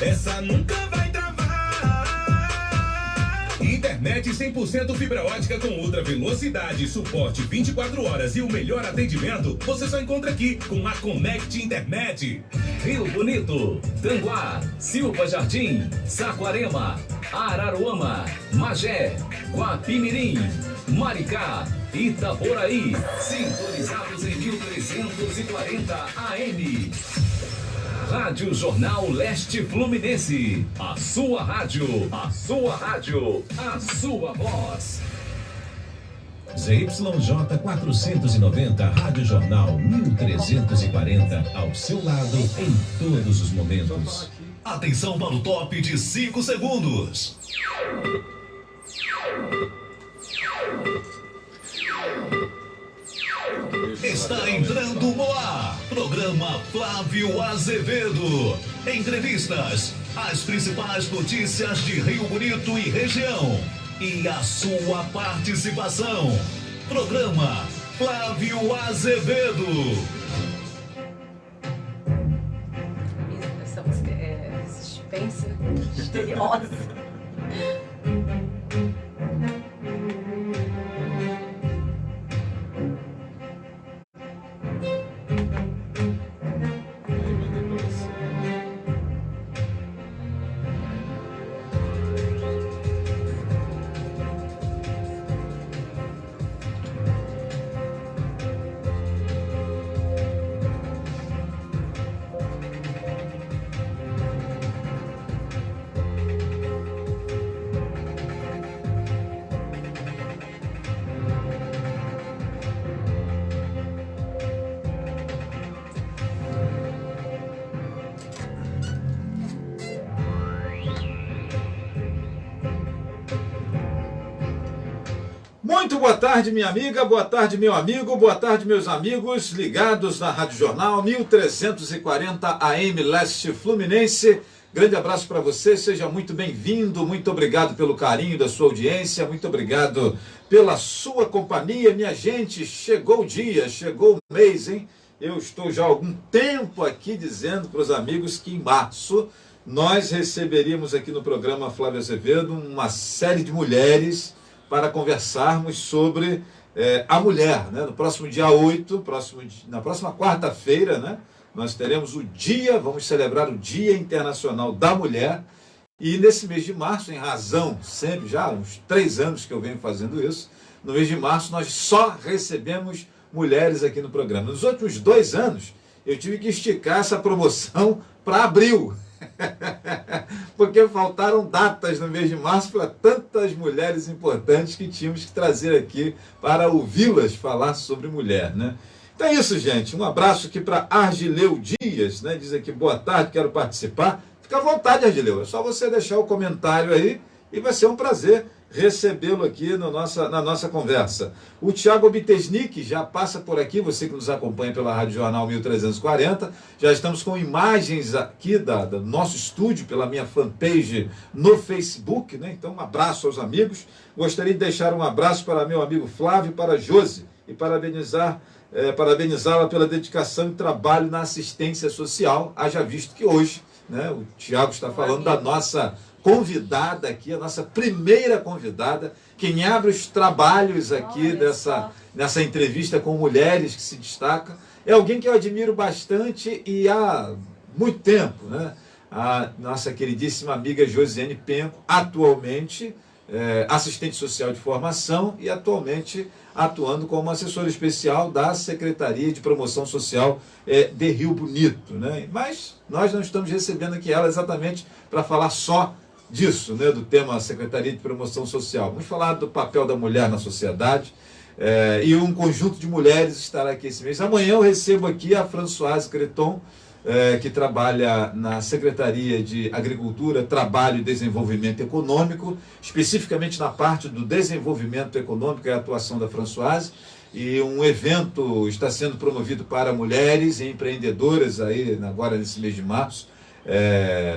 essa nunca vai travar. Internet 100% fibra ótica com ultra velocidade, suporte 24 horas e o melhor atendimento, você só encontra aqui com a Connect Internet. Rio Bonito, Tanguá, Silva Jardim, Saquarema, Araruama, Magé, Guapimirim, Maricá, Itaboraí, sintonizados em 1340 AM. Rádio Jornal Leste Fluminense, a sua rádio, a sua rádio, a sua voz. ZYJ 490, Rádio Jornal 1340, ao seu lado em todos os momentos. Atenção para o top de 5 segundos. Está entrando no ar, programa Flávio Azevedo. Entrevistas, as principais notícias de Rio Bonito e região. E a sua participação. Programa Flávio Azevedo. Essa música é suspense, misteriosa. Muito boa tarde, minha amiga, boa tarde, meu amigo, boa tarde, meus amigos ligados na Rádio Jornal 1340 AM Leste Fluminense. Grande abraço para você, seja muito bem-vindo, muito obrigado pelo carinho da sua audiência, muito obrigado pela sua companhia. Minha gente, chegou o dia, chegou o mês, hein? Eu estou já há algum tempo aqui dizendo para os amigos que em março nós receberíamos aqui no programa Flávio Azevedo uma série de mulheres para conversarmos sobre a mulher, né? No próximo dia 8, na próxima quarta-feira, né? Nós teremos vamos celebrar o Dia Internacional da Mulher, e nesse mês de março, em razão, sempre, já há uns 3 anos que eu venho fazendo isso, no mês de março nós só recebemos mulheres aqui no programa. Nos últimos 2 anos, eu tive que esticar essa promoção para abril, porque faltaram datas no mês de março para tantas mulheres importantes que tínhamos que trazer aqui para ouvi-las falar sobre mulher, né? Então é isso, gente. Um abraço aqui para Argileu Dias, né? Diz aqui, boa tarde, quero participar. Fica à vontade, Argileu. É só você deixar o comentário aí e vai ser um prazer recebê-lo aqui na nossa conversa. O Tiago Bitesnik já passa por aqui, você que nos acompanha pela Rádio Jornal 1340. Já estamos com imagens aqui do nosso estúdio, pela minha fanpage no Facebook, né? Então, um abraço aos amigos. Gostaria de deixar um abraço para meu amigo Flávio e para a Josi, e parabenizá-la pela dedicação e trabalho na assistência social, haja visto que hoje, né, o Tiago está falando da nossa convidada aqui, a nossa primeira convidada, quem abre os trabalhos aqui nessa entrevista com mulheres que se destacam, é alguém que eu admiro bastante e há muito tempo, né? A nossa queridíssima amiga Josiane Penco, atualmente assistente social de formação e atualmente atuando como assessora especial da Secretaria de Promoção Social de Rio Bonito, né? Mas nós não estamos recebendo aqui ela exatamente para falar só disso, né, do tema Secretaria de Promoção Social. Vamos falar do papel da mulher na sociedade, e um conjunto de mulheres estará aqui esse mês. Amanhã eu recebo aqui a Françoise Creton, que trabalha na Secretaria de Agricultura, Trabalho e Desenvolvimento Econômico, especificamente na parte do desenvolvimento econômico e a atuação da Françoise. E um evento está sendo promovido para mulheres e empreendedoras aí, agora nesse mês de março,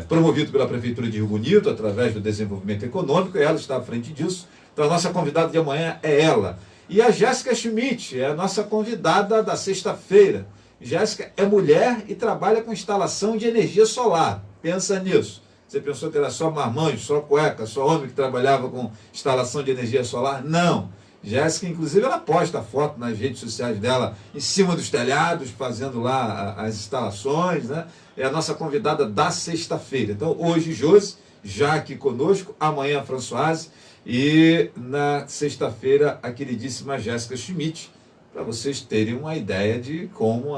promovido pela Prefeitura de Rio Bonito, através do desenvolvimento econômico, e ela está à frente disso. Então a nossa convidada de amanhã é ela. E a Jéssica Schmidt é a nossa convidada da sexta-feira. Jéssica é mulher e trabalha com instalação de energia solar. Pensa nisso. Você pensou que era só marmanjo, só cueca, só homem que trabalhava com instalação de energia solar? Não. Jéssica, inclusive, ela posta foto nas redes sociais dela, em cima dos telhados, fazendo lá as instalações, né? É a nossa convidada da sexta-feira. Então, hoje, Josi, já aqui conosco, amanhã, a Françoise, e na sexta-feira, a queridíssima Jéssica Schmidt, para vocês terem uma ideia de como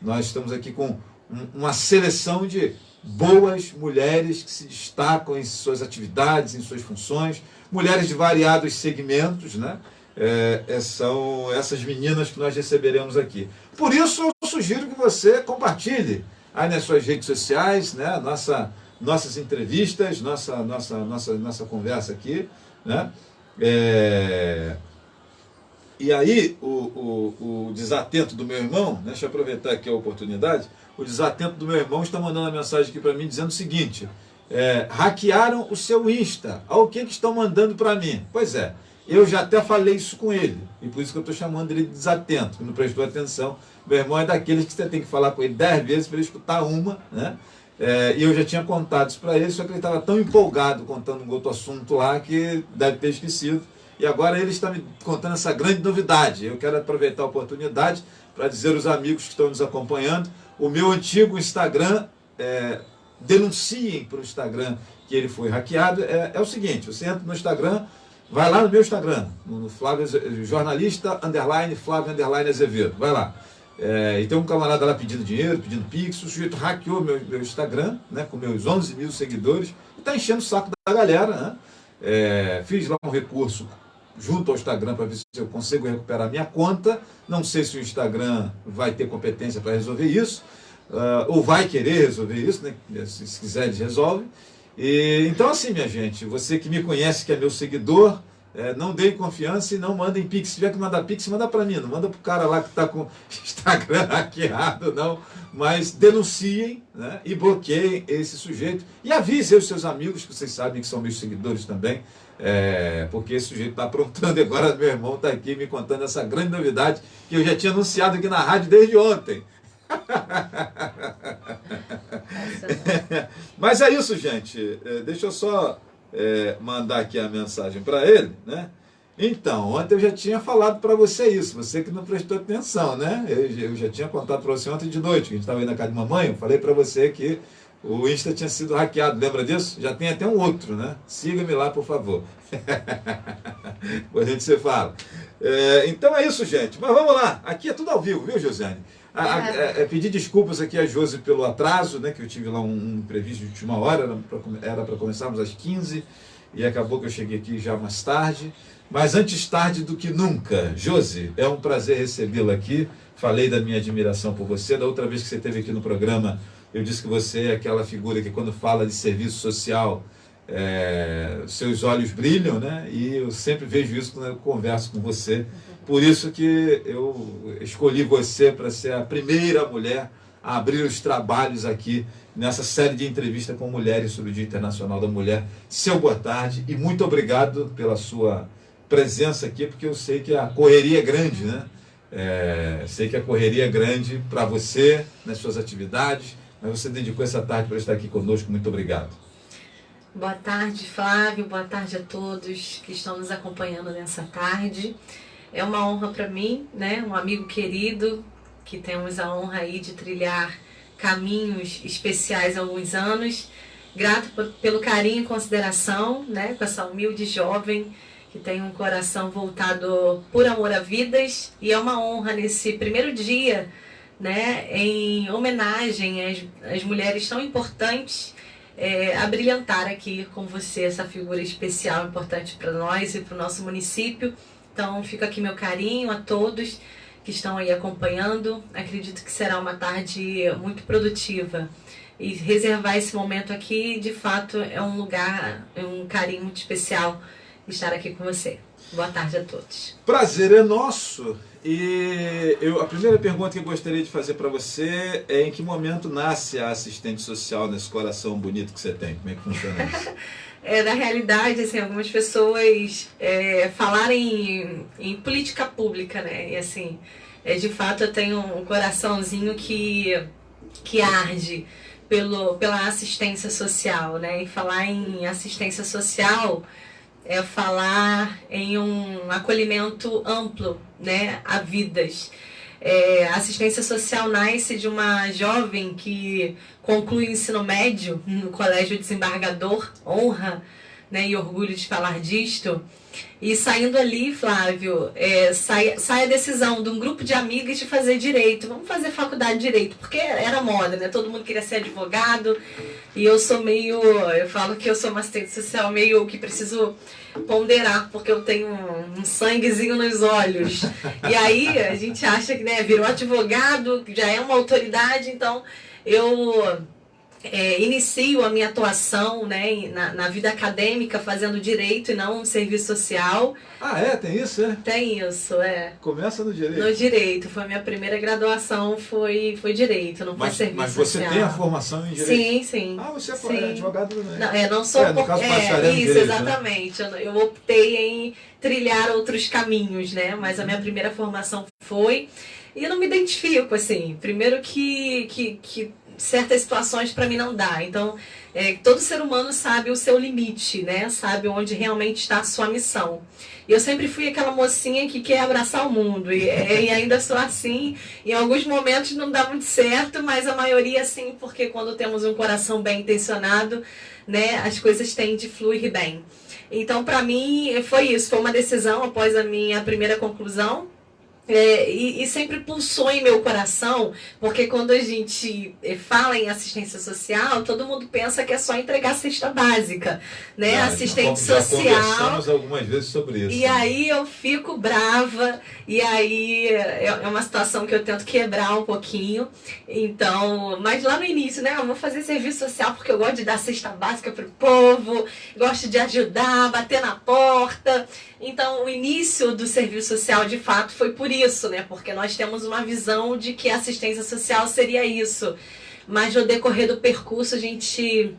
nós estamos aqui com uma seleção de boas mulheres que se destacam em suas atividades, em suas funções, mulheres de variados segmentos, né? São essas meninas que nós receberemos aqui. Por isso, eu sugiro que você compartilhe aí nas suas redes sociais, né? Nossas entrevistas, nossa conversa aqui, né? E aí, o desatento do meu irmão, né? Deixa eu aproveitar aqui a oportunidade, o desatento do meu irmão está mandando uma mensagem aqui para mim dizendo o seguinte: hackearam o seu Insta, olha o que estão mandando para mim. Pois é, eu já até falei isso com ele, e por isso que eu estou chamando ele de desatento, que não prestou atenção. Meu irmão é daqueles que você tem que falar com ele 10 vezes para ele escutar uma, né? E eu já tinha contado isso para ele, só que ele estava tão empolgado contando um outro assunto lá que deve ter esquecido. E agora ele está me contando essa grande novidade. Eu quero aproveitar a oportunidade para dizer aos amigos que estão nos acompanhando, o meu antigo Instagram, denunciem para o Instagram que ele foi hackeado. É o seguinte: você entra no Instagram, vai lá no meu Instagram, no Flávio, jornalista, Flávio, Azevedo, vai lá. E tem um camarada lá pedindo dinheiro, pedindo pix, o sujeito hackeou meu Instagram, né, com meus 11 mil seguidores, e está enchendo o saco da galera, né? Fiz lá um recurso junto ao Instagram para ver se eu consigo recuperar minha conta. Não sei se o Instagram vai ter competência para resolver isso, ou vai querer resolver isso, né? Se quiser eles resolvem. Então assim, minha gente, você que me conhece, que é meu seguidor, não deem confiança e não mandem pix. Se tiver que mandar pix, manda para mim, não manda para o cara lá que está com Instagram hackeado, não. Mas denunciem, né, e bloqueiem esse sujeito. E avisem os seus amigos, que vocês sabem que são meus seguidores também, porque esse sujeito está aprontando agora. Meu irmão está aqui me contando essa grande novidade que eu já tinha anunciado aqui na rádio desde ontem. Mas é isso, gente. Deixa eu só mandar aqui a mensagem para ele, né? Então, ontem eu já tinha falado para você isso, você que não prestou atenção, né? Eu já tinha contado para você ontem de noite, que a gente estava aí na casa de mamãe, eu falei para você que o Insta tinha sido hackeado, lembra disso? Já tem até um outro, né? Siga-me lá, por favor. Depois a gente se fala. Então é isso, gente. Mas vamos lá, aqui é tudo ao vivo, viu, Josiane? Pedir desculpas aqui a Josi pelo atraso, né, que eu tive lá um imprevisto de última hora, era para começarmos às 15, e acabou que eu cheguei aqui já mais tarde, mas antes tarde do que nunca. Josi, é um prazer recebê-la aqui. Falei da minha admiração por você, da outra vez que você esteve aqui no programa, eu disse que você é aquela figura que quando fala de serviço social, seus olhos brilham, né? E eu sempre vejo isso quando eu converso com você. Por isso que eu escolhi você para ser a primeira mulher a abrir os trabalhos aqui nessa série de entrevistas com mulheres sobre o Dia Internacional da Mulher. Seu boa tarde e muito obrigado pela sua presença aqui, porque eu sei que a correria é grande, né? Sei que a correria é grande para você, nas suas atividades, mas você dedicou essa tarde para estar aqui conosco. Muito obrigado. Boa tarde, Flávio. Boa tarde a todos que estão nos acompanhando nessa tarde. É uma honra para mim, né? Um amigo querido, que temos a honra aí de trilhar caminhos especiais há alguns anos. Grato pelo carinho e consideração, né? Com essa humilde jovem que tem um coração voltado por amor a vidas. E é uma honra nesse primeiro dia, né? Em homenagem às mulheres tão importantes, a brilhantar aqui com você, essa figura especial, importante para nós e para o nosso município. Então, fica aqui meu carinho a todos que estão aí acompanhando. Acredito que será uma tarde muito produtiva. E reservar esse momento aqui, de fato, é um lugar, é um carinho muito especial estar aqui com você. Boa tarde a todos. Prazer é nosso. E a primeira pergunta que eu gostaria de fazer para você é: em que momento nasce a assistente social nesse coração bonito que você tem? Como é que funciona isso? Na realidade, assim, algumas pessoas falarem em política pública, né? E assim, de fato eu tenho um coraçãozinho que que arde pela assistência social, né? E falar em assistência social é falar em um acolhimento amplo, né, a vidas. A assistência social nasce de uma jovem que conclui o ensino médio no Colégio Desembargador, honra, né, e orgulho de falar disto. E saindo ali, Flávio, sai a decisão de um grupo de amigas de fazer direito. Vamos fazer faculdade de direito, porque era moda, né? Todo mundo queria ser advogado. E eu falo que eu sou uma assistente social meio que preciso ponderar, porque eu tenho um sanguezinho nos olhos. E aí a gente acha que, né, virou advogado, já é uma autoridade, então eu inicio a minha atuação, né, na vida acadêmica fazendo direito e não serviço social. Ah, tem isso, é? Tem isso, Começa no direito? No direito. Foi a minha primeira graduação, foi direito, não foi serviço social. Mas você tem a formação em direito? Sim, sim. Ah, você sim. É advogado também. Não, não sou... no caso, bacharel em isso, direito, exatamente. Né? Eu optei em trilhar outros caminhos, né? Mas a minha primeira formação foi... E eu não me identifico, assim. Primeiro que certas situações para mim não dá. Então, todo ser humano sabe o seu limite, né? Sabe onde realmente está a sua missão. E eu sempre fui aquela mocinha que quer abraçar o mundo. E ainda sou assim. Em alguns momentos não dá muito certo, mas a maioria sim, porque quando temos um coração bem intencionado, né, as coisas tendem a fluir bem. Então, para mim, foi isso. Foi uma decisão após a minha primeira conclusão. E sempre pulsou em meu coração, porque quando a gente fala em assistência social, todo mundo pensa que é só entregar a cesta básica, né? Assistente social. Já conversamos algumas vezes sobre isso. E aí eu fico brava, e aí é uma situação que eu tento quebrar um pouquinho. Então, mas lá no início, né? Eu vou fazer serviço social porque eu gosto de dar cesta básica pro povo, gosto de ajudar, bater na porta. Então, o início do serviço social, de fato, foi por isso, né? Porque nós temos uma visão de que a assistência social seria isso. Mas no decorrer do percurso, a gente,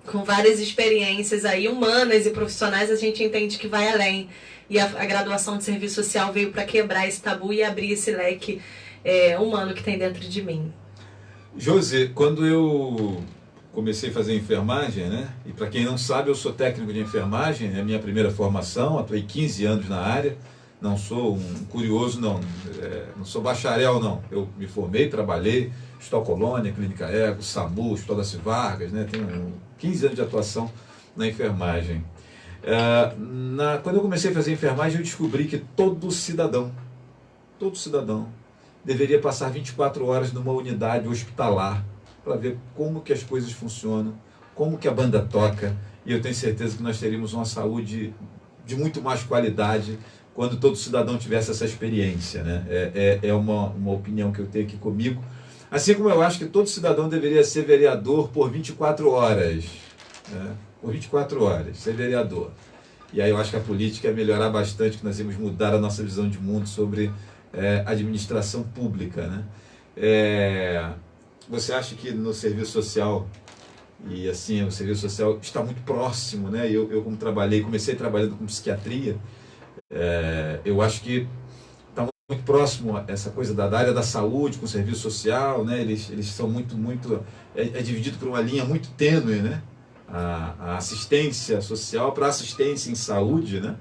com várias experiências aí humanas e profissionais, a gente entende que vai além. E a graduação de serviço social veio para quebrar esse tabu e abrir esse leque humano que tem dentro de mim. Josi, quando eu comecei a fazer enfermagem, né? E para quem não sabe, eu sou técnico de enfermagem, é a minha primeira formação, atuei 15 anos na área, não sou um curioso, não sou bacharel, não. Eu me formei, trabalhei, Hospital Colônia, Clínica Ego, SAMU, Hospital das Vargas, né? Tenho 15 anos de atuação na enfermagem. Quando eu comecei a fazer enfermagem, eu descobri que todo cidadão deveria passar 24 horas numa unidade hospitalar, para ver como que as coisas funcionam, como que a banda toca, e eu tenho certeza que nós teríamos uma saúde de muito mais qualidade quando todo cidadão tivesse essa experiência, né? É uma opinião que eu tenho aqui comigo. Assim como eu acho que todo cidadão deveria ser vereador por 24 horas, né? Por 24 horas, ser vereador. E aí eu acho que a política ia melhorar bastante, que nós íamos mudar a nossa visão de mundo sobre administração pública, né? Você acha que no serviço social, e assim, o serviço social está muito próximo, né? Eu como comecei trabalhando com psiquiatria, eu acho que está muito próximo essa coisa da área da saúde com o serviço social, né? Eles são muito, dividido por uma linha muito tênue, né? A assistência social para assistência em saúde, né?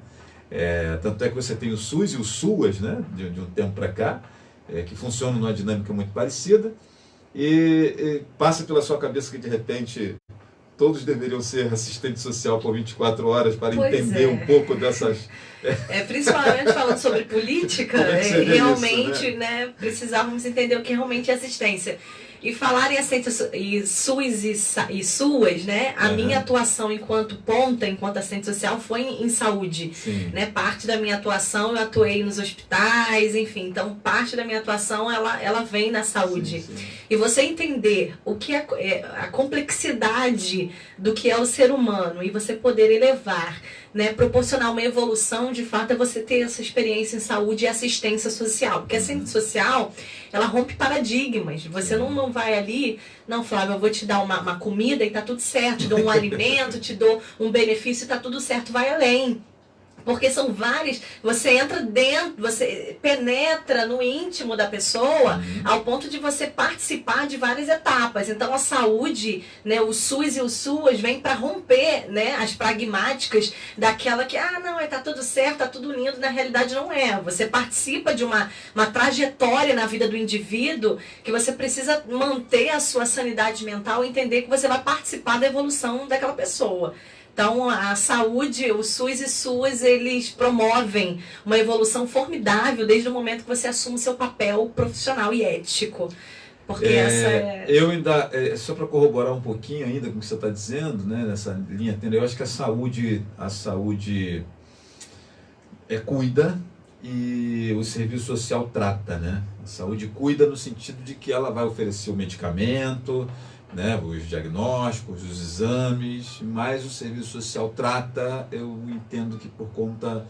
Tanto é que você tem o SUS e o SUAS, né? De um tempo para cá, que funcionam numa dinâmica muito parecida. E passa pela sua cabeça que de repente todos deveriam ser assistente social por 24 horas para entender um pouco dessas... Principalmente falando sobre política, realmente, isso, né, precisávamos entender o que realmente é assistência. E falar em assistência e SUS e SUAS, né? A minha atuação enquanto assistente social foi em saúde. Né? Parte da minha atuação eu atuei nos hospitais, enfim. Então, parte da minha atuação ela vem na saúde. Sim. E você entender o que é a complexidade do que é o ser humano e você poder elevar, né, proporcionar uma evolução, de fato, é você ter essa experiência em saúde e assistência social. Porque a assistência social, ela rompe paradigmas. Você não vai ali, não, Flávio, eu vou te dar uma comida e tá tudo certo, te dou um alimento, te dou um benefício e tá tudo certo. Vai além. Porque são várias, você entra dentro, você penetra no íntimo da pessoa ao ponto de você participar de várias etapas. Então a saúde, né, o SUS e o SUAS vêm para romper, né, as pragmáticas daquela que, não, tá tudo certo, tá tudo lindo, na realidade não é. Você participa de uma trajetória na vida do indivíduo que você precisa manter a sua sanidade mental e entender que você vai participar da evolução daquela pessoa. Então, a saúde, o SUS e SUAS, eles promovem uma evolução formidável desde o momento que você assume o seu papel profissional e ético. Porque essa é... Eu ainda, só para corroborar um pouquinho ainda com o que você está dizendo, né, nessa linha, eu acho que a saúde cuida e o serviço social trata, né? A saúde cuida no sentido de que ela vai oferecer o medicamento, né, os diagnósticos, os exames, mas o serviço social trata, eu entendo que por conta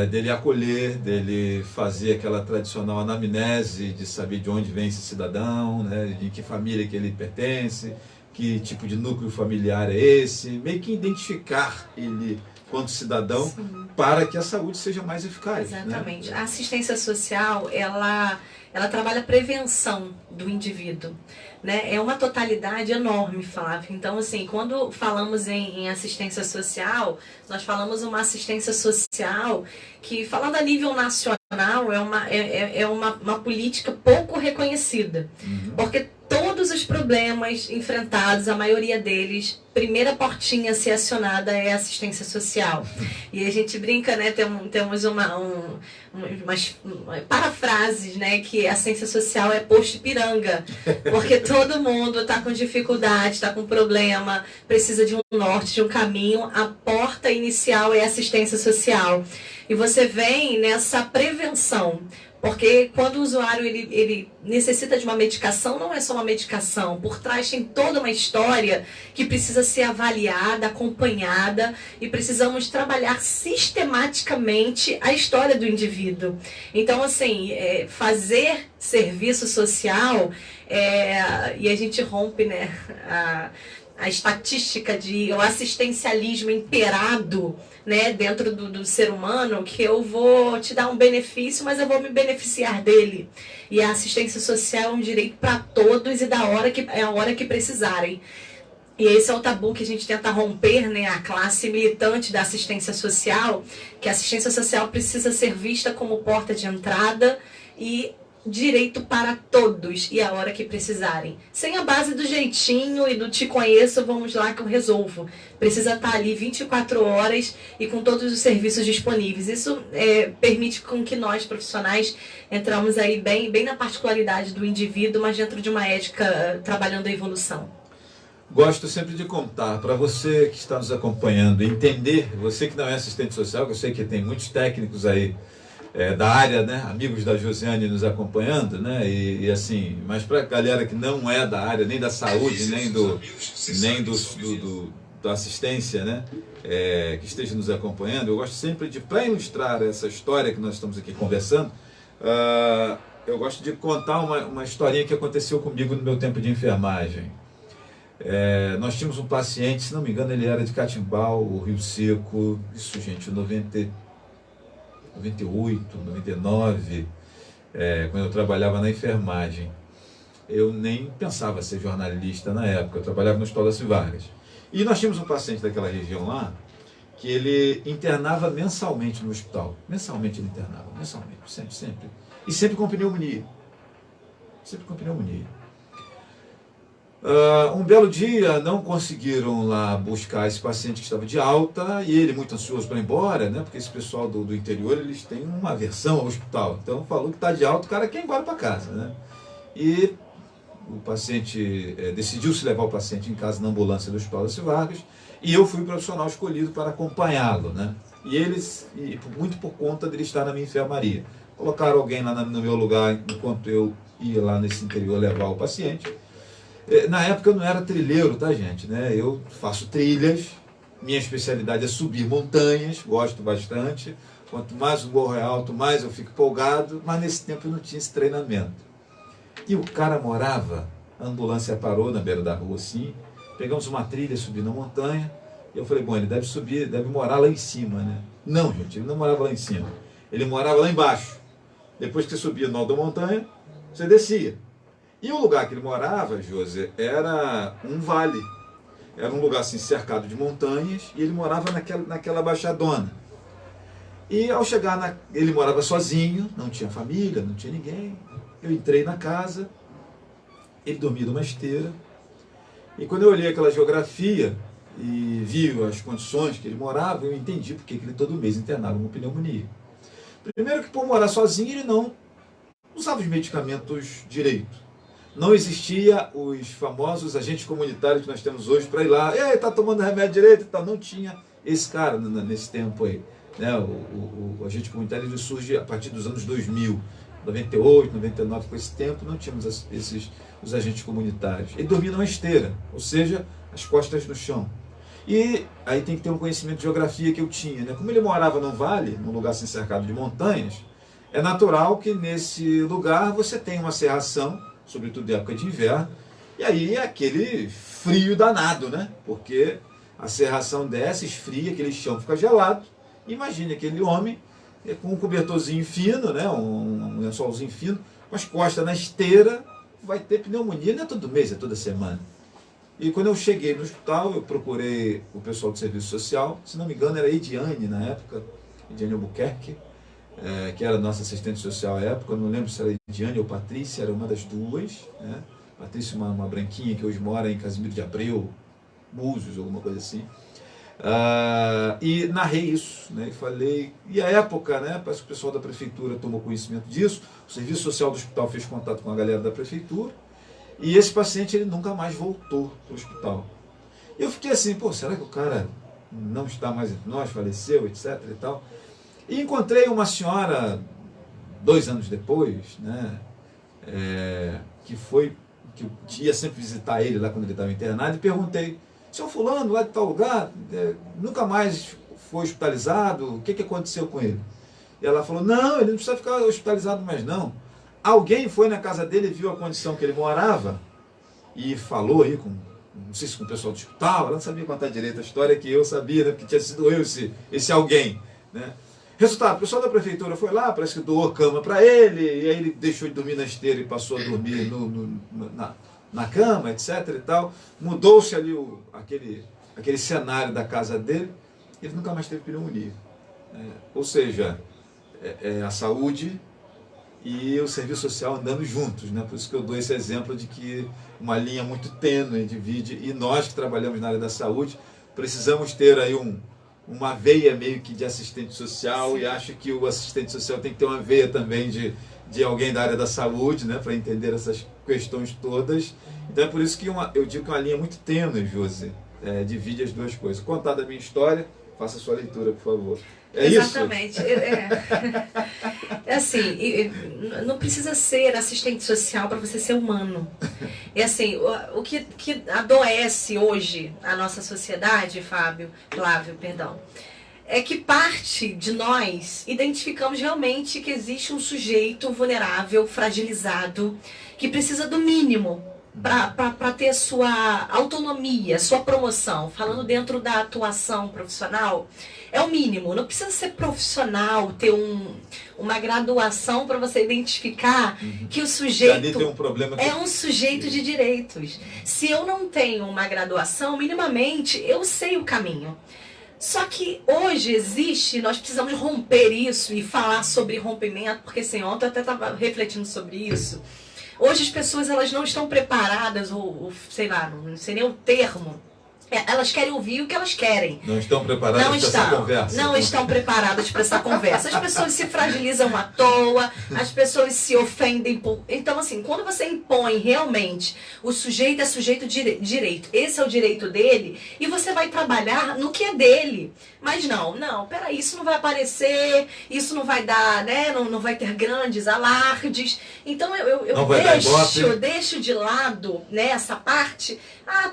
dele acolher, dele fazer aquela tradicional anamnese, de saber de onde vem esse cidadão, né, de que família que ele pertence, que tipo de núcleo familiar é esse, meio que identificar ele quanto cidadão. Sim. Para que a saúde seja mais eficaz. Exatamente. Né? A assistência social, ela trabalha a prevenção do indivíduo. Né? É uma totalidade enorme, Flávio. Então, assim, quando falamos em assistência social, nós falamos uma assistência social que, falando a nível nacional, é uma política pouco reconhecida. Porque todos os problemas enfrentados, a maioria deles, primeira portinha a ser acionada é a assistência social. E a gente brinca, né? Temos umas parafrases, né? Que a assistência social é posto Ipiranga. Porque todo mundo está com dificuldade, está com problema, precisa de um norte, de um caminho. A porta inicial é a assistência social. E você vem nessa prevenção. Porque quando o usuário ele necessita de uma medicação, não é só uma medicação. Por trás tem toda uma história que precisa ser avaliada, acompanhada, e precisamos trabalhar sistematicamente a história do indivíduo. Então, assim, fazer serviço social, e a gente rompe, né, a estatística de o assistencialismo imperado, né, dentro do ser humano, que eu vou te dar um benefício, mas eu vou me beneficiar dele. E a assistência social é um direito para todos e a hora que precisarem. E esse é o tabu que a gente tenta romper, né, a classe militante da assistência social, que a assistência social precisa ser vista como porta de entrada e direito para todos e a hora que precisarem. Sem a base do jeitinho e do te conheço, vamos lá que eu resolvo. Precisa estar ali 24 horas e com todos os serviços disponíveis. Isso permite com que nós, profissionais, entramos aí bem na particularidade do indivíduo, mas dentro de uma ética trabalhando a evolução. Gosto sempre de contar, para você que está nos acompanhando, entender, você que não é assistente social, que eu sei que tem muitos técnicos aí da área, né, amigos da Josiane nos acompanhando, né, e assim, mas para a galera que não é da área, nem da saúde, nem da assistência, né, que esteja nos acompanhando, eu gosto sempre de, para ilustrar essa história que nós estamos aqui conversando, eu gosto de contar uma historinha que aconteceu comigo no meu tempo de enfermagem. Nós tínhamos um paciente, se não me engano, ele era de Catimbau, o Rio Seco, isso, gente, 98, 99, quando eu trabalhava na enfermagem. Eu nem pensava ser jornalista na época, eu trabalhava no Hospital das Vargas. E nós tínhamos um paciente daquela região lá, que ele internava mensalmente no hospital. Mensalmente ele internava, mensalmente, sempre. E sempre com pneumonia. Um belo dia não conseguiram lá buscar esse paciente que estava de alta e ele muito ansioso para ir embora, né? Porque esse pessoal do interior, eles têm uma aversão ao hospital. Então falou que está de alta, o cara quer ir embora para casa, né? E o paciente decidiu se levar o paciente em casa na ambulância do Hospital das Vargas e eu fui o profissional escolhido para acompanhá-lo, né? E eles, muito por conta dele estar na minha enfermaria, colocaram alguém lá no meu lugar enquanto eu ia lá nesse interior levar o paciente. Na época eu não era trilheiro, tá, gente? Né? Eu faço trilhas, minha especialidade é subir montanhas, gosto bastante. Quanto mais o morro é alto, mais eu fico empolgado, mas nesse tempo eu não tinha esse treinamento. E o cara morava, a ambulância parou na beira da rua assim, pegamos uma trilha, subi na montanha, E eu falei, bom, ele deve subir, deve morar lá em cima, né? Não, gente, ele não morava lá em cima. Ele morava lá embaixo. Depois que você subia no alto da montanha, você descia. E o lugar que ele morava, José, era um vale. Era um lugar assim, cercado de montanhas, e ele morava naquela baixadona. E ao chegar, ele morava sozinho, não tinha família, não tinha ninguém. Eu entrei na casa, ele dormia numa esteira. E quando eu olhei aquela geografia e vi as condições que ele morava, eu entendi porque que ele todo mês internava uma pneumonia. Primeiro que por morar sozinho ele não usava os medicamentos direito. Não existia os famosos agentes comunitários que nós temos hoje para ir lá, está tomando remédio direito e tal. Não tinha esse cara nesse tempo aí. Né? O agente comunitário ele surge a partir dos anos 2000, 98, 99, com esse tempo não tínhamos os agentes comunitários. Ele dormia numa esteira, ou seja, as costas no chão. E aí tem que ter um conhecimento de geografia que eu tinha. Né? Como ele morava num vale, num lugar assim cercado de montanhas, é natural que nesse lugar você tenha uma cerração, sobretudo em época de inverno, e aí é aquele frio danado, né? Porque a cerração desce, esfria, aquele chão fica gelado. Imagine aquele homem com um cobertorzinho fino, né? um lençolzinho fino, com as costas na esteira, vai ter pneumonia, não é todo mês, é toda semana. E quando eu cheguei no hospital, eu procurei o pessoal do serviço social, se não me engano era a Ediane na época, Ediane Albuquerque, que era nossa assistente social à época, eu não lembro se era Ediane ou Patrícia, era uma das duas, né? Patrícia, uma branquinha que hoje mora em Casimiro de Abreu, Búzios, alguma coisa assim. E narrei isso, né? E falei, e a época, né? Parece que o pessoal da prefeitura tomou conhecimento disso, o serviço social do hospital fez contato com a galera da prefeitura, e esse paciente ele nunca mais voltou para o hospital. E eu fiquei assim, pô, será que o cara não está mais entre nós, faleceu, etc e tal? E encontrei uma senhora, 2 anos depois, né, que eu ia sempre visitar ele lá quando ele estava internado, e perguntei, seu fulano, lá de tal lugar, nunca mais foi hospitalizado, o que aconteceu com ele? E ela falou, não, ele não precisa ficar hospitalizado mais não. Alguém foi na casa dele e viu a condição que ele morava, e falou aí não sei se com o pessoal do hospital, ela não sabia contar direito a história que eu sabia, né, porque tinha sido eu esse alguém, né? Resultado, o pessoal da prefeitura foi lá, parece que doou cama para ele, e aí ele deixou de dormir na esteira e passou a dormir na cama, etc e tal. Mudou-se ali aquele cenário da casa dele, e ele nunca mais teve pneumonia. Ou seja, a saúde e o serviço social andando juntos, né? Por isso que eu dou esse exemplo de que uma linha muito tênue divide, e nós que trabalhamos na área da saúde, precisamos ter aí uma veia meio que de assistente social. Sim. E acho que o assistente social tem que ter uma veia também de alguém da área da saúde, né, para entender essas questões todas. Então é por isso que eu digo que é uma linha muito tênue, José, divide as duas coisas. Contar da minha história, faça a sua leitura, por favor. Exatamente. Assim, não precisa ser assistente social para você ser humano. É assim, o que adoece hoje a nossa sociedade, Flávio, é que parte de nós identificamos realmente que existe um sujeito vulnerável, fragilizado, que precisa do mínimo para ter sua autonomia, sua promoção. Falando dentro da atuação profissional, é o mínimo. Não precisa ser profissional, ter uma graduação para você identificar que o sujeito tem um problema é um sujeito de direitos. Se eu não tenho uma graduação, minimamente, eu sei o caminho. Só que hoje nós precisamos romper isso e falar sobre rompimento, porque assim, ontem eu até estava refletindo sobre isso. Hoje as pessoas elas não estão preparadas, ou sei lá, não sei nem o termo. Elas querem ouvir o que elas querem. Não estão preparadas para essa conversa. Não estão preparadas para essa conversa. As pessoas se fragilizam à toa, as pessoas se ofendem por... Então, assim, quando você impõe realmente o sujeito é sujeito de direito, esse é o direito dele, e você vai trabalhar no que é dele. Mas não, peraí, isso não vai aparecer, isso não vai dar, né? Não vai ter grandes alardes. Então eu deixo de lado, né, essa parte.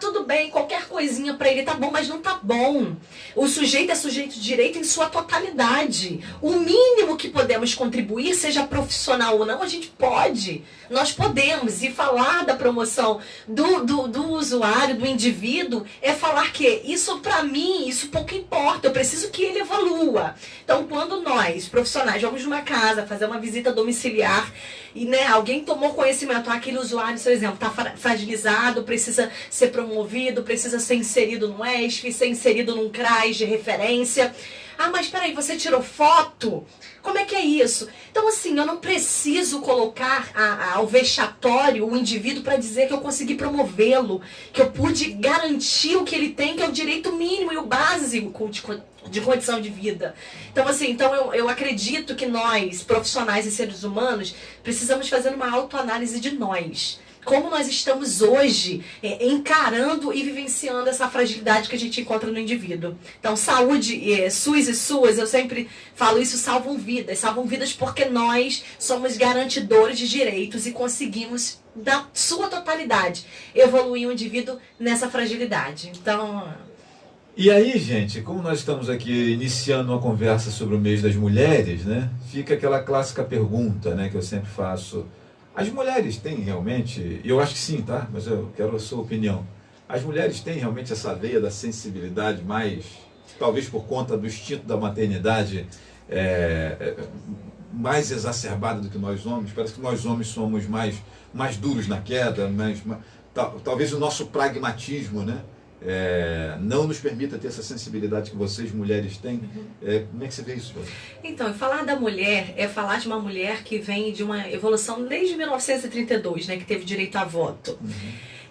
Tudo bem, qualquer coisinha coisinha pra ele, tá bom, mas não tá bom. O sujeito é sujeito de direito em sua totalidade. O mínimo que podemos contribuir, seja profissional ou não, a gente pode. Nós podemos. E falar da promoção do usuário, do indivíduo, é falar que isso pra mim, isso pouco importa. Eu preciso que ele evolua. Então, quando nós, profissionais, vamos numa casa, fazer uma visita domiciliar, e né, alguém tomou conhecimento, aquele usuário, por exemplo, está fragilizado, precisa ser promovido, precisa ser inserido no ESF, ser inserido num CRAS de referência. Ah, mas peraí, você tirou foto? Como é que é isso? Então, assim, eu não preciso colocar ao vexatório o indivíduo para dizer que eu consegui promovê-lo, que eu pude garantir o que ele tem, que é o direito mínimo e o básico de condição de vida. Então, assim, eu acredito que nós, profissionais e seres humanos, precisamos fazer uma autoanálise de nós. Como nós estamos hoje encarando e vivenciando essa fragilidade que a gente encontra no indivíduo. Então, saúde, SUS e SUAS, eu sempre falo isso, salvam vidas porque nós somos garantidores de direitos e conseguimos, da sua totalidade, evoluir o indivíduo nessa fragilidade. Então... E aí, gente, como nós estamos aqui iniciando uma conversa sobre o mês das mulheres, né? Fica aquela clássica pergunta, né, que eu sempre faço. As mulheres têm realmente, eu acho que sim, tá? Mas eu quero a sua opinião. As mulheres têm realmente essa veia da sensibilidade mais, talvez por conta do instinto da maternidade, mais exacerbada do que nós homens. Parece que nós homens somos mais duros na queda, talvez o nosso pragmatismo, né? Não nos permita ter essa sensibilidade que vocês, mulheres, têm. Como é que você vê isso, José? Então, falar da mulher é falar de uma mulher que vem de uma evolução desde 1932, né, que teve direito a voto.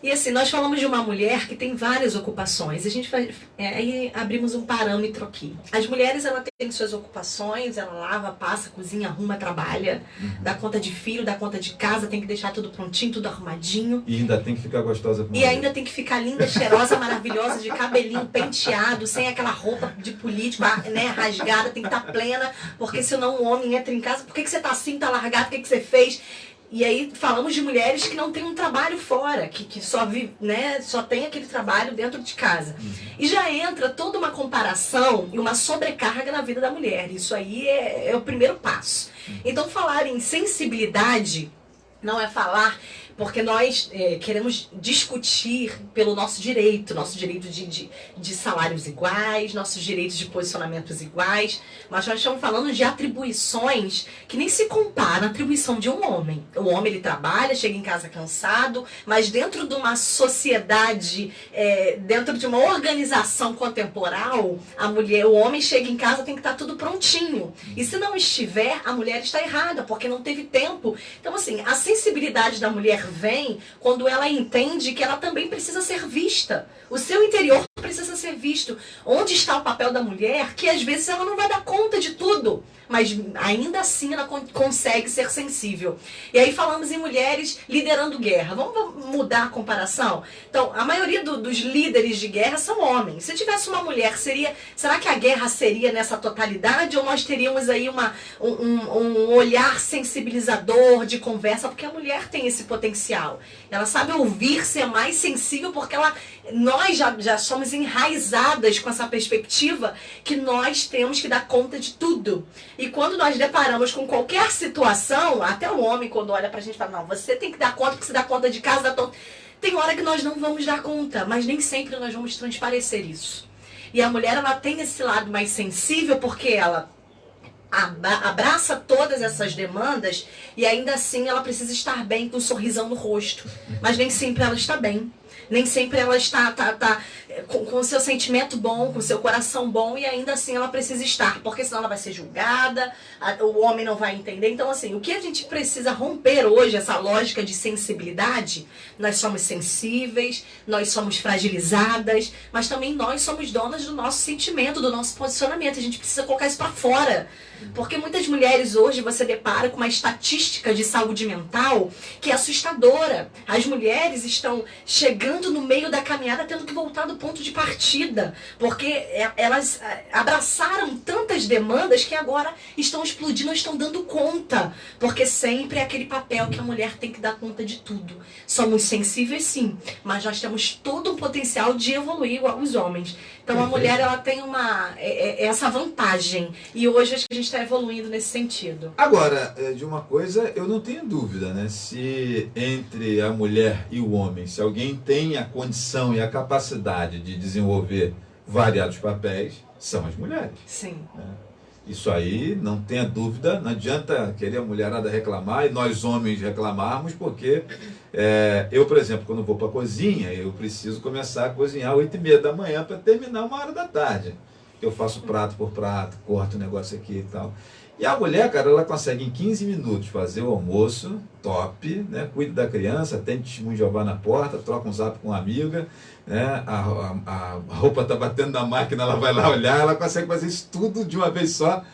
E assim, nós falamos de uma mulher que tem várias ocupações. A gente aí abrimos um parâmetro aqui. As mulheres, ela tem suas ocupações, ela lava, passa, cozinha, arruma, trabalha, dá conta de filho, dá conta de casa, tem que deixar tudo prontinho, tudo arrumadinho. E ainda tem que ficar gostosa. E ainda tem que ficar linda, cheirosa, maravilhosa, de cabelinho penteado, sem aquela roupa de político, né, rasgada, tem que estar plena, porque senão o homem entra em casa, por que você tá assim, tá largado, o que você fez? E aí falamos de mulheres que não têm um trabalho fora, que só vive, né, só tem aquele trabalho dentro de casa. E já entra toda uma comparação e uma sobrecarga na vida da mulher. Isso aí é o primeiro passo. Então falar em sensibilidade não é falar porque nós queremos discutir pelo nosso direito de salários iguais, nossos direitos de posicionamentos iguais, mas nós estamos falando de atribuições que nem se compara à atribuição de um homem. O homem, ele trabalha, chega em casa cansado, mas dentro de uma sociedade, dentro de uma organização contemporânea, o homem chega em casa, tem que estar tudo prontinho. E se não estiver, a mulher está errada, porque não teve tempo. Então, assim, a sensibilidade da mulher vem quando ela entende que ela também precisa ser vista. O seu interior precisa ser visto. Onde está o papel da mulher, que às vezes ela não vai dar conta de tudo, mas ainda assim ela consegue ser sensível. E aí falamos em mulheres liderando guerra. Vamos mudar a comparação? Então, a maioria dos líderes de guerra são homens. Se tivesse uma mulher, será que a guerra seria nessa totalidade? Ou nós teríamos aí um olhar sensibilizador de conversa? Porque a mulher tem esse potencial. Ela sabe ouvir, ser mais sensível, porque nós já somos enraizadas com essa perspectiva que nós temos que dar conta de tudo. E quando nós deparamos com qualquer situação, até o homem quando olha pra gente fala, não, você tem que dar conta, porque você dá conta de casa, tem hora que nós não vamos dar conta, mas nem sempre nós vamos transparecer isso. E a mulher, ela tem esse lado mais sensível porque ela abraça todas essas demandas e ainda assim ela precisa estar bem com um sorrisão no rosto. Mas nem sempre ela está bem. Nem sempre ela está com o seu sentimento bom, com o seu coração bom, e ainda assim ela precisa estar, porque senão ela vai ser julgada, o homem não vai entender. Então, assim, o que a gente precisa romper hoje, essa lógica de sensibilidade, nós somos sensíveis, nós somos fragilizadas, mas também nós somos donas do nosso sentimento, do nosso posicionamento. A gente precisa colocar isso para fora. Porque muitas mulheres hoje você depara com uma estatística de saúde mental que é assustadora. As mulheres estão chegando no meio da caminhada tendo que voltar do ponto de partida, porque elas abraçaram tantas demandas que agora estão explodindo, estão dando conta, porque sempre é aquele papel que a mulher tem que dar conta de tudo. Somos sensíveis sim, mas nós temos todo o potencial de evoluir igual os homens. Então a mulher, ela tem essa vantagem, e hoje acho que a gente está evoluindo nesse sentido. Agora, de uma coisa eu não tenho dúvida, né? Se entre a mulher e o homem, se alguém tem a condição e a capacidade de desenvolver variados papéis, são as mulheres. Sim. Né? Isso aí, não tenha dúvida, não adianta querer a mulherada reclamar e nós homens reclamarmos, porque eu, por exemplo, quando vou para a cozinha, eu preciso começar a cozinhar às 8h30 da manhã para terminar 1h da tarde. Eu faço prato por prato, corto o negócio aqui e tal. E a mulher, cara, ela consegue em 15 minutos fazer o almoço, top, né? Cuida da criança, atende testemunho de Jeová na porta, troca um zap com uma amiga, né? A roupa tá batendo na máquina, ela vai lá olhar, ela consegue fazer isso tudo de uma vez só.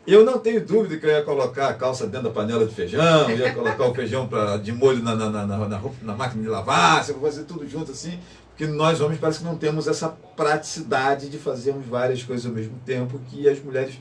Eu não tenho dúvida que eu ia colocar a calça dentro da panela de feijão, ia colocar o feijão de molho na máquina de lavar, eu vou fazer tudo junto assim, porque nós homens parece que não temos essa praticidade de fazermos várias coisas ao mesmo tempo que as mulheres...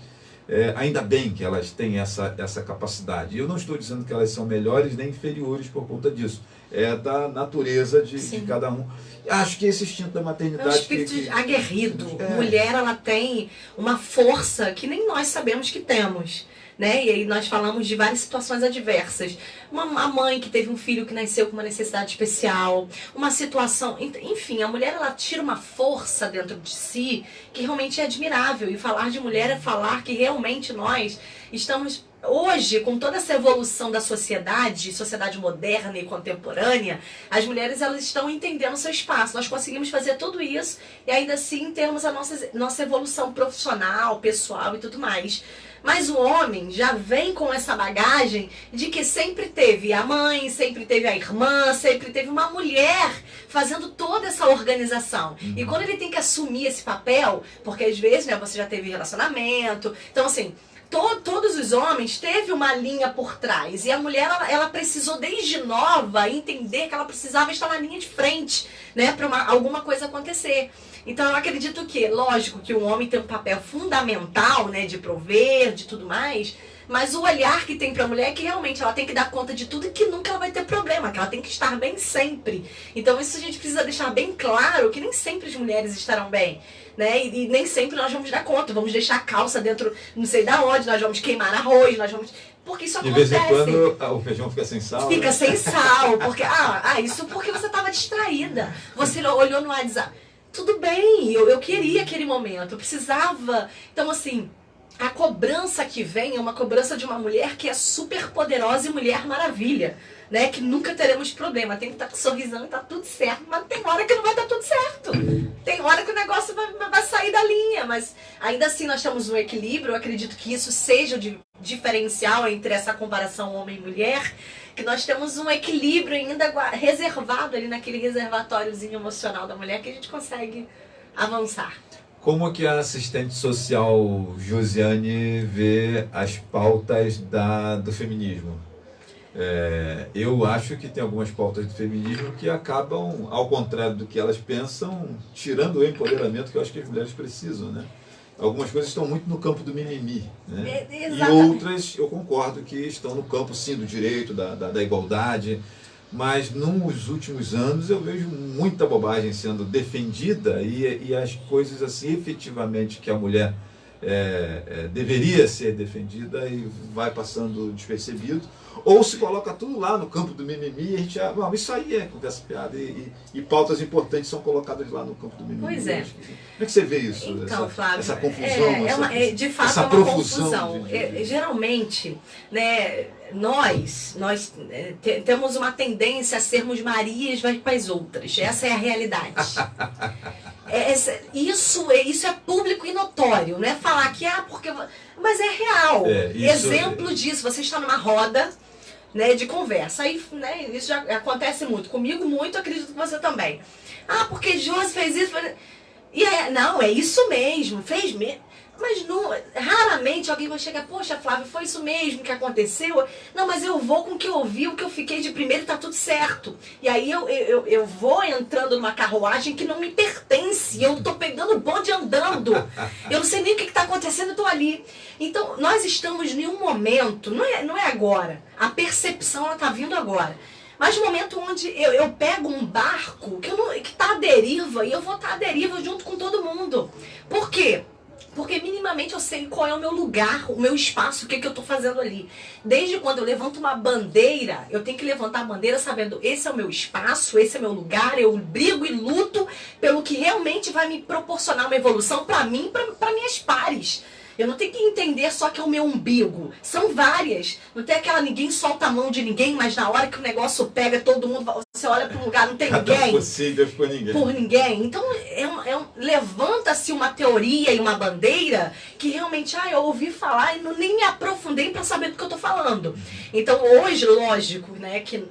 ainda bem que elas têm essa capacidade. Eu não estou dizendo que elas são melhores nem inferiores por conta disso. É da natureza de cada um. Acho que esse instinto da maternidade... É um espírito aguerrido. Mulher, ela tem uma força que nem nós sabemos que temos. Né? E aí nós falamos de várias situações adversas. Uma mãe que teve um filho que nasceu com uma necessidade especial, uma situação... Enfim, a mulher, ela tira uma força dentro de si que realmente é admirável. E falar de mulher é falar que realmente nós estamos... Hoje, com toda essa evolução da sociedade moderna e contemporânea, as mulheres, elas estão entendendo o seu espaço. Nós conseguimos fazer tudo isso e ainda assim termos a nossa evolução profissional, pessoal e tudo mais. Mas o homem já vem com essa bagagem de que sempre teve a mãe, sempre teve a irmã, sempre teve uma mulher fazendo toda essa organização. E quando ele tem que assumir esse papel, porque às vezes, né, você já teve relacionamento, então assim... Todos os homens teve uma linha por trás. E a mulher, ela precisou desde nova entender que ela precisava estar na linha de frente, né, para alguma coisa acontecer. Então eu acredito que, lógico, que o homem tem um papel fundamental, né, de prover, de tudo mais, mas o olhar que tem para a mulher é que realmente ela tem que dar conta de tudo e que nunca ela vai ter problema, que ela tem que estar bem sempre. Então isso a gente precisa deixar bem claro, que nem sempre as mulheres estarão bem. Né? E nem sempre nós vamos dar conta, vamos deixar a calça dentro, não sei da onde, nós vamos queimar arroz, nós vamos... Porque isso acontece. De vez em quando o feijão fica sem sal. Fica sem sal, porque... isso porque você estava distraída. Você olhou no WhatsApp. Tudo bem, eu queria aquele momento, eu precisava... Então, assim... A cobrança que vem é uma cobrança de uma mulher que é super poderosa e mulher maravilha, né? Que nunca teremos problema. Tem que estar sorrisando e tá tudo certo, mas tem hora que não vai dar tudo certo. Tem hora que o negócio vai sair da linha, mas ainda assim nós temos um equilíbrio. Eu acredito que isso seja o diferencial entre essa comparação homem e mulher, que nós temos um equilíbrio ainda reservado ali naquele reservatóriozinho emocional da mulher que a gente consegue avançar. Como que a assistente social Josiane vê as pautas do feminismo? Eu acho que tem algumas pautas do feminismo que acabam, ao contrário do que elas pensam, tirando o empoderamento que eu acho que as mulheres precisam, né? Algumas coisas estão muito no campo do mimimi, né? E outras eu concordo que estão no campo, sim, do direito, da igualdade. Mas nos últimos anos eu vejo muita bobagem sendo defendida e as coisas assim efetivamente que a mulher deveria ser defendida e vai passando despercebido, ou se coloca tudo lá no campo do mimimi e a gente isso aí é conversa piada e pautas importantes são colocadas lá no campo do mimimi. Pois é. Como é que você vê isso? Então, Flávio, essa confusão? De fato essa é uma profusão confusão. Geralmente, né, nós temos uma tendência a sermos Marias para as outras. Essa é a realidade. Isso é público e notório, não é falar que porque... Mas é real. Exemplo disso, você está numa roda, né, de conversa. Aí, né, isso já acontece muito. Comigo, muito, acredito que você também. Porque Josi fez isso. Não, é isso mesmo. Fez mesmo. Mas não, raramente alguém vai chegar, poxa, Flávia, foi isso mesmo que aconteceu? Não, mas eu vou com o que eu ouvi, o que eu fiquei de primeiro, tá tudo certo. E aí eu vou entrando numa carruagem que não me pertence, eu tô pegando o bonde andando. Eu não sei nem o que tá acontecendo, eu tô ali. Então, nós estamos em um momento, não é agora, a percepção ela tá vindo agora. Mas no momento onde eu pego um barco que tá à deriva, e eu vou estar à deriva junto com todo mundo. Por quê? Porque minimamente eu sei qual é o meu lugar, o meu espaço, o que eu estou fazendo ali. Desde quando eu levanto uma bandeira, eu tenho que levantar a bandeira sabendo esse é o meu espaço, esse é o meu lugar, eu brigo e luto pelo que realmente vai me proporcionar uma evolução para mim e para minhas pares. Eu não tenho que entender só que é o meu umbigo. São várias. Não tem aquela ninguém solta a mão de ninguém, mas na hora que o negócio pega, todo mundo... Você olha para um lugar, não tem ninguém. Possível por ninguém. Por ninguém. Então, levanta-se uma teoria e uma bandeira que realmente, eu ouvi falar e nem me aprofundei para saber do que eu estou falando. Então, hoje, lógico, né, que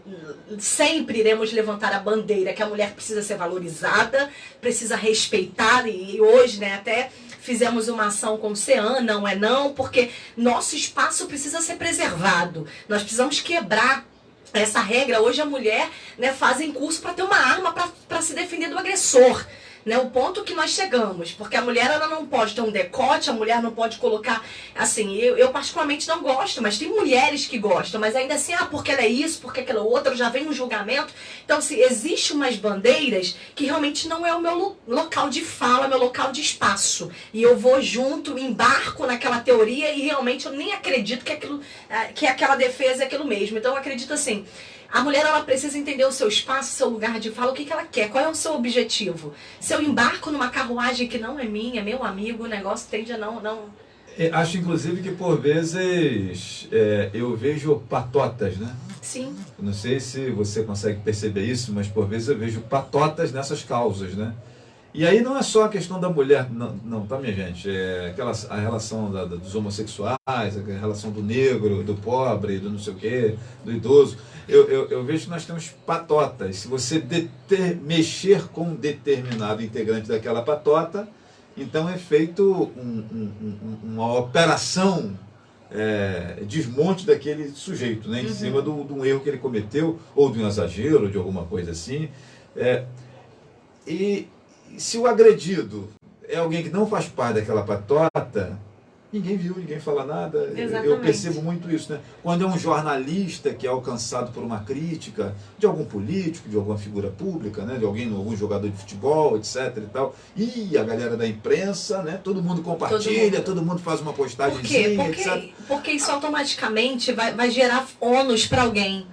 sempre iremos levantar a bandeira que a mulher precisa ser valorizada, precisa respeitar, e hoje, né, até... Fizemos uma ação com o CEAN, não é não, porque nosso espaço precisa ser preservado. Nós precisamos quebrar essa regra. Hoje a mulher, né, fazem curso para ter uma arma para se defender do agressor. Né, o ponto que nós chegamos, porque a mulher ela não pode ter um decote, a mulher não pode colocar, assim, eu particularmente não gosto, mas tem mulheres que gostam, mas ainda assim, porque ela é isso, porque aquela outra, já vem um julgamento. Então, assim, existe umas bandeiras que realmente não é o meu local de fala, meu local de espaço, e eu vou junto, me embarco naquela teoria e realmente eu nem acredito que aquela defesa é aquilo mesmo. Então, eu acredito assim, a mulher ela precisa entender o seu espaço, o seu lugar de fala, o que ela quer, qual é o seu objetivo. Se eu embarco numa carruagem que não é minha, é meu amigo, o negócio tende a não... Acho, inclusive, que por vezes eu vejo patotas, né? Sim. Não sei se você consegue perceber isso, mas por vezes eu vejo patotas nessas causas, né? E aí não é só a questão da mulher, não, tá, minha gente? A relação dos homossexuais, a relação do negro, do pobre, do não sei o quê, do idoso. Eu vejo que nós temos patotas. Se você mexer com um determinado integrante daquela patota, então é feito uma operação desmonte daquele sujeito, né, em cima de um erro que ele cometeu, ou de um exagero, ou de alguma coisa assim. E se o agredido é alguém que não faz parte daquela patota, ninguém viu, ninguém fala nada. Exatamente. Eu percebo muito isso, né? Quando é um jornalista que é alcançado por uma crítica de algum político, de alguma figura pública, né? De algum jogador de futebol, etc. e tal, e a galera da imprensa, né? Todo mundo compartilha, todo mundo faz uma postagemzinha, etc. Porque isso automaticamente vai gerar ônus para alguém.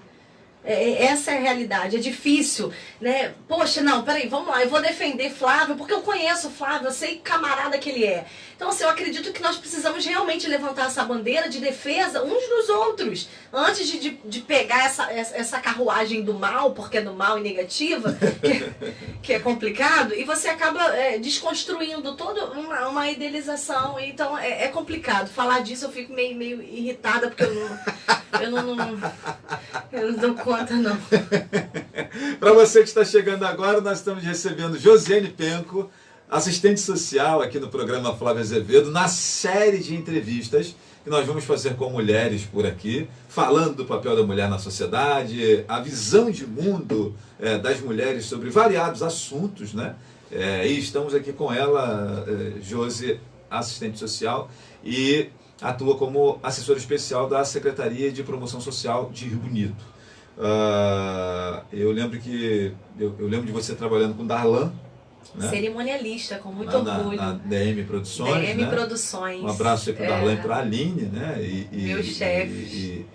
Essa é a realidade, é difícil, né? Poxa, não, peraí, vamos lá, eu vou defender Flávio, porque eu conheço o Flávio, eu sei que camarada que ele é. Então, assim, eu acredito que nós precisamos realmente levantar essa bandeira de defesa uns dos outros, antes de pegar essa carruagem do mal, porque é do mal e negativa, que é complicado, e você acaba desconstruindo toda uma idealização. Então, é complicado. Falar disso eu fico meio irritada, porque eu não dou conta, não. Para você que está chegando agora, nós estamos recebendo Josiane Penco, assistente social aqui no programa Flávia Azevedo, na série de entrevistas que nós vamos fazer com mulheres por aqui, falando do papel da mulher na sociedade, a visão de mundo das mulheres sobre variados assuntos, né? E estamos aqui com ela, Josi, assistente social, e atua como assessora especial da Secretaria de Promoção Social de Rio Bonito. Eu lembro de você trabalhando com Darlan, né? Cerimonialista, com muito orgulho. Na DM Produções. DM né? Produções. Um abraço aí para o Darlan e para a Aline, né? Meus chefes.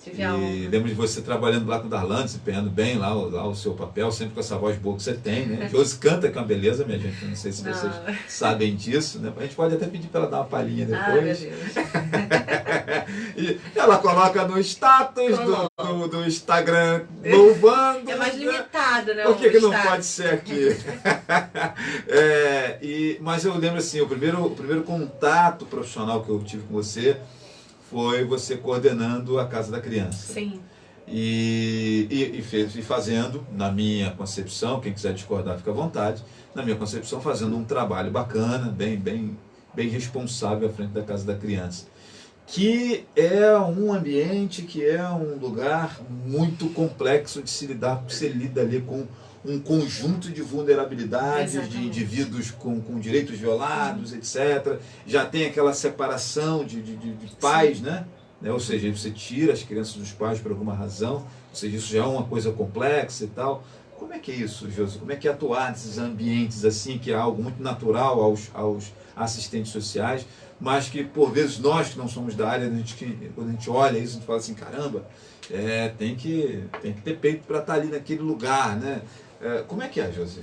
E lembro de você trabalhando lá com o Darlan, desempenhando bem lá o seu papel, sempre com essa voz boa que você tem, né? Josi canta com a beleza, minha gente. Não sei se vocês sabem disso, né? A gente pode até pedir para ela dar uma palhinha depois. Meu Deus. E ela coloca no status do Instagram louvando. É mais limitado, né? Por que não pode ser aqui? Mas eu lembro assim, o primeiro contato profissional que eu tive com você foi você coordenando a Casa da Criança. Sim. E fazendo, na minha concepção, quem quiser discordar fica à vontade, na minha concepção, fazendo um trabalho bacana, bem bem responsável à frente da Casa da Criança, que é um ambiente, que é um lugar muito complexo de se lidar, porque você lida ali com um conjunto de vulnerabilidades, Exatamente. de indivíduos com direitos violados, etc. Já tem aquela separação de pais, né? Ou seja, você tira as crianças dos pais por alguma razão, ou seja, isso já é uma coisa complexa e tal. Como é que é isso, Josi? Como é que é atuar nesses ambientes assim, que é algo muito natural aos assistentes sociais, mas que por vezes nós que não somos da área, quando a gente olha isso, a gente fala assim, caramba, tem que ter peito para estar ali naquele lugar, né? Como é que é, Josi?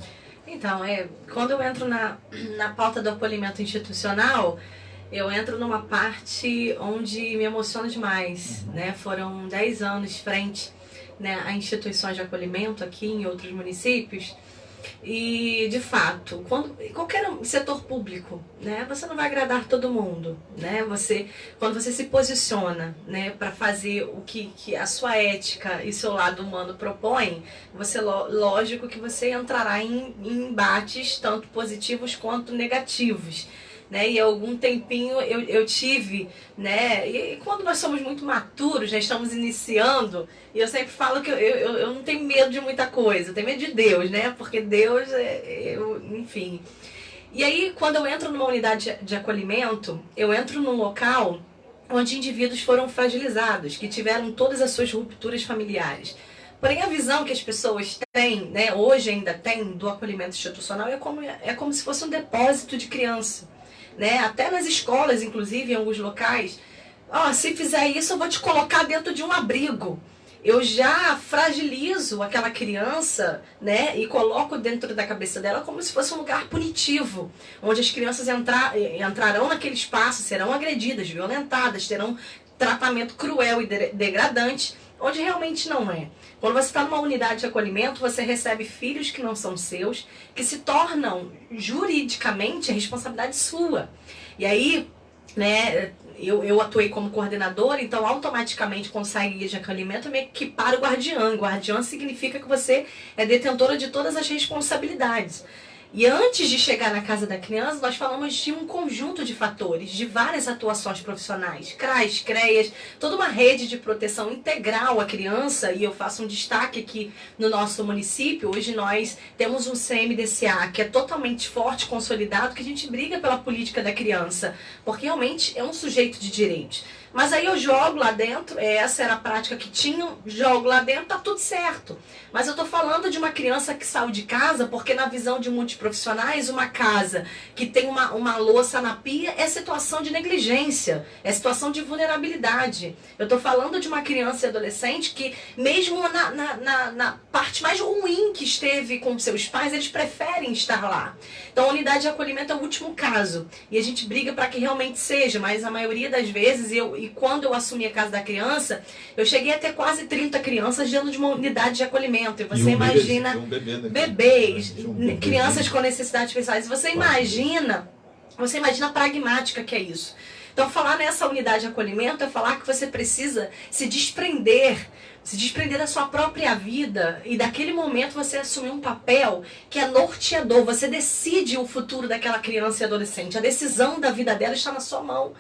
Então, quando eu entro na pauta do acolhimento institucional, eu entro numa parte onde me emociona demais, né? Foram 10 anos frente, né, a instituições de acolhimento aqui em outros municípios. E, de fato, qualquer setor público, né, você não vai agradar todo mundo, né? Quando você se posiciona, né, para fazer o que a sua ética e seu lado humano propõem, lógico que você entrará em embates tanto positivos quanto negativos. Né, e há algum tempinho eu tive, né, e quando nós somos muito maturos, já estamos iniciando, e eu sempre falo que eu não tenho medo de muita coisa, eu tenho medo de Deus, né, porque Deus, enfim. E aí, quando eu entro numa unidade de acolhimento, eu entro num local onde indivíduos foram fragilizados, que tiveram todas as suas rupturas familiares. Porém, a visão que as pessoas têm, né, hoje ainda têm, do acolhimento institucional é como se fosse um depósito de criança. Né? Até nas escolas, inclusive, em alguns locais, se fizer isso eu vou te colocar dentro de um abrigo. Eu já fragilizo aquela criança, né, e coloco dentro da cabeça dela como se fosse um lugar punitivo, onde as crianças entrarão naquele espaço, serão agredidas, violentadas, terão tratamento cruel e degradante, onde realmente não é. Quando você está numa unidade de acolhimento, você recebe filhos que não são seus, que se tornam juridicamente a responsabilidade sua. E aí, né, eu atuei como coordenadora, então automaticamente com sair guia de acolhimento eu me equiparo o guardiã. Guardiã significa que você é detentora de todas as responsabilidades. E antes de chegar na Casa da Criança, nós falamos de um conjunto de fatores, de várias atuações profissionais, CRAS, CREAS, toda uma rede de proteção integral à criança, e eu faço um destaque aqui no nosso município. Hoje nós temos um CMDCA que é totalmente forte, consolidado, que a gente briga pela política da criança, porque realmente é um sujeito de direitos. Mas aí eu jogo lá dentro, essa era a prática que tinham, jogo lá dentro, tá tudo certo. Mas eu tô falando de uma criança que saiu de casa, porque na visão de multiprofissionais, uma casa que tem uma louça na pia é situação de negligência, é situação de vulnerabilidade. Eu tô falando de uma criança e adolescente que, mesmo na parte mais ruim que esteve com seus pais, eles preferem estar lá. Então a unidade de acolhimento é o último caso. E a gente briga para que realmente seja, mas a maioria das vezes, e quando eu assumi a Casa da Criança, eu cheguei a ter quase 30 crianças dentro de uma unidade de acolhimento. E você imagina bebês, crianças com necessidades especiais. Você imagina a pragmática que é isso. Então, falar nessa unidade de acolhimento é falar que você precisa se desprender da sua própria vida, e daquele momento você assumir um papel que é norteador. Você decide o futuro daquela criança e adolescente. A decisão da vida dela está na sua mão.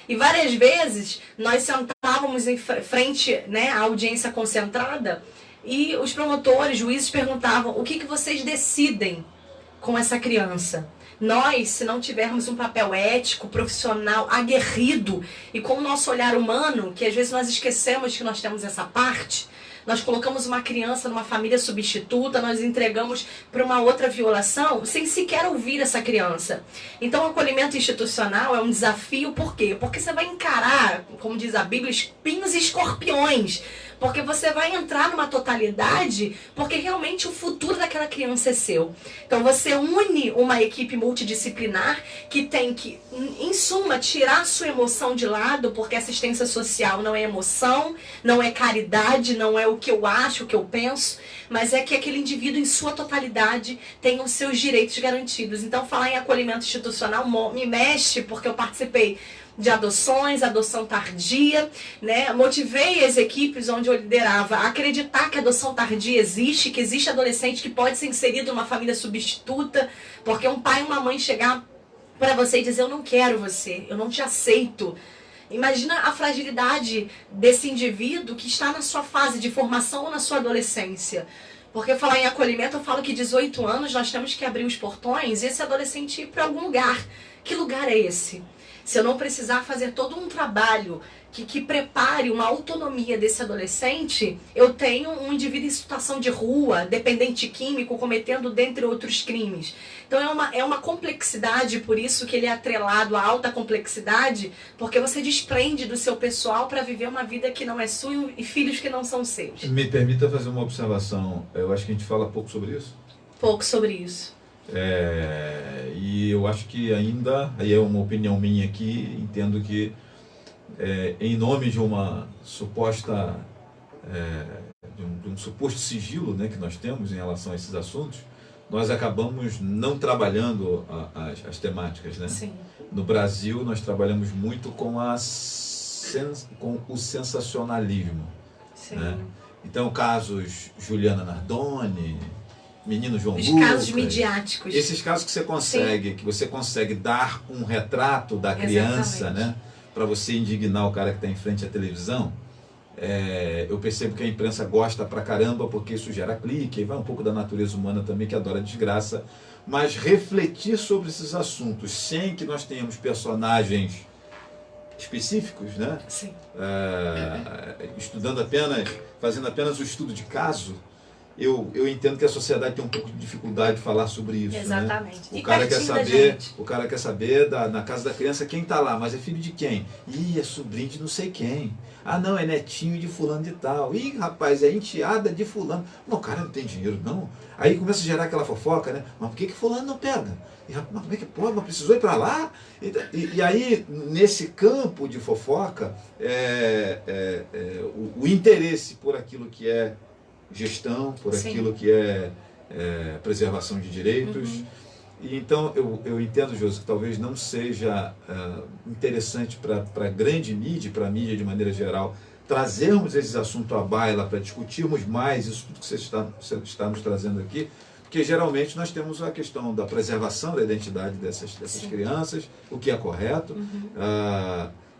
E várias vezes nós sentávamos em frente, né, à audiência concentrada, e os promotores, juízes perguntavam: o que vocês decidem com essa criança? Nós, se não tivermos um papel ético, profissional, aguerrido, e com o nosso olhar humano, que às vezes nós esquecemos que nós temos essa parte, nós colocamos uma criança numa família substituta, nós entregamos para uma outra violação, sem sequer ouvir essa criança. Então o acolhimento institucional é um desafio, por quê? Porque você vai encarar, como diz a Bíblia, espinhos e escorpiões. Porque você vai entrar numa totalidade, porque realmente o futuro daquela criança é seu. Então você une uma equipe multidisciplinar que tem que, em suma, tirar a sua emoção de lado, porque assistência social não é emoção, não é caridade, não é o que eu acho, o que eu penso, mas é que aquele indivíduo em sua totalidade tenha os seus direitos garantidos. Então falar em acolhimento institucional me mexe, porque eu participei de adoções, adoção tardia, né? Motivei as equipes onde eu liderava a acreditar que a adoção tardia existe, que existe adolescente que pode ser inserido numa família substituta, porque um pai e uma mãe chegar para você e dizer: eu não quero você, eu não te aceito. Imagina a fragilidade desse indivíduo que está na sua fase de formação ou na sua adolescência. Porque falar em acolhimento, eu falo que 18 anos nós temos que abrir os portões e esse adolescente ir para algum lugar. Que lugar é esse? Se eu não precisar fazer todo um trabalho que prepare uma autonomia desse adolescente, eu tenho um indivíduo em situação de rua, dependente químico, cometendo dentre outros crimes. Então é uma complexidade, por isso que ele é atrelado à alta complexidade, porque você desprende do seu pessoal para viver uma vida que não é sua e filhos que não são seus. Me permita fazer uma observação, eu acho que a gente fala pouco sobre isso. Pouco sobre isso. E eu acho que ainda, aí é uma opinião minha aqui, entendo que em nome de uma suposta, de um suposto sigilo, né, que nós temos em relação a esses assuntos, nós acabamos não trabalhando as temáticas, né? Sim. No Brasil, nós trabalhamos muito com o sensacionalismo. Sim. Né? Então, casos Juliana Nardoni, Menino João Os Lucas, casos midiáticos. esses casos que você consegue dar um retrato da criança, né, para você indignar o cara que está em frente à televisão. Eu percebo que a imprensa gosta pra caramba porque isso gera clique, e vai um pouco da natureza humana também, que adora desgraça, mas refletir sobre esses assuntos sem que nós tenhamos personagens específicos, né? Sim. Fazendo apenas o estudo de caso, eu entendo que a sociedade tem um pouco de dificuldade de falar sobre isso. Exatamente. Né? O cara quer saber na casa da criança quem está lá, mas é filho de quem? Ih, é sobrinho de não sei quem. Ah, não, é netinho de fulano de tal. Ih, rapaz, é enteada de fulano. Não, o cara não tem dinheiro, não. Aí começa a gerar aquela fofoca, né? Mas por que fulano não pega? Mas como é que pode? Mas precisou ir para lá? E aí, nesse campo de fofoca, o interesse por aquilo que é gestão, por Sim. aquilo que é preservação de direitos. Uhum. E então eu entendo, Josi, que talvez não seja interessante para a grande mídia, para a mídia de maneira geral, trazermos esses assuntos à baila para discutirmos mais isso tudo que você está nos trazendo aqui, porque geralmente nós temos a questão da preservação da identidade dessas crianças, o que é correto,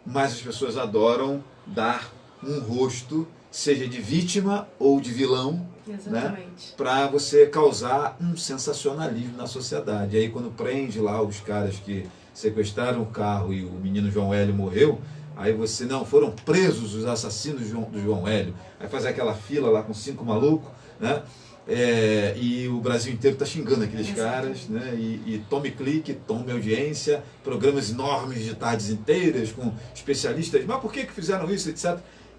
mas as pessoas adoram dar um rosto, seja de vítima ou de vilão, né, para você causar um sensacionalismo na sociedade. E aí quando prende lá os caras que sequestraram o carro e o menino João Hélio morreu, aí você, não, foram presos os assassinos do João Hélio. Aí faz aquela fila lá com 5 malucos, né? E o Brasil inteiro está xingando aqueles caras, né? E tome clique, tome audiência, programas enormes de tardes inteiras com especialistas, mas por que fizeram isso, etc.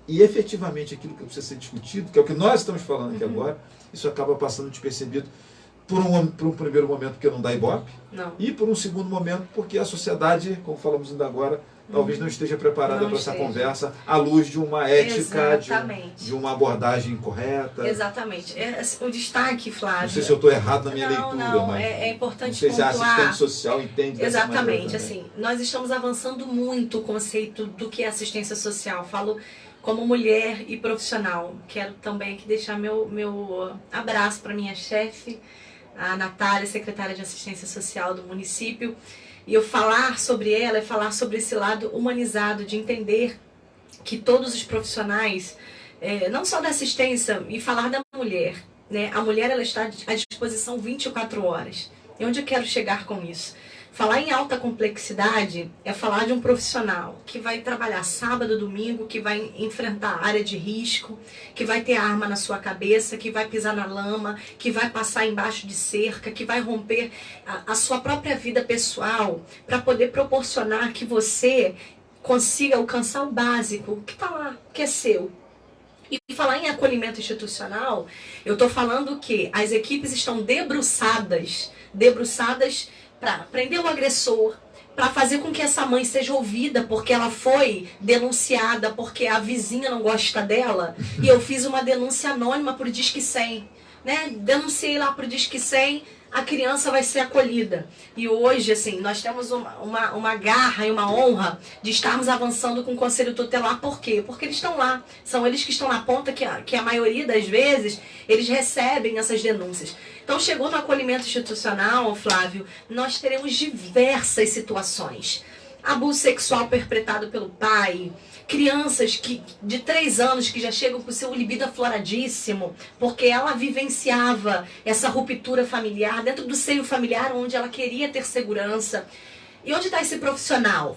E efetivamente aquilo que precisa ser discutido, que é o que nós estamos falando aqui agora, isso acaba passando despercebido por um primeiro momento porque não dá ibope, e por um segundo momento porque a sociedade, como falamos ainda agora, talvez não esteja preparada para essa conversa à luz de uma ética, de uma abordagem correta. Exatamente. O destaque, Flávio... Não sei se eu estou errado na minha leitura, não, mas é importante não sei pontuar. se a assistente social entende dessa maneira. Exatamente, assim, nós estamos avançando muito o conceito do que é assistência social. Falo como mulher e profissional. Quero também aqui deixar meu abraço para minha chefe, a Natália, secretária de Assistência Social do município. E eu falar sobre ela é falar sobre esse lado humanizado, de entender que todos os profissionais, não só da assistência, e falar da mulher, né? A mulher, ela está à disposição 24 horas. E onde eu quero chegar com isso? Falar em alta complexidade é falar de um profissional que vai trabalhar sábado, domingo, que vai enfrentar área de risco, que vai ter arma na sua cabeça, que vai pisar na lama, que vai passar embaixo de cerca, que vai romper a sua própria vida pessoal para poder proporcionar que você consiga alcançar o básico, que está lá, que é seu. E falar em acolhimento institucional, eu estou falando que as equipes estão debruçadas para prender o agressor, para fazer com que essa mãe seja ouvida, porque ela foi denunciada, porque a vizinha não gosta dela, e eu fiz uma denúncia anônima para o Disque 100. Né? Denunciei lá para o Disque 100, a criança vai ser acolhida. E hoje, assim, nós temos uma garra e uma honra de estarmos avançando com o Conselho Tutelar. Por quê? Porque eles estão lá. São eles que estão na ponta, que a maioria das vezes, eles recebem essas denúncias. Então, chegou no acolhimento institucional, Flávio, nós teremos diversas situações. Abuso sexual perpetrado pelo pai, crianças de 3 anos que já chegam com o seu libido afloradíssimo, porque ela vivenciava essa ruptura familiar dentro do seio familiar onde ela queria ter segurança. E onde está esse profissional?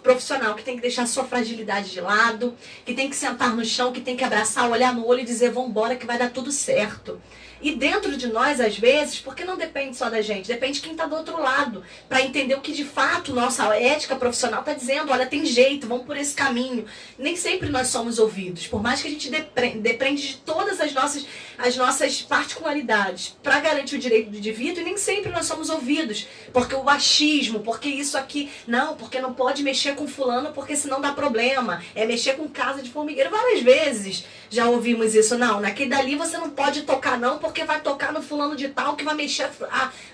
Profissional que tem que deixar a sua fragilidade de lado, que tem que sentar no chão, que tem que abraçar, olhar no olho e dizer, vambora que vai dar tudo certo. E dentro de nós, às vezes, porque não depende só da gente, depende de quem está do outro lado, para entender o que de fato nossa ética profissional está dizendo, olha, tem jeito, vamos por esse caminho. Nem sempre nós somos ouvidos, por mais que a gente depende de todas as nossas particularidades para garantir o direito do indivíduo, e nem sempre nós somos ouvidos, porque o achismo, porque isso aqui, não, porque não pode mexer com fulano, porque senão dá problema, é mexer com casa de formigueiro. Várias vezes já ouvimos isso, não, naquele dali você não pode tocar não, porque vai tocar no fulano de tal, que vai mexer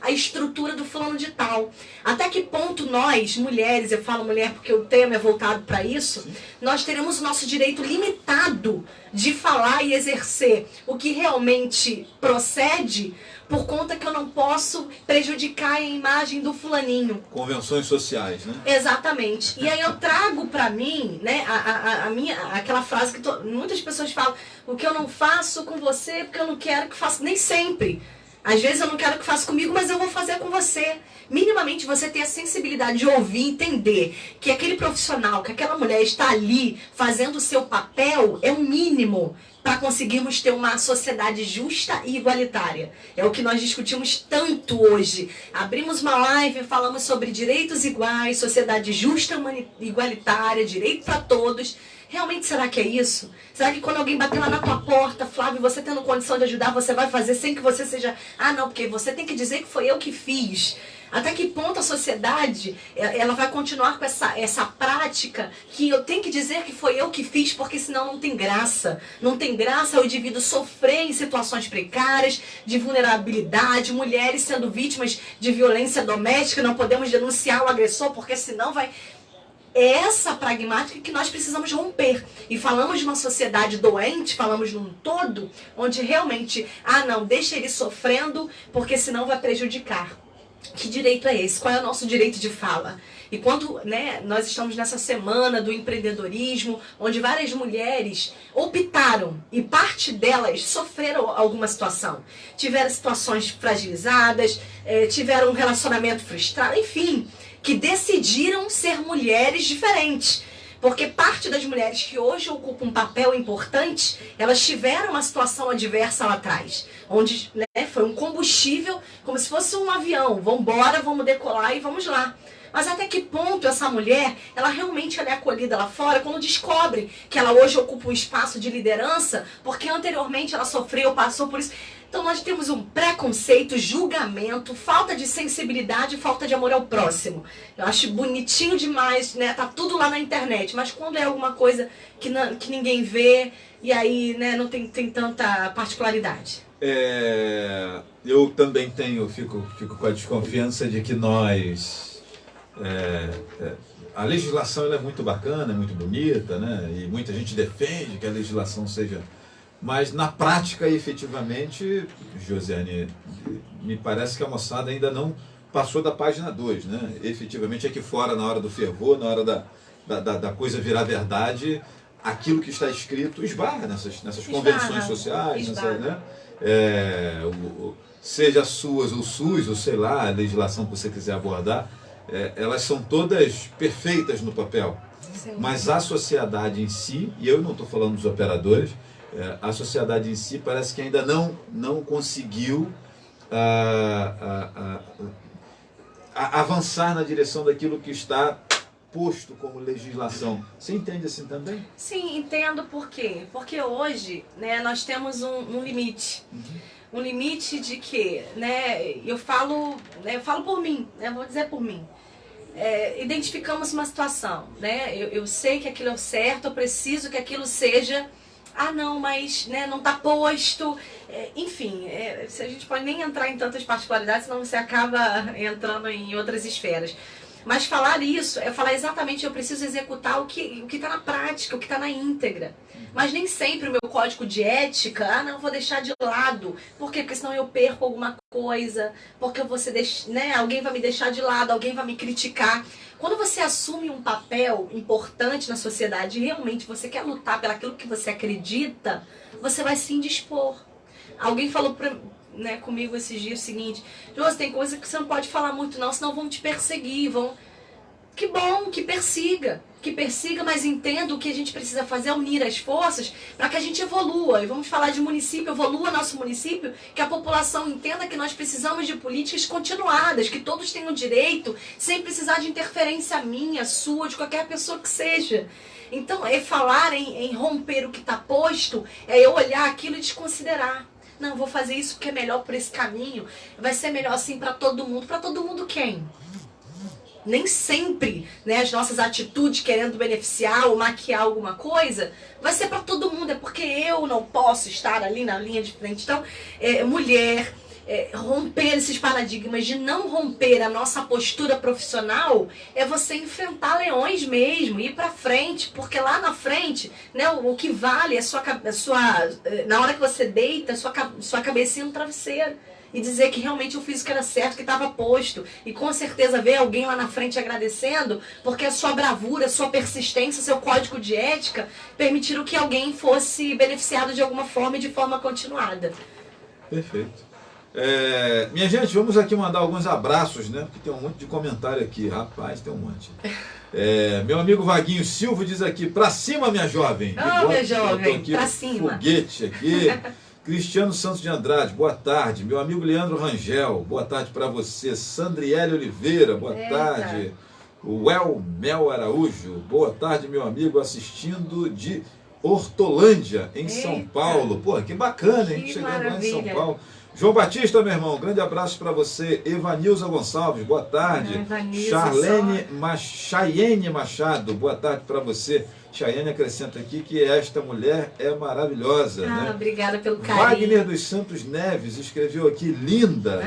a estrutura do fulano de tal. Até que ponto nós, mulheres, eu falo mulher porque o tema é voltado para isso, nós teremos o nosso direito limitado de falar e exercer o que realmente procede, por conta que eu não posso prejudicar a imagem do fulaninho. Convenções sociais, né? Exatamente. E aí eu trago pra mim, né, aquela frase que muitas pessoas falam, o que eu não faço com você porque eu não quero que faça. Nem sempre. Às vezes eu não quero que faça comigo, mas eu vou fazer com você. Minimamente você ter a sensibilidade de ouvir, entender que aquele profissional, que aquela mulher está ali fazendo o seu papel, é um mínimo para conseguirmos ter uma sociedade justa e igualitária. É o que nós discutimos tanto hoje. Abrimos uma live, falamos sobre direitos iguais, sociedade justa e igualitária, direito para todos. Realmente, será que é isso? Será que quando alguém bater lá na tua porta, Flávio, você tendo condição de ajudar, você vai fazer sem que você seja... Ah, não, porque você tem que dizer que foi eu que fiz. Até que ponto a sociedade ela vai continuar com essa prática que eu tenho que dizer que foi eu que fiz, porque senão não tem graça. Não tem graça o indivíduo sofrer em situações precárias, de vulnerabilidade, mulheres sendo vítimas de violência doméstica, não podemos denunciar o agressor, porque senão vai... É essa pragmática que nós precisamos romper. E falamos de uma sociedade doente, falamos num todo, onde realmente, ah não, deixa ele sofrendo, porque senão vai prejudicar. Que direito é esse? Qual é o nosso direito de fala? E quando, né, nós estamos nessa semana do empreendedorismo, onde várias mulheres optaram, e parte delas sofreram alguma situação. Tiveram situações fragilizadas, tiveram um relacionamento frustrado, enfim, que decidiram ser mulheres diferentes. Porque parte das mulheres que hoje ocupam um papel importante, elas tiveram uma situação adversa lá atrás. Onde, né, foi um combustível, como se fosse um avião. Vamos embora, vamos decolar e vamos lá. Mas até que ponto essa mulher, ela realmente é acolhida lá fora quando descobre que ela hoje ocupa um espaço de liderança, porque anteriormente ela sofreu, passou por isso. Então nós temos um preconceito, julgamento, falta de sensibilidade, falta de amor ao próximo. Eu acho bonitinho demais, né? Tá tudo lá na internet, mas quando é alguma coisa que ninguém vê, e aí, né, não tem tanta particularidade. Eu também fico com a desconfiança de que nós... a legislação ela é muito bacana, é muito bonita, né? E muita gente defende que a legislação seja... Mas na prática, efetivamente, Josiane, me parece que a moçada ainda não passou da página 2, né? Efetivamente, aqui fora, na hora do fervor, na hora da coisa virar verdade, aquilo que está escrito esbarra nessas convenções sociais, né? Seja suas ou SUS, ou sei lá, a legislação que você quiser abordar, elas são todas perfeitas no papel. Sim. Mas a sociedade em si, e eu não estou falando dos operadores, a sociedade em si parece que ainda não conseguiu avançar na direção daquilo que está posto como legislação. Você entende assim também? Sim, entendo por quê. Porque hoje, né, nós temos um limite. Uhum. Um limite de que, né, eu falo por mim, né, vou dizer por mim. Identificamos uma situação, né, eu sei que aquilo é o certo, eu preciso que aquilo seja ah não, mas né, não está posto, enfim, a gente pode nem entrar em tantas particularidades, senão você acaba entrando em outras esferas. Mas falar isso é falar exatamente, eu preciso executar o que está na prática, o que está na íntegra. Mas nem sempre o meu código de ética, não, vou deixar de lado. Por quê? Porque senão eu perco alguma coisa, porque você né, alguém vai me deixar de lado, alguém vai me criticar. Quando você assume um papel importante na sociedade e realmente você quer lutar pelaquilo que você acredita, você vai se indispor. Alguém falou comigo esses dias o seguinte: Josi, tem coisa que você não pode falar muito não, senão vão te perseguir, vão... Que bom, que persiga, mas entenda o que a gente precisa fazer é unir as forças para que a gente evolua. E vamos falar de município, evolua nosso município, que a população entenda que nós precisamos de políticas continuadas, que todos tenham direito, sem precisar de interferência minha, sua, de qualquer pessoa que seja. Então, falar em romper o que está posto, é eu olhar aquilo e desconsiderar. Não, vou fazer isso porque é melhor por esse caminho, vai ser melhor assim para todo mundo. Para todo mundo quem? Nem sempre, né, as nossas atitudes querendo beneficiar ou maquiar alguma coisa, vai ser para todo mundo, é porque eu não posso estar ali na linha de frente. Então, mulher, romper esses paradigmas, de não romper a nossa postura profissional, é você enfrentar leões mesmo, ir para frente, porque lá na frente, né, o que vale é na hora que você deita, sua cabecinha no travesseiro. E dizer que realmente eu fiz o que era certo, que estava posto. E com certeza ver alguém lá na frente agradecendo, porque a sua bravura, a sua persistência, seu código de ética permitiram que alguém fosse beneficiado de alguma forma e de forma continuada. Perfeito. Minha gente, vamos aqui mandar alguns abraços, né? Porque tem um monte de comentário aqui. Rapaz, tem um monte. Meu amigo Vaguinho Silva diz aqui: pra cima, minha jovem. Minha jovem, pra cima. Foguete aqui. Cristiano Santos de Andrade, boa tarde. Meu amigo Leandro Rangel, boa tarde para você. Sandriele Oliveira, boa tarde. O Mel Araújo, boa tarde, meu amigo, assistindo de Hortolândia, em São Paulo. Pô, que bacana, hein? Chegando lá em São Paulo. João Batista, meu irmão, grande abraço para você. Evanilza Gonçalves, boa tarde. Chayene Machado, boa tarde para você. Chayane acrescenta aqui que esta mulher é maravilhosa. Né? Obrigada pelo carinho. Wagner dos Santos Neves escreveu aqui: linda.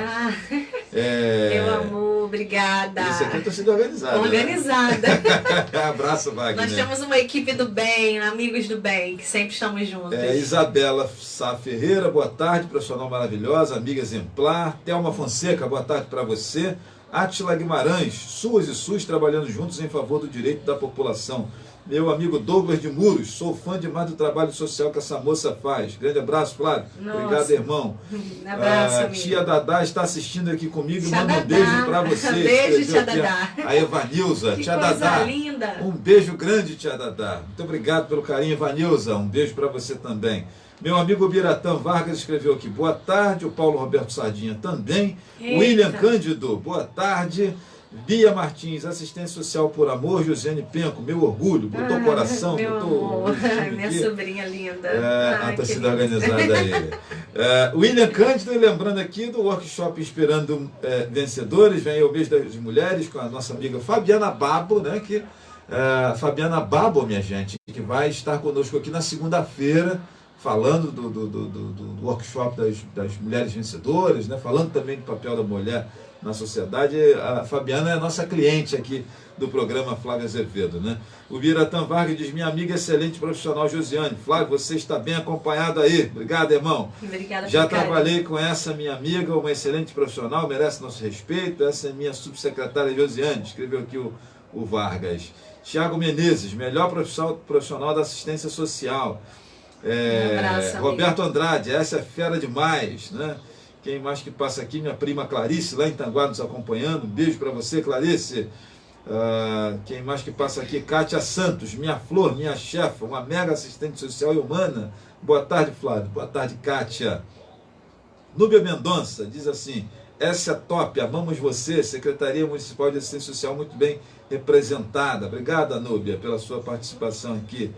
Meu amor, obrigada. Isso aqui é torcida organizada. Organizada. Né? Abraço, Wagner. Nós temos uma equipe do bem, amigos do bem, que sempre estamos juntos. Isabela Sá Ferreira, boa tarde, profissional maravilhosa, amiga exemplar. Thelma Fonseca, boa tarde para você. Átila Guimarães, SUAS e SUS trabalhando juntos em favor do direito da população. Meu amigo Douglas de Muros, sou fã demais do trabalho social que essa moça faz. Grande abraço, Flávio. Nossa. Obrigado, irmão. Abraço, amigo. Tia Dadá está assistindo aqui comigo. Manda um beijo para você. Beijo, tia Dadá. A Evanilza. Tia Dadá. Linda. Um beijo grande, tia Dadá. Muito obrigado pelo carinho, Evanilza. Um beijo para você também. Meu amigo Biratã Vargas escreveu aqui: boa tarde. O Paulo Roberto Sardinha também. Eita. William Cândido, boa tarde. Bia Martins, assistência social por amor. Josiane Penco, meu orgulho, botou coração, meu botou. amor. Minha sobrinha linda. A torcida organizada aí. William Cândido, lembrando aqui do workshop Inspirando Vencedores, vem aí o mês das mulheres com a nossa amiga Fabiana Babo, né? Fabiana Babo, minha gente, que vai estar conosco aqui na segunda-feira, falando do workshop das mulheres vencedoras, né? Falando também do papel da mulher na sociedade. A Fabiana é a nossa cliente aqui do programa Flávio Azevedo, né? O Biratã Vargas diz: minha amiga excelente profissional Josiane. Flávio, você está bem acompanhado aí. Obrigado, irmão. Obrigada. Já trabalhei com essa minha amiga, uma excelente profissional, merece nosso respeito. Essa é minha subsecretária Josiane, escreveu aqui o Vargas. Tiago Menezes, melhor profissional da assistência social. Um abraço, Roberto Andrade, essa é fera demais, né? Quem mais que passa aqui? Minha prima Clarice, lá em Tanguá, nos acompanhando. Um beijo para você, Clarice. Quem mais que passa aqui? Kátia Santos, minha flor, minha chefa, uma mega assistente social e humana. Boa tarde, Flávio. Boa tarde, Kátia. Núbia Mendonça diz assim: essa é top, amamos você. Secretaria Municipal de Assistência Social muito bem representada. Obrigada, Núbia, pela sua participação aqui.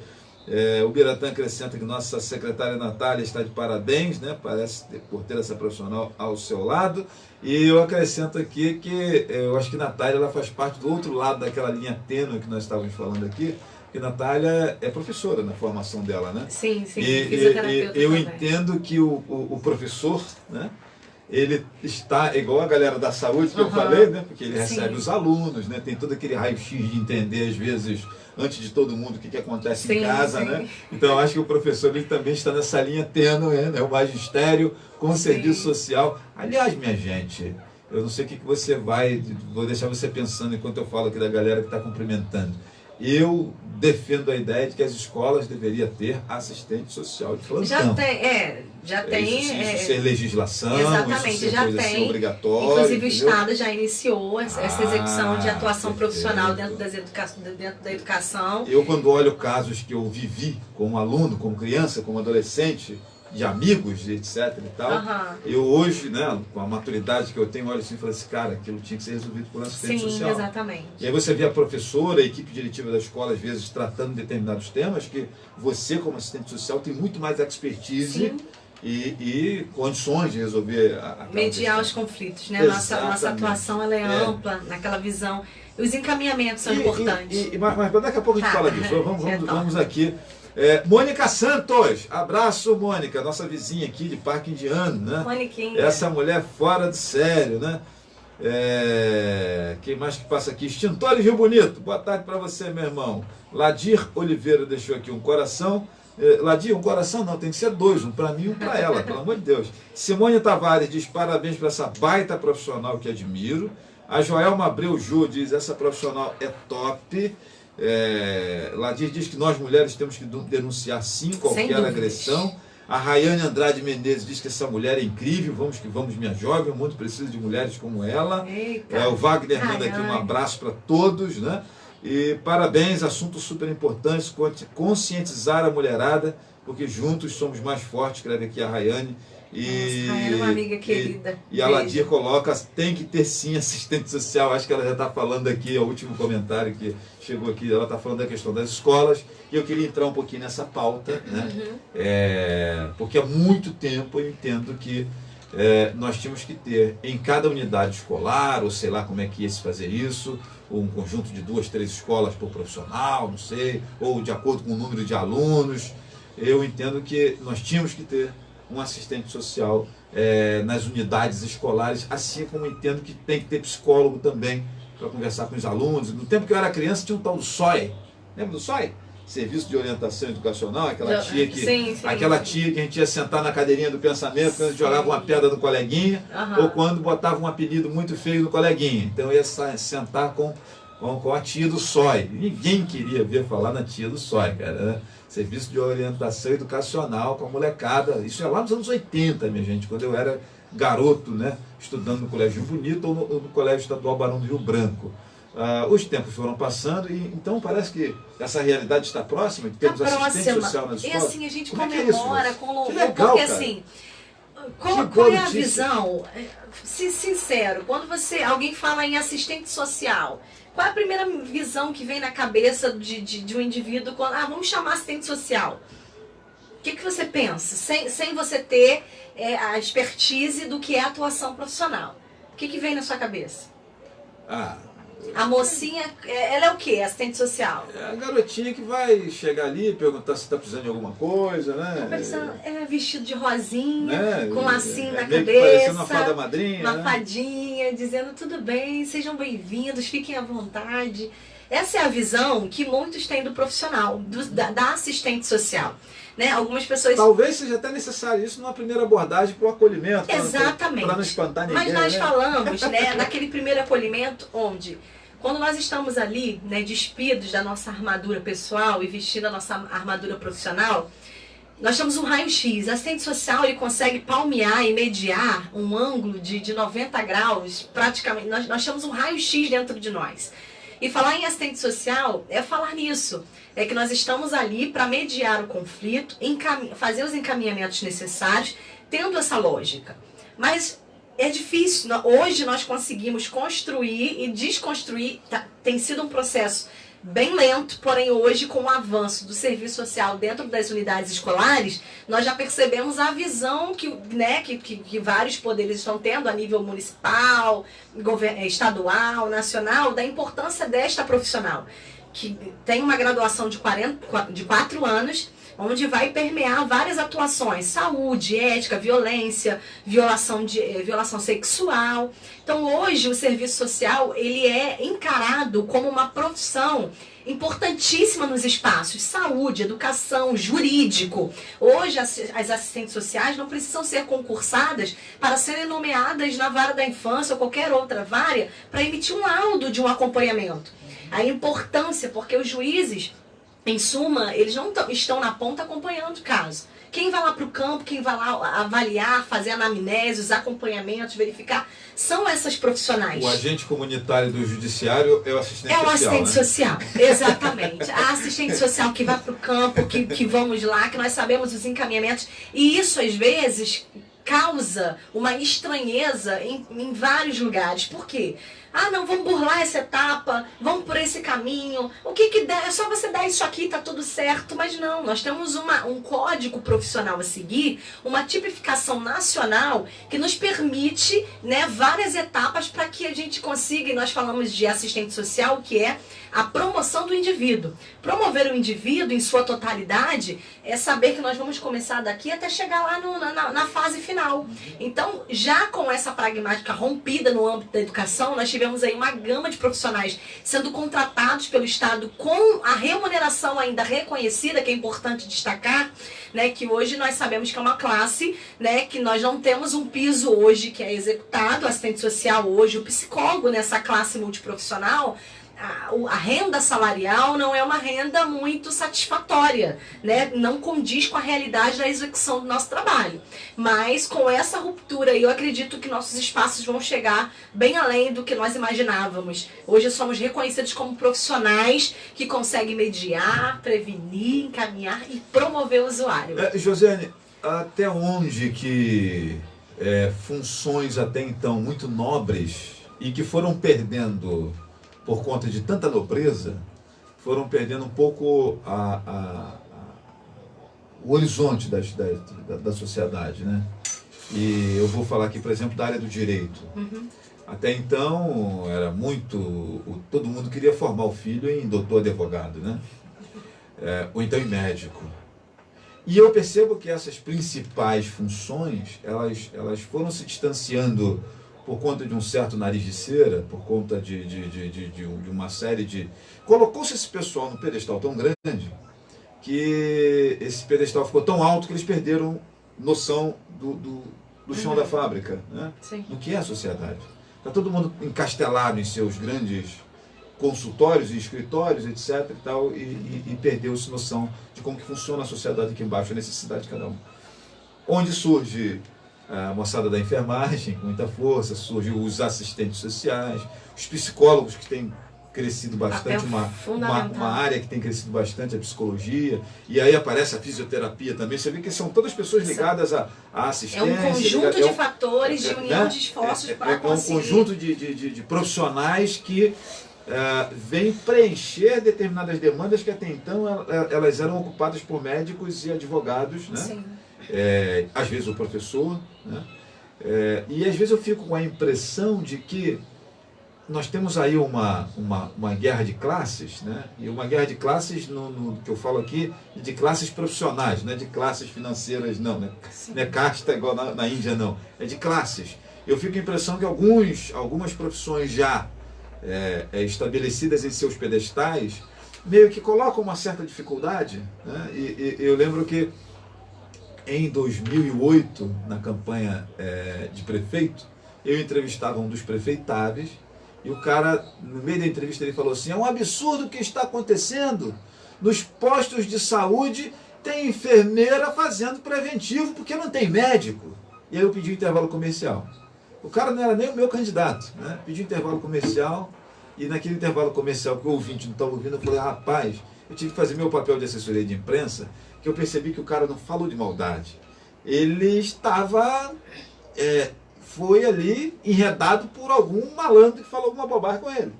O Biratã acrescenta que nossa secretária Natália está de parabéns, né? Parece por ter essa profissional ao seu lado. E eu acrescento aqui que eu acho que Natália ela faz parte do outro lado daquela linha tênue que nós estávamos falando aqui, Porque Natália é professora na formação dela, né? Sim, fisioterapeuta eu também. Entendo que o professor, né? Ele está igual a galera da saúde que eu falei, né? Porque ele recebe os alunos, né? Tem todo aquele raio-x de entender, às vezes, antes de todo mundo, o que acontece em casa, né? Então, eu acho que o professor ele também está nessa linha tênue, né? O magistério com o serviço social. Aliás, minha gente, eu não sei o que você vou deixar você pensando enquanto eu falo aqui da galera que está cumprimentando. Eu defendo a ideia de que as escolas deveriam ter assistente social de plantão. Já tem. Isso ser legislação, exatamente, isso ser já coisa tem. Assim, obrigatória. Inclusive o Estado já iniciou essa execução de atuação profissional dentro da educação. Eu, quando olho casos que eu vivi como aluno, como criança, como adolescente, de amigos, etc e tal, eu hoje, né, com a maturidade que eu tenho, olho assim e falo assim, cara, aquilo tinha que ser resolvido por um assistente social. Sim, exatamente. E aí você vê a professora, a equipe diretiva da escola, às vezes, tratando determinados temas que você, como assistente social, tem muito mais expertise e condições de resolver mediar os conflitos, né? Nossa atuação ela é ampla, naquela visão. Os encaminhamentos são importantes. Mas daqui a pouco a gente fala disso. Vamos aqui. Mônica Santos, abraço Mônica, nossa vizinha aqui de Parque Indiano, né? Moniquinha. Essa mulher fora de sério, né? Quem mais que passa aqui? Extintores Rio Bonito, boa tarde para você, meu irmão. Ladir Oliveira deixou aqui um coração. Ladir, um coração não, tem que ser dois, um para mim e um para ela, pelo amor de Deus. Simone Tavares diz parabéns para essa baita profissional que admiro. A Joelma Abreu Ju diz, essa profissional é top. Ladir diz que nós mulheres temos que denunciar sim qualquer agressão. A Rayane Andrade Menezes diz que essa mulher é incrível, vamos que vamos, minha jovem, o mundo precisa de mulheres como ela. O Wagner manda aqui um abraço para todos, né? E parabéns, assunto super importante, conscientizar a mulherada, porque juntos somos mais fortes, escreve aqui a Rayane. Rayane é uma amiga querida. E a Ladir coloca, tem que ter sim assistente social, acho que ela já está falando aqui, é o último comentário que chegou aqui, ela está falando da questão das escolas, e eu queria entrar um pouquinho nessa pauta, né? Porque há muito tempo eu entendo que nós tínhamos que ter em cada unidade escolar, ou sei lá como é que ia se fazer isso, ou um conjunto de 2, 3 escolas por profissional, não sei, ou de acordo com o número de alunos. Eu entendo que nós tínhamos que ter um assistente social nas unidades escolares, assim como entendo que tem que ter psicólogo também para conversar com os alunos. No tempo que eu era criança tinha um tal do SOI, lembra do SOI? Serviço de Orientação Educacional, aquela tia que aquela tia que a gente ia sentar na cadeirinha do pensamento quando a gente jogava uma pedra no coleguinha, ou quando botava um apelido muito feio no coleguinha. Então eu ia sentar com a tia do SOI. Ninguém queria ver falar na tia do SOI, cara, né? Serviço de Orientação Educacional com a molecada. Isso é lá nos anos 80, minha gente, quando eu era garoto, né? Estudando no Colégio Bonito ou no Colégio Estadual Barão do Rio Branco. Os tempos foram passando e então parece que essa realidade está próxima de termos assistente social nas escolas. E assim, a gente comemora com louvor, legal, porque cara. assim, qual é a visão? Sincero, quando alguém fala em assistente social, qual é a primeira visão que vem na cabeça de um indivíduo quando, vamos chamar assistente social? O que você pensa? Sem você ter a expertise do que é atuação profissional. O que vem na sua cabeça? A mocinha, ela é o quê? Assistente social? É a garotinha que vai chegar ali e perguntar se está precisando de alguma coisa, né? Vestido de rosinha, né? Com lacinho na meio cabeça. Parecendo uma fada madrinha. Uma fadinha, dizendo tudo bem, sejam bem-vindos, fiquem à vontade. Essa é a visão que muitos têm do profissional, da assistente social. Né? Algumas pessoas... Talvez seja até necessário isso numa primeira abordagem para o acolhimento. Exatamente. Para não espantar ninguém. Mas nós falamos, né, naquele primeiro acolhimento, onde, quando nós estamos ali, né, despidos da nossa armadura pessoal e vestindo a nossa armadura profissional, nós temos um raio-x. Assistente social, ele consegue palmear e mediar um ângulo de 90 graus, praticamente. Nós temos um raio-x dentro de nós. E falar em assistente social é falar nisso. É que nós estamos ali para mediar o conflito, fazer os encaminhamentos necessários, tendo essa lógica. Mas é difícil. Hoje nós conseguimos construir e desconstruir. Tem sido um processo bem lento, porém hoje, com o avanço do serviço social dentro das unidades escolares, nós já percebemos a visão que vários poderes estão tendo a nível municipal, estadual, nacional, da importância desta profissional, que tem uma graduação de 4 anos, onde vai permear várias atuações: saúde, ética, violência, violação sexual. Então hoje o serviço social ele é encarado como uma profissão importantíssima nos espaços: saúde, educação, jurídico. Hoje as assistentes sociais não precisam ser concursadas para serem nomeadas na vara da infância ou qualquer outra vara para emitir um laudo de um acompanhamento. A importância, porque os juízes, em suma, eles não estão na ponta acompanhando o caso. Quem vai lá para o campo, quem vai lá avaliar, fazer anamnese, os acompanhamentos, verificar, são essas profissionais. O agente comunitário do judiciário é o assistente social. É o assistente né? social, exatamente. A assistente social que vai para o campo, que vamos lá, que nós sabemos os encaminhamentos. E isso, às vezes, causa uma estranheza em vários lugares. Por quê? Ah, não, vamos burlar essa etapa, vamos por esse caminho. O que der? É só você dar isso aqui, tá tudo certo. Mas não, nós temos um código profissional a seguir, uma tipificação nacional que nos permite, né, várias etapas para que a gente consiga, e nós falamos de assistente social, que é a promoção do indivíduo. Promover o indivíduo em sua totalidade é saber que nós vamos começar daqui até chegar lá na fase final. Então, já com essa pragmática rompida no âmbito da educação, nós tivemos aí uma gama de profissionais sendo contratados pelo Estado com a remuneração ainda reconhecida, que é importante destacar, né, que hoje nós sabemos que é uma classe, né, que nós não temos um piso hoje que é executado, o assistente social hoje, o psicólogo nessa classe multiprofissional. A renda salarial não é uma renda muito satisfatória, né? Não condiz com a realidade da execução do nosso trabalho. Mas com essa ruptura, eu acredito que nossos espaços vão chegar bem além do que nós imaginávamos. Hoje somos reconhecidos como profissionais que conseguem mediar, prevenir, encaminhar e promover o usuário. Josiane, até onde que funções até então muito nobres e que foram perdendo por conta de tanta nobreza, foram perdendo um pouco o horizonte da sociedade, né? E eu vou falar aqui, por exemplo, da área do direito. Uhum. Até então, era muito... todo mundo queria formar o filho em doutor advogado, né? Ou então em médico. E eu percebo que essas principais funções, elas foram se distanciando por conta de um certo nariz de cera, por conta de uma série de... Colocou-se esse pessoal num pedestal tão grande que esse pedestal ficou tão alto que eles perderam noção do chão da fábrica, né? Do que é a sociedade. Está todo mundo encastelado em seus grandes consultórios e escritórios, etc. e tal, e perdeu-se noção de como que funciona a sociedade aqui embaixo, a necessidade de cada um. Onde surge a moçada da enfermagem, com muita força, surgiu os assistentes sociais, os psicólogos que têm crescido bastante, uma área que tem crescido bastante, a psicologia, e aí aparece a fisioterapia também. Você vê que são todas pessoas ligadas à assistência. É um conjunto de fatores, de união de esforços para conseguir. É um conjunto de profissionais que vêm preencher determinadas demandas que até então elas eram ocupadas por médicos e advogados, né? Sim. Às vezes o professor, né? E às vezes eu fico com a impressão de que nós temos aí uma guerra de classes, né? E uma guerra de classes, no que eu falo aqui, de classes profissionais, não é de classes financeiras não, né? Não é casta igual na Índia não, é de classes. Eu fico com a impressão que algumas profissões já estabelecidas em seus pedestais, meio que colocam uma certa dificuldade, né? E eu lembro que em 2008, na campanha de prefeito, eu entrevistava um dos prefeitáveis e o cara, no meio da entrevista, ele falou assim: é um absurdo o que está acontecendo. Nos postos de saúde tem enfermeira fazendo preventivo porque não tem médico. E aí eu pedi um intervalo comercial. O cara não era nem o meu candidato, né? Pedi um intervalo comercial e naquele intervalo comercial que o ouvinte não estava ouvindo, eu falei: rapaz, eu tive que fazer meu papel de assessoria de imprensa, que eu percebi que o cara não falou de maldade. Ele estava... foi ali enredado por algum malandro que falou alguma bobagem com ele.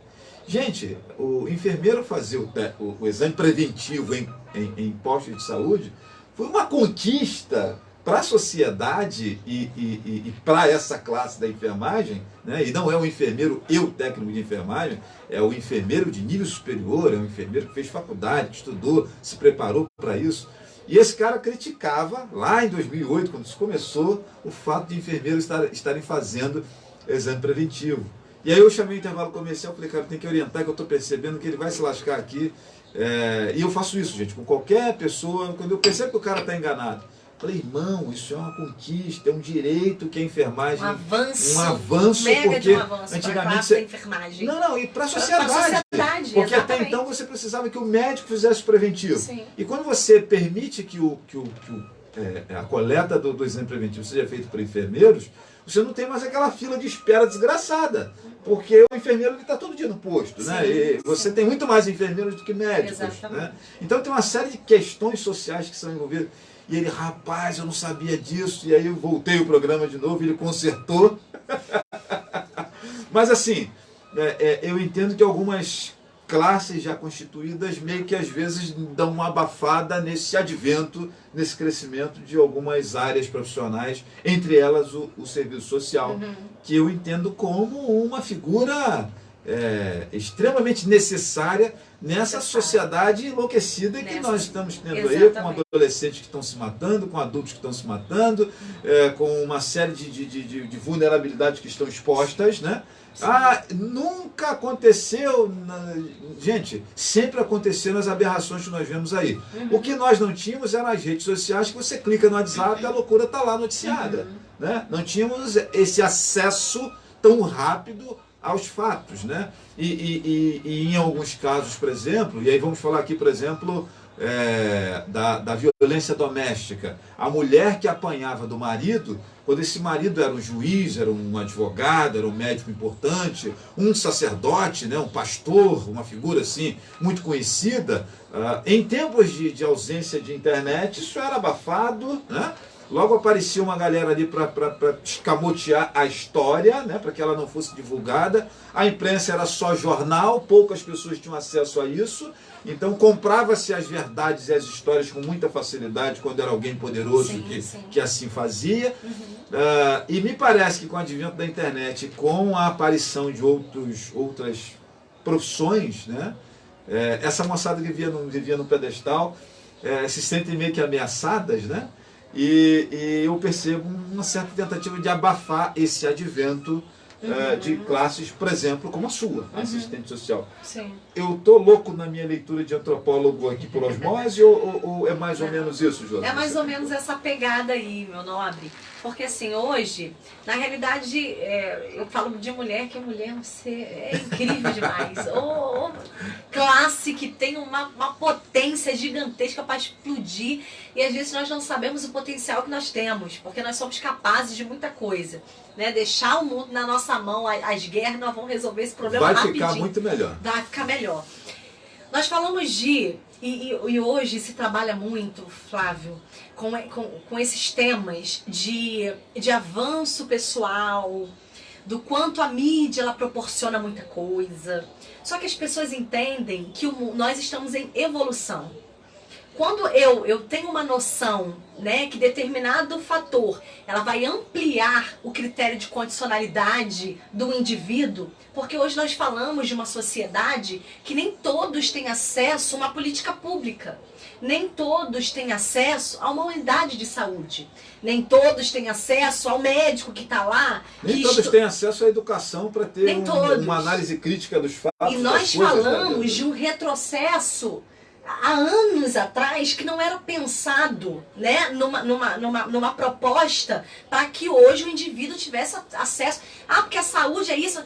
Gente, o enfermeiro fazer o exame preventivo em postos de saúde foi uma conquista para a sociedade e para essa classe da enfermagem, né, e não é o enfermeiro e o técnico de enfermagem, é o enfermeiro de nível superior, é um enfermeiro que fez faculdade, que estudou, se preparou para isso. E esse cara criticava, lá em 2008, quando isso começou, o fato de enfermeiros estarem fazendo exame preventivo. E aí eu chamei o intervalo comercial e falei, cara, tem que orientar, que eu estou percebendo que ele vai se lascar aqui. E eu faço isso, gente, com qualquer pessoa, quando eu percebo que o cara está enganado. Falei, irmão, isso é uma conquista, é um direito que a enfermagem... Um avanço. Um avanço, mega porque de um avanço antigamente... Você... enfermagem. Não, e para a sociedade. Porque exatamente. até então você precisava que o médico fizesse o preventivo. Sim. E quando você permite que a coleta do exame preventivo seja feita por enfermeiros, você não tem mais aquela fila de espera desgraçada. Porque o enfermeiro está todo dia no posto, Sim, né? E você tem muito mais enfermeiros do que médicos. Né? Então tem uma série de questões sociais que são envolvidas. E ele, rapaz, eu não sabia disso. E aí eu voltei o programa de novo e ele consertou. Mas assim, eu entendo que algumas classes já constituídas meio que às vezes dão uma abafada nesse advento, nesse crescimento de algumas áreas profissionais, entre elas o serviço social, que eu entendo como uma figura extremamente necessária nessa sociedade enlouquecida que nós estamos tendo aí, com adolescentes que estão se matando, com adultos que estão se matando, com uma série de vulnerabilidades que estão expostas, né? Nunca aconteceu, gente, sempre aconteceu nas aberrações que nós vemos aí. O que nós não tínhamos era nas redes sociais, que você clica no WhatsApp e a loucura está lá noticiada. Né? Não tínhamos esse acesso tão rápido aos fatos, né? E em alguns casos, por exemplo, e aí vamos falar aqui, por exemplo, da violência doméstica. A mulher que apanhava do marido, quando esse marido era um juiz, era um advogado, era um médico importante, um sacerdote, né, um pastor, uma figura assim muito conhecida, em tempos de ausência de internet, isso era abafado, né? Logo aparecia uma galera ali para escamotear a história, né, para que ela não fosse divulgada. A imprensa era só jornal, poucas pessoas tinham acesso a isso. Então comprava-se as verdades e as histórias com muita facilidade quando era alguém poderoso que assim fazia. E me parece que com o advento da internet, com a aparição de outras profissões, né, essa moçada que vivia no pedestal se sentem meio que ameaçadas, né? E eu percebo uma certa tentativa de abafar esse advento de classes, por exemplo, como a sua, assistente social. Sim. Eu estou louco na minha leitura de antropólogo aqui por osmose ou é mais ou menos isso, José? É mais ou menos essa pegada aí, meu nobre. Porque assim, hoje, na realidade, eu falo de mulher, que mulher é incrível demais. Ou classe que tem uma potência gigantesca para explodir, e às vezes nós não sabemos o potencial que nós temos, porque nós somos capazes de muita coisa. Né? Deixar o mundo na nossa mão, as guerras, nós vamos resolver esse problema rapidinho. Vai ficar muito melhor. Vai ficar melhor. Nós falamos e hoje se trabalha muito, Flávio, com esses temas de avanço pessoal, do quanto a mídia ela proporciona muita coisa. Só que as pessoas entendem que nós estamos em evolução. Quando eu tenho uma noção, né, que determinado fator ela vai ampliar o critério de condicionalidade do indivíduo, porque hoje nós falamos de uma sociedade que nem todos têm acesso a uma política pública, nem todos têm acesso a uma unidade de saúde, nem todos têm acesso ao médico que está lá. Nem todos têm acesso à educação para ter uma análise crítica dos fatos. E nós falamos de um retrocesso há anos atrás que não era pensado, né, numa proposta para que hoje o indivíduo tivesse acesso. Porque a saúde é isso.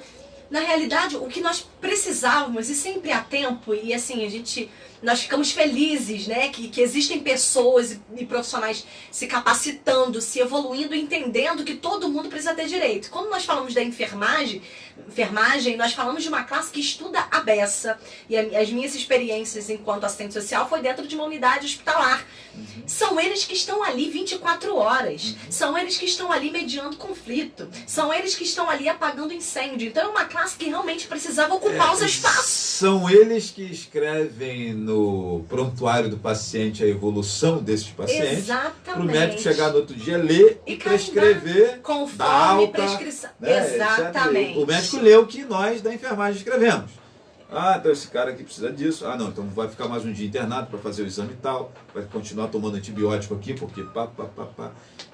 Na realidade, o que nós precisávamos, e sempre há tempo, e assim, nós ficamos felizes, né, que existem pessoas e profissionais se capacitando, se evoluindo, entendendo que todo mundo precisa ter direito. Quando nós falamos da enfermagem, nós falamos de uma classe que estuda a beça, e as minhas experiências enquanto assistente social foi dentro de uma unidade hospitalar. São eles que estão ali 24 horas, são eles que estão ali mediando conflito, são eles que estão ali apagando incêndio. Então é uma classe classe que realmente precisava ocupar os espaços. São eles que escrevem no prontuário do paciente a evolução desses pacientes. Exatamente. Para o médico chegar no outro dia, ler e prescrever conforme da alta, prescrição. Né, Exatamente. etc. O médico lê o que nós da enfermagem escrevemos. Ah, então esse cara aqui precisa disso. Ah, não, então vai ficar mais um dia internado para fazer o exame e tal. Vai continuar tomando antibiótico aqui, porque pá.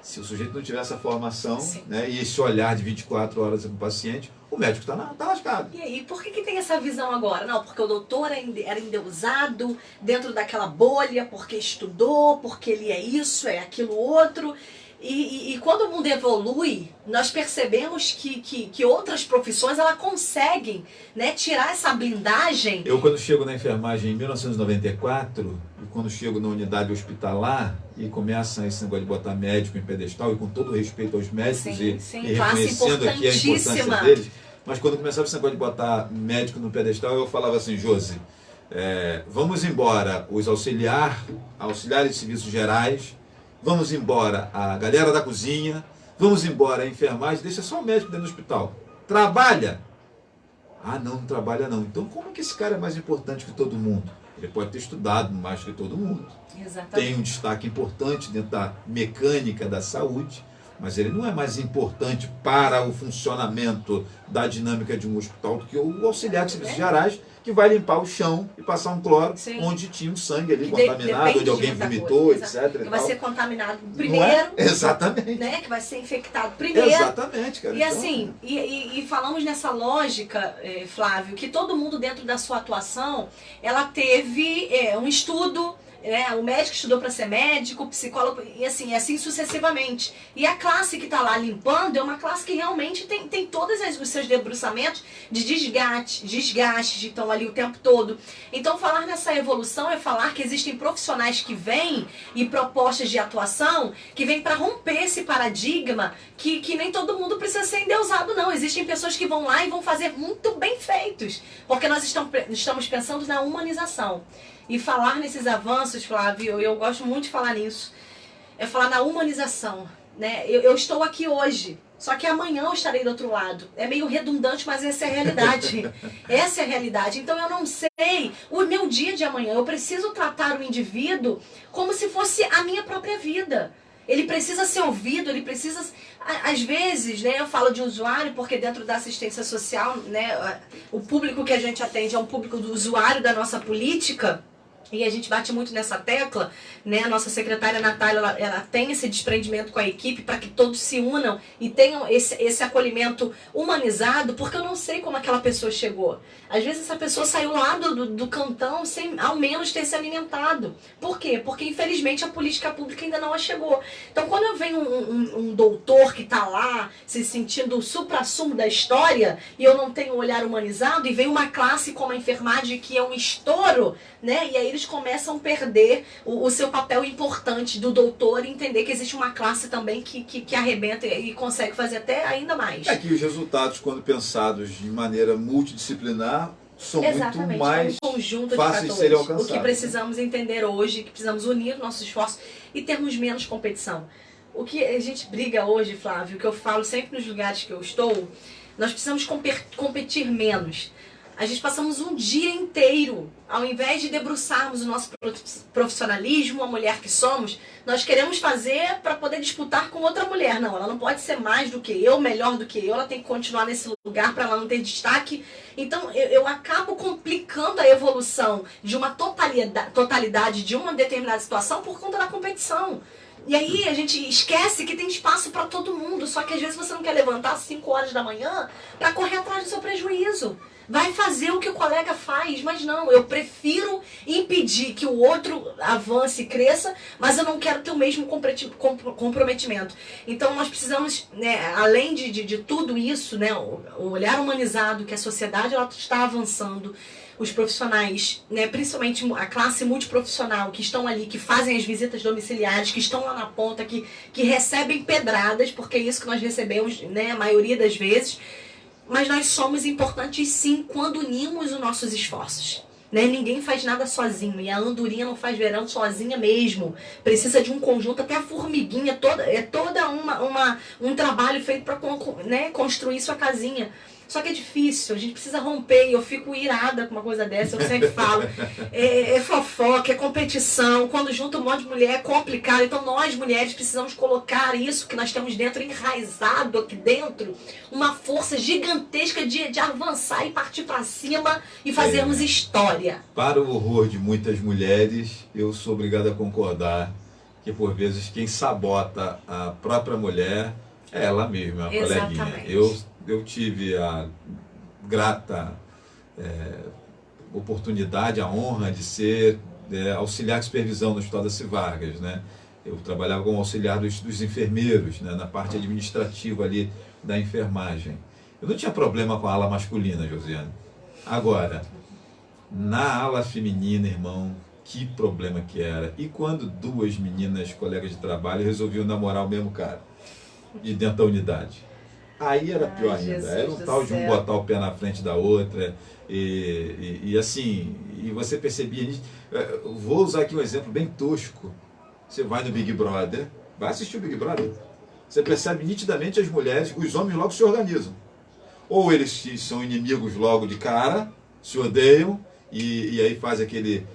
Se o sujeito não tiver essa formação, né, e esse olhar de 24 horas com o paciente, o médico tá lascado. E aí, por que tem essa visão agora? Não, porque o doutor era endeusado dentro daquela bolha, porque estudou, porque ele é isso, é aquilo outro. E quando o mundo evolui, nós percebemos que outras profissões elas conseguem, né, tirar essa blindagem. Eu, quando chego na enfermagem em 1994, e quando chego na unidade hospitalar, e começa esse negócio de botar médico em pedestal, e com todo respeito aos médicos, e reconhecendo aqui a importância deles, mas quando começava esse negócio de botar médico no pedestal, eu falava assim: Josi, vamos embora os auxiliares de serviços gerais, vamos embora a galera da cozinha, vamos embora a enfermagem, deixa só o médico dentro do hospital. Trabalha? Ah, não trabalha não. Então como que esse cara é mais importante que todo mundo? Ele pode ter estudado mais que todo mundo. Exatamente. Tem um destaque importante dentro da mecânica da saúde, mas ele não é mais importante para o funcionamento da dinâmica de um hospital do que o auxiliar de serviços gerais, que vai limpar o chão e passar um cloro onde tinha um sangue ali contaminado, onde alguém vomitou, etc. Que vai ser contaminado primeiro. Exatamente. Né? Que vai ser infectado primeiro. Exatamente, cara. E assim, e falamos nessa lógica, Flávio, que todo mundo dentro da sua atuação, ela teve um estudo. O médico estudou para ser médico, o psicólogo, e assim sucessivamente. E a classe que está lá limpando é uma classe que realmente tem todos os seus debruçamentos de desgaste, de estão ali o tempo todo. Então, falar nessa evolução é falar que existem profissionais que vêm e propostas de atuação que vêm para romper esse paradigma que nem todo mundo precisa ser endeusado, não. Existem pessoas que vão lá e vão fazer muito bem feitos, porque nós estamos pensando na humanização. E falar nesses avanços, Flávio, eu gosto muito de falar nisso, é falar na humanização, né? Eu estou aqui hoje, só que amanhã eu estarei do outro lado. É meio redundante, mas essa é a realidade. Essa é a realidade. Então eu não sei o meu dia de amanhã. Eu preciso tratar o indivíduo como se fosse a minha própria vida. Ele precisa ser ouvido, ele precisa... Às vezes, né, eu falo de usuário, porque dentro da assistência social, né, o público que a gente atende é um público do usuário da nossa política. E a gente bate muito nessa tecla, né? A nossa secretária Natália, ela tem esse desprendimento com a equipe para que todos se unam e tenham esse acolhimento humanizado, porque eu não sei como aquela pessoa chegou. Às vezes essa pessoa saiu lá do cantão sem ao menos ter se alimentado. Por quê? Porque infelizmente a política pública ainda não a chegou. Então quando eu venho um doutor que está lá se sentindo o supra-sumo da história e eu não tenho um olhar humanizado, e vem uma classe como a enfermagem que é um estouro, né? E aí eles começam a perder o seu papel importante do doutor e entender que existe uma classe também que arrebenta e consegue fazer até ainda mais. É que os resultados, quando pensados de maneira multidisciplinar, são muito mais um conjunto fáceis de de serem fatores. alcançados. O que precisamos entender hoje, que precisamos unir nossos esforços e termos menos competição. O que a gente briga hoje, Flávio, que eu falo sempre nos lugares que eu estou, nós precisamos competir menos. A gente passamos um dia inteiro, ao invés de debruçarmos o nosso profissionalismo, a mulher que somos, nós queremos fazer para poder disputar com outra mulher. Não, ela não pode ser mais do que eu, melhor do que eu, ela tem que continuar nesse lugar para ela não ter destaque. Então eu acabo complicando a evolução de uma totalidade de uma determinada situação por conta da competição. E aí a gente esquece que tem espaço para todo mundo, só que às vezes você não quer levantar às 5 horas da manhã para correr atrás do seu prejuízo. Vai fazer o que o colega faz, mas não, eu prefiro impedir que o outro avance e cresça, mas eu não quero ter o mesmo comprometimento. Então nós precisamos, né, além de tudo isso, né, o olhar humanizado, que a sociedade ela está avançando, os profissionais, né, principalmente a classe multiprofissional, que estão ali, que fazem as visitas domiciliares, que estão lá na ponta, que recebem pedradas, porque é isso que nós recebemos, né, a maioria das vezes. Mas nós somos importantes sim quando unimos os nossos esforços. Né? Ninguém faz nada sozinho, e a andorinha não faz verão sozinha mesmo. Precisa de um conjunto, até a formiguinha, é toda um trabalho feito para, né, construir sua casinha. Só que é difícil, a gente precisa romper, e eu fico irada com uma coisa dessa, eu sempre falo. É fofoca, é competição, quando junta um monte de mulher é complicado. Então nós, mulheres, precisamos colocar isso que nós temos dentro, enraizado aqui dentro, uma força gigantesca de avançar e partir para cima e fazermos história. Para o horror de muitas mulheres, eu sou obrigado a concordar que por vezes quem sabota a própria mulher é ela mesma, a coleguinha. Eu tive a grata oportunidade, a honra de ser auxiliar de supervisão no Hospital da Civargas, né? Eu trabalhava como auxiliar dos enfermeiros, né, na parte administrativa ali da enfermagem. Eu não tinha problema com a ala masculina, Josiane. Agora, na ala feminina, irmão, que problema que era. E quando duas meninas, colegas de trabalho, resolviam namorar o mesmo cara, de dentro da unidade? Aí era pior ainda. Jesus era um tal de um botar o pé na frente da outra. E assim, e você percebia. Vou usar aqui um exemplo bem tosco. Você vai no Big Brother, vai assistir o Big Brother. Você percebe nitidamente as mulheres, os homens logo se organizam. Ou eles são inimigos logo de cara, se odeiam, e aí faz aquele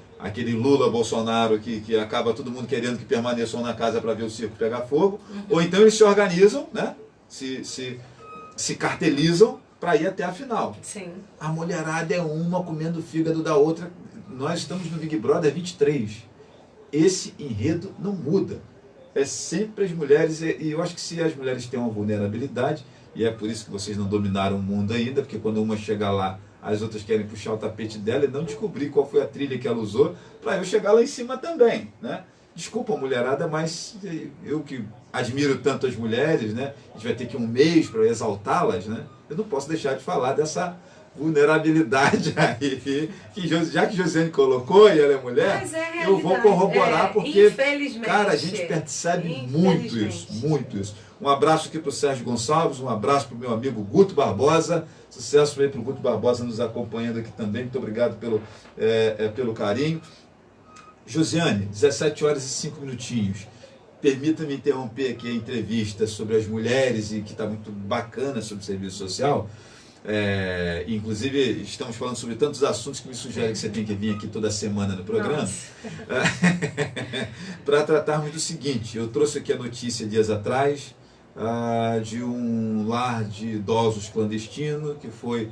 Lula Bolsonaro que acaba todo mundo querendo que permaneçam na casa para ver o circo pegar fogo. Ou então eles se organizam, né? Se cartelizam para ir até a final. Sim. A mulherada é uma comendo o fígado da outra. Nós estamos no Big Brother 23. Esse enredo não muda. É sempre as mulheres, e eu acho que se as mulheres têm uma vulnerabilidade, e é por isso que vocês não dominaram o mundo ainda, porque quando uma chega lá, as outras querem puxar o tapete dela e não descobrir qual foi a trilha que ela usou para eu chegar lá em cima também, né? Desculpa, mulherada, mas eu que admiro tanto as mulheres, né? A gente vai ter que um mês para exaltá-las, né? Eu não posso deixar de falar dessa vulnerabilidade aí, que já que Josiane colocou e ela é mulher, eu vou corroborar, porque, cara, a gente percebe muito isso. Um abraço aqui para o Sérgio Gonçalves, um abraço para o meu amigo Guto Barbosa, sucesso aí para o Guto Barbosa nos acompanhando aqui também, muito obrigado pelo carinho. Josiane, 17 horas e 5 minutinhos. Permita-me interromper aqui a entrevista sobre as mulheres, e que está muito bacana sobre o serviço social. Inclusive, estamos falando sobre tantos assuntos que me sugerem que você tem que vir aqui toda semana no programa. Para tratarmos do seguinte, eu trouxe aqui a notícia dias atrás de um lar de idosos clandestino que foi,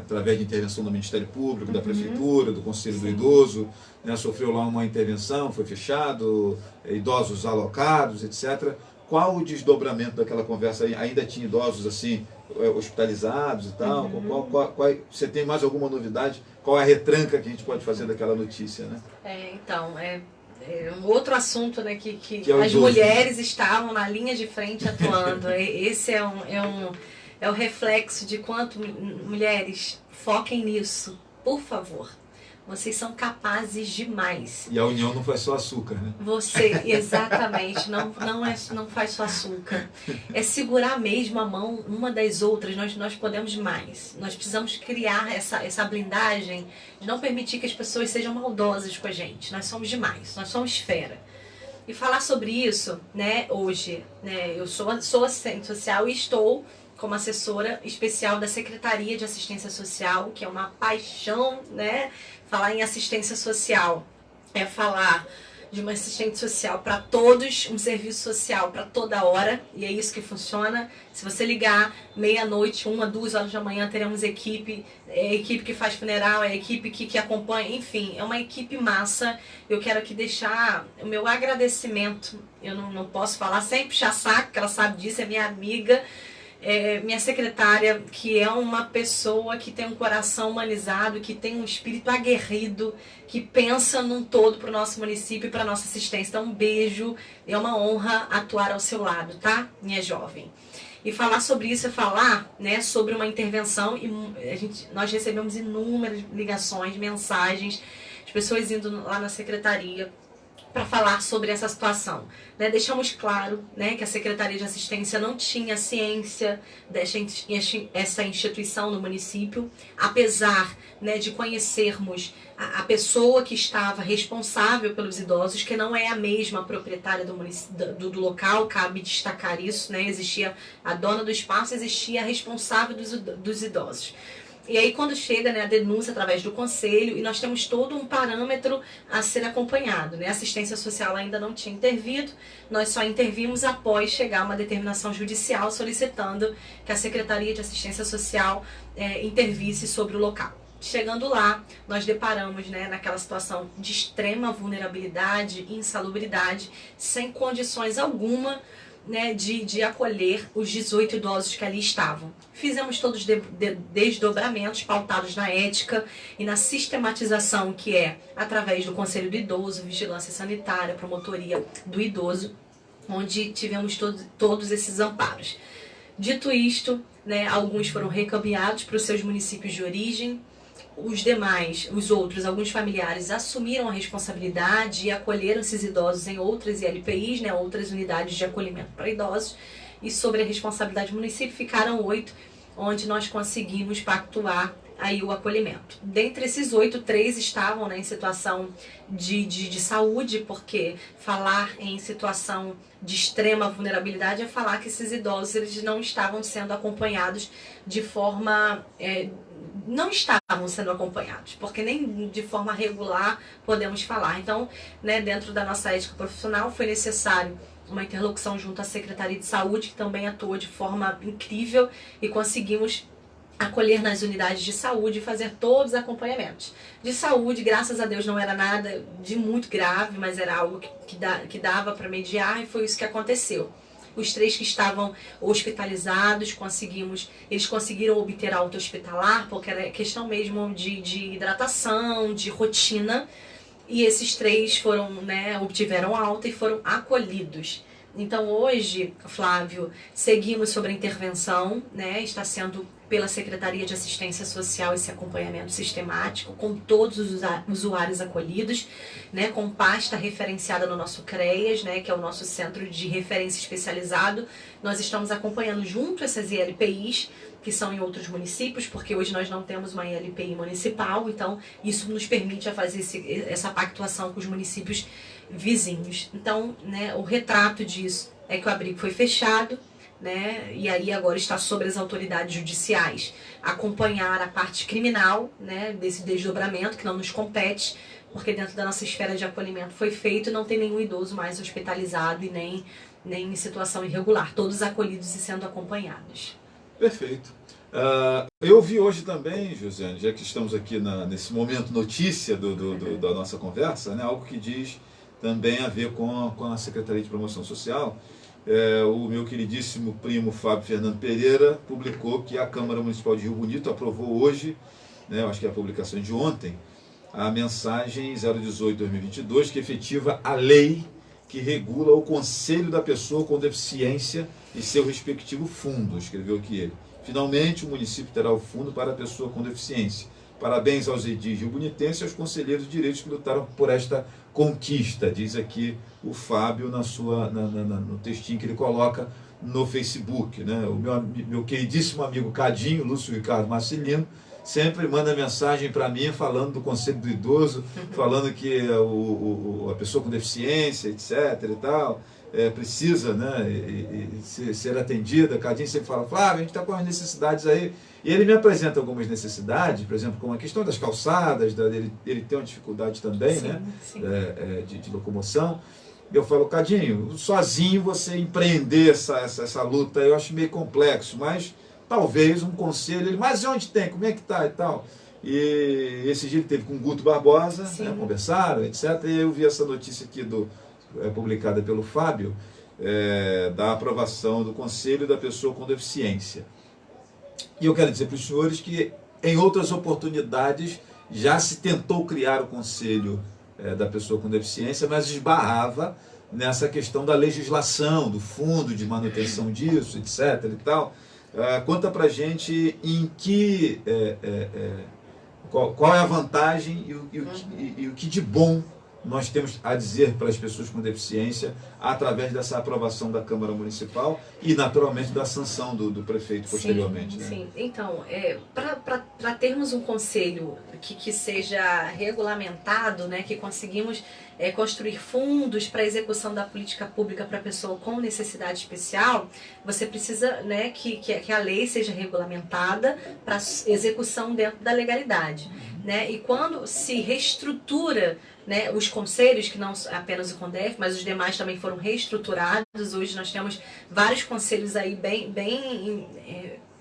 através de intervenção do Ministério Público, da Prefeitura, do Conselho do Idoso, né, sofreu lá uma intervenção, foi fechado, idosos alocados, etc. Qual o desdobramento daquela conversa? Ainda tinha idosos assim, hospitalizados e tal? Você tem mais alguma novidade? Qual é a retranca que a gente pode fazer daquela notícia, né? Então, é um outro assunto, né, que as idoso, mulheres estavam na linha de frente atuando. Esse é o reflexo de quanto mulheres foquem nisso, por favor. Vocês são capazes demais. E a união não faz só açúcar, né? Exatamente, não faz só açúcar. É segurar mesmo a mão uma das outras, nós podemos mais. Nós precisamos criar essa blindagem de não permitir que as pessoas sejam maldosas com a gente. Nós somos demais, nós somos fera. E falar sobre isso, né, hoje, né, eu sou assistente social e estou como assessora especial da Secretaria de Assistência Social, que é uma paixão, né? Falar em assistência social é falar de uma assistente social para todos, um serviço social para toda hora, e é isso que funciona. Se você ligar meia-noite, 1, 2 horas da manhã, teremos equipe, é a equipe que faz funeral, é a equipe que acompanha, enfim, é uma equipe massa. Eu quero aqui deixar o meu agradecimento, eu não posso falar sem puxar saco, que ela sabe disso, é minha amiga, minha secretária, que é uma pessoa que tem um coração humanizado, que tem um espírito aguerrido, que pensa num todo para o nosso município e para a nossa assistência. Então, um beijo, é uma honra atuar ao seu lado, tá, minha jovem? E falar sobre isso é falar, né, sobre uma intervenção, e nós recebemos inúmeras ligações, mensagens, as pessoas indo lá na secretaria para falar sobre essa situação. Né? Deixamos claro, né, que a Secretaria de Assistência não tinha ciência dessa instituição no município, apesar, né, de conhecermos a pessoa que estava responsável pelos idosos, que não é a mesma proprietária do local, cabe destacar isso, né? Existia a dona do espaço, existia a responsável dos idosos. E aí quando chega, né, a denúncia através do conselho, e nós temos todo um parâmetro a ser acompanhado, né? A assistência social ainda não tinha intervido, nós só intervimos após chegar uma determinação judicial solicitando que a Secretaria de Assistência Social intervisse sobre o local. Chegando lá, nós deparamos, né, naquela situação de extrema vulnerabilidade e insalubridade, sem condições alguma, né, de acolher os 18 idosos que ali estavam. Fizemos todos os desdobramentos pautados na ética e na sistematização, que é através do Conselho do Idoso, Vigilância Sanitária, Promotoria do Idoso, onde tivemos todos esses amparos. Dito isto, né, alguns foram recaminhados para os seus municípios de origem. Os demais, os outros, alguns familiares assumiram a responsabilidade e acolheram esses idosos em outras ILPIs, né, outras unidades de acolhimento para idosos. E sobre a responsabilidade do município ficaram 8, onde nós conseguimos pactuar aí o acolhimento. Dentre esses 8, 3 estavam, né, em situação de saúde, porque falar em situação de extrema vulnerabilidade é falar que esses idosos eles não estavam sendo acompanhados de forma... não estavam sendo acompanhados, porque nem de forma regular podemos falar. Então, né, dentro da nossa ética profissional, foi necessário uma interlocução junto à Secretaria de Saúde, que também atuou de forma incrível, e conseguimos acolher nas unidades de saúde e fazer todos os acompanhamentos. De saúde, graças a Deus, não era nada de muito grave, mas era algo que dava para mediar, e foi isso que aconteceu. Os 3 que estavam hospitalizados, eles conseguiram obter alta hospitalar, porque era questão mesmo de hidratação, de rotina, e esses 3 foram, né, obtiveram alta e foram acolhidos. Então hoje, Flávio, seguimos sobre a intervenção, né, está sendo pela Secretaria de Assistência Social esse acompanhamento sistemático, com todos os usuários acolhidos, né, com pasta referenciada no nosso CREAS, né, que é o nosso Centro de Referência Especializado. Nós estamos acompanhando junto essas ILPIs, que são em outros municípios, porque hoje nós não temos uma ILPI municipal, então isso nos permite a fazer essa pactuação com os municípios vizinhos. Então, né, o retrato disso é que o abrigo foi fechado, né, e aí agora está sobre as autoridades judiciais acompanhar a parte criminal, né, desse desdobramento que não nos compete, porque dentro da nossa esfera de acolhimento foi feito e não tem nenhum idoso mais hospitalizado e nem em situação irregular, todos acolhidos e sendo acompanhados. Perfeito. Eu vi hoje também, Josiane, já que estamos aqui nesse momento notícia da nossa conversa, né, algo que diz também a ver com a Secretaria de Promoção Social. O meu queridíssimo primo Fábio Fernando Pereira publicou que a Câmara Municipal de Rio Bonito aprovou hoje, né, eu acho que é a publicação de ontem, a mensagem 018/2022, que efetiva a lei que regula o Conselho da Pessoa com Deficiência e seu respectivo fundo, escreveu aqui ele. Finalmente, o município terá o fundo para a pessoa com deficiência. Parabéns aos edis rio-bonitenses e aos conselheiros de direitos que lutaram por esta conquista, diz aqui o Fábio no textinho que ele coloca no Facebook. Né? O meu queridíssimo amigo Cadinho, Lúcio Ricardo Marcelino, sempre manda mensagem para mim falando do Conselho do Idoso, falando que a pessoa com deficiência, etc. e tal, precisa, né, ser atendida. Cadinho sempre fala, Flávio, a gente está com as necessidades aí. E ele me apresenta algumas necessidades, por exemplo, como a questão das calçadas, ele tem uma dificuldade também, sim, né, sim. De locomoção. Eu falo, Cadinho, sozinho você empreender essa luta, eu acho meio complexo, mas talvez um conselho, mas onde tem, como é que tá e tal. E esse dia ele teve com o Guto Barbosa, né, conversaram, etc. E eu vi essa notícia aqui publicada pelo Fábio, da aprovação do Conselho da Pessoa com Deficiência. E eu quero dizer para os senhores que em outras oportunidades já se tentou criar o Conselho da Pessoa com Deficiência, mas esbarrava nessa questão da legislação, do fundo de manutenção disso, etc. e tal. Conta pra gente em qual é a vantagem e o que de bom nós temos a dizer para as pessoas com deficiência através dessa aprovação da Câmara Municipal e, naturalmente, da sanção do prefeito posteriormente. Sim, né? sim. Então, para termos um conselho que seja regulamentado, né, que conseguimos construir fundos para execução da política pública para pessoa com necessidade especial, você precisa, né, que a lei seja regulamentada para execução dentro da legalidade. Né? E quando se reestrutura, né, os conselhos, que não apenas o CONDEF, mas os demais também foram reestruturados. Hoje nós temos vários conselhos aí bem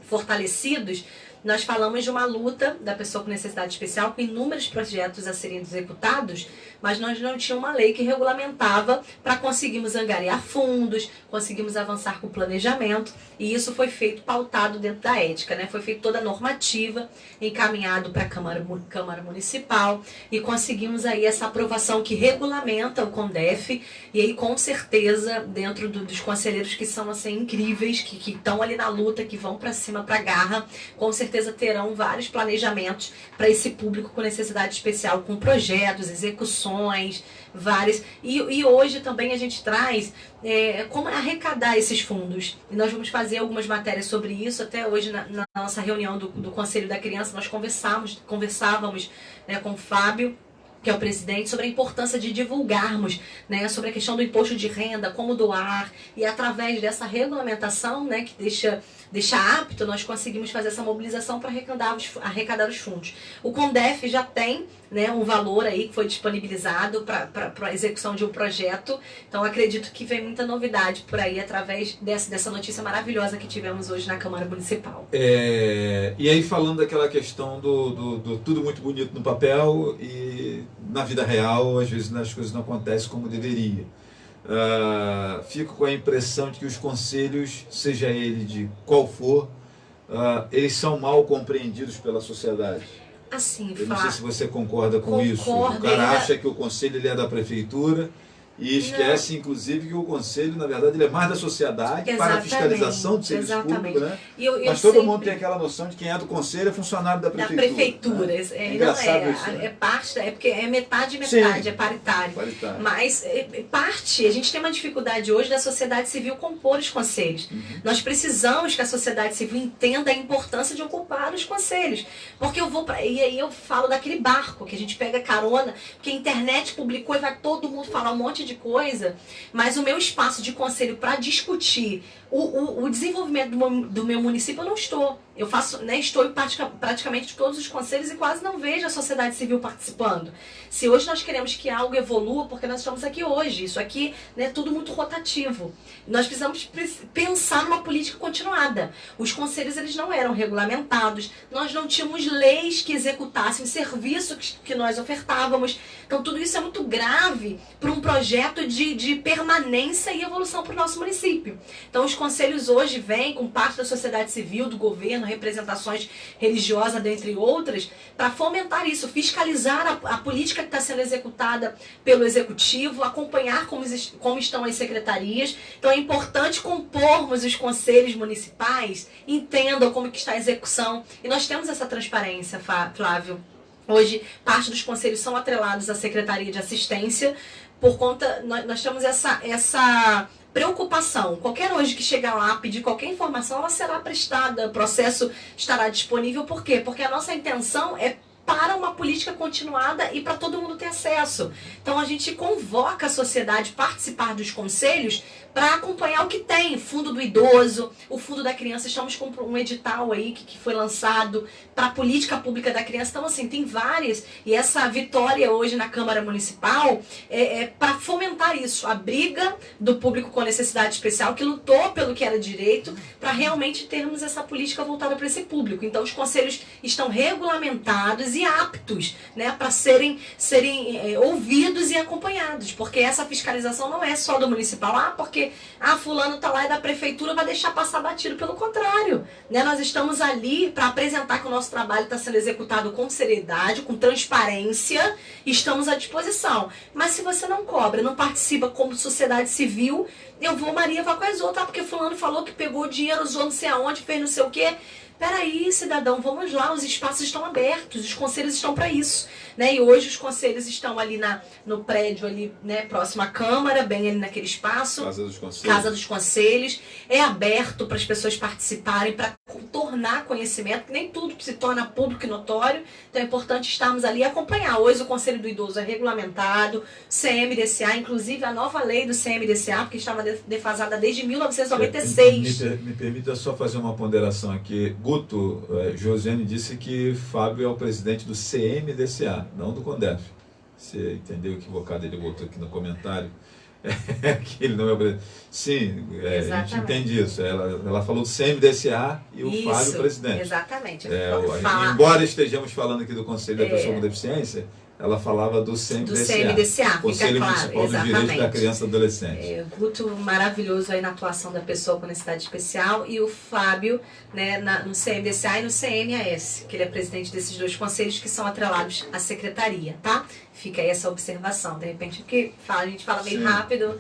fortalecidos. Nós falamos de uma luta da pessoa com necessidade especial, com inúmeros projetos a serem executados, mas nós não tínhamos uma lei que regulamentava para conseguirmos angariar fundos, conseguirmos avançar com o planejamento, e isso foi feito pautado dentro da ética, né? Foi feita toda a normativa, encaminhado para a Câmara Municipal, e conseguimos aí essa aprovação que regulamenta o CONDEF, e aí com certeza dentro dos conselheiros que são assim incríveis, que estão ali na luta, que vão para cima, para a garra, com certeza terão vários planejamentos para esse público com necessidade especial, com projetos, execuções, várias. E hoje também a gente traz como arrecadar esses fundos. E nós vamos fazer algumas matérias sobre isso. Até hoje, na nossa reunião do Conselho da Criança, nós conversávamos, né, com o Fábio, que é o presidente, sobre a importância de divulgarmos, né, sobre a questão do imposto de renda, como doar, e através dessa regulamentação, né, que deixa apto, nós conseguimos fazer essa mobilização para arrecadar os fundos. O CONDEF já tem, né, um valor aí que foi disponibilizado para a execução de um projeto, então acredito que vem muita novidade por aí através dessa notícia maravilhosa que tivemos hoje na Câmara Municipal. E aí falando daquela questão do tudo muito bonito no papel e na vida real, às vezes as coisas não acontecem como deveria. Fico com a impressão de que os conselhos, seja ele de qual for, eles são mal compreendidos pela sociedade. Assim, eu não sei se você concorda com isso. O cara acha que o conselho ele é da prefeitura e esquece, inclusive, que o conselho, na verdade, ele é mais da sociedade. Exatamente. Para a fiscalização do serviço público, né? Mas todo mundo tem aquela noção de quem é do conselho é funcionário da prefeitura. Da prefeitura. Né? Engraçado isso, né? Parte, porque é metade, sim, é paritário. Mas parte, a gente tem uma dificuldade hoje da sociedade civil compor os conselhos. Nós precisamos que a sociedade civil entenda a importância de ocupar os conselhos. Porque e aí eu falo daquele barco que a gente pega carona, porque a internet publicou e vai todo mundo falar um monte de coisa, mas o meu espaço de conselho para discutir o desenvolvimento do meu município, eu não estou. Eu faço, né, estou em praticamente todos os conselhos e quase não vejo a sociedade civil participando. Se hoje nós queremos que algo evolua, porque nós estamos aqui hoje, isso aqui é, né, tudo muito rotativo. Nós precisamos pensar numa política continuada. Os conselhos eles não eram regulamentados, nós não tínhamos leis que executassem o serviço que nós ofertávamos. Então tudo isso é muito grave para um projeto de permanência e evolução para o nosso município. Então os conselhos hoje vêm com parte da sociedade civil, do governo, representações religiosas, dentre outras, para fomentar isso, fiscalizar a política que está sendo executada pelo executivo, acompanhar como estão as secretarias. Então é importante compormos os conselhos municipais, entendam como que está a execução. E nós temos essa transparência, Flávio. Hoje, parte dos conselhos são atrelados à Secretaria de Assistência, por conta, nós temos essa preocupação. Qualquer hoje que chegar lá, pedir qualquer informação, ela será prestada, o processo estará disponível. Por quê? Porque a nossa intenção é para uma política continuada e para todo mundo ter acesso. Então a gente convoca a sociedade a participar dos conselhos para acompanhar o que tem, fundo do idoso, o fundo da criança. Estamos com um edital aí que foi lançado para a política pública da criança. Então assim, tem várias, e essa vitória hoje na Câmara Municipal é para fomentar isso, a briga do público com necessidade especial, que lutou pelo que era direito, para realmente termos essa política voltada para esse público. Então os conselhos estão regulamentados e aptos, né, para serem ouvidos e acompanhados, porque essa fiscalização não é só do municipal, porque fulano tá lá e da prefeitura vai deixar passar batido. Pelo contrário, né, nós estamos ali para apresentar que o nosso trabalho está sendo executado com seriedade, com transparência, estamos à disposição. Mas se você não cobra, não participa como sociedade civil, Maria vai com as outras, porque fulano falou que pegou o dinheiro, usou não sei aonde, fez não sei o quê. Peraí, cidadão, vamos lá, os espaços estão abertos, os conselhos estão para isso, né? E hoje os conselhos estão ali no prédio, ali, né, próximo à Câmara, bem ali naquele espaço. Casa dos Conselhos. Casa dos Conselhos. É aberto para as pessoas participarem, para tornar conhecimento, que nem tudo se torna público e notório, então é importante estarmos ali e acompanhar. Hoje o Conselho do Idoso é regulamentado, CMDCA, inclusive a nova lei do CMDCA, porque estava defasada desde 1996. Me permita só fazer uma ponderação aqui. Guto, Josiane disse que Fábio é o presidente do CMDCA, não do CONDEF. Você entendeu equivocado, ele botou aqui no comentário. Que ele não é o presidente. Sim, a gente entende isso. Ela falou do CMDCA e o Fábio presidente. Exatamente. Embora estejamos falando aqui do Conselho da Pessoa com Deficiência, ela falava do CMDCA, Conselho Municipal do Direito da Criança e Adolescente. Guto maravilhoso aí na atuação da pessoa com necessidade especial, e o Fábio, né, no CMDCA e no CMAS, que ele é presidente desses dois conselhos que são atrelados à secretaria, tá? Fica aí essa observação, de repente, porque a gente fala meio rápido,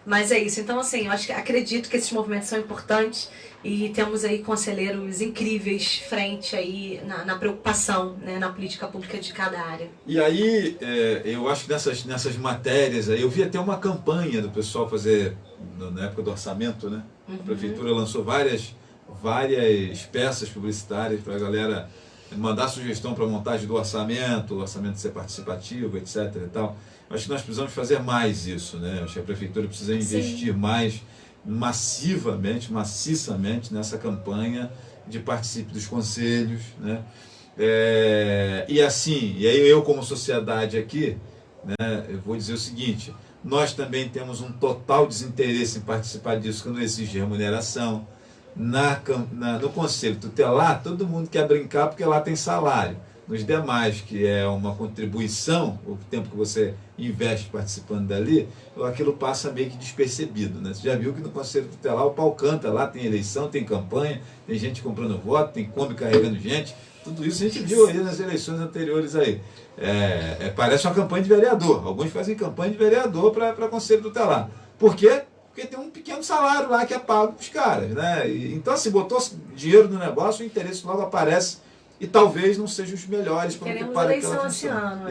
mas é isso. Então, assim, eu acredito que esses movimentos são importantes e temos aí conselheiros incríveis frente aí na preocupação, né, na política pública de cada área. E aí, eu acho que nessas matérias aí, eu vi até uma campanha do pessoal fazer, na época do orçamento, né? A prefeitura lançou várias peças publicitárias para a galera mandar sugestão para a montagem do orçamento, o orçamento ser participativo, etc. e tal. Eu acho que nós precisamos fazer mais isso, né? Eu acho que a prefeitura precisa investir mais maciçamente nessa campanha de participe dos conselhos, né? E aí eu como sociedade aqui, né, eu vou dizer o seguinte: nós também temos um total desinteresse em participar disso, que não exige remuneração. No Conselho Tutelar, todo mundo quer brincar porque lá tem salário. Nos demais, que é uma contribuição, o tempo que você investe participando dali, aquilo passa meio que despercebido, né? Você já viu que no Conselho Tutelar o pau canta, lá tem eleição, tem campanha, tem gente comprando voto, tem Kombi carregando gente, tudo isso a gente viu aí nas eleições anteriores aí. Parece uma campanha de vereador, alguns fazem campanha de vereador para Conselho Tutelar. Por quê? Porque tem um pequeno salário lá que é pago para os caras, né? Então, assim, botou dinheiro no negócio, o interesse logo aparece e talvez não sejam os melhores. Teremos eleição esse ano.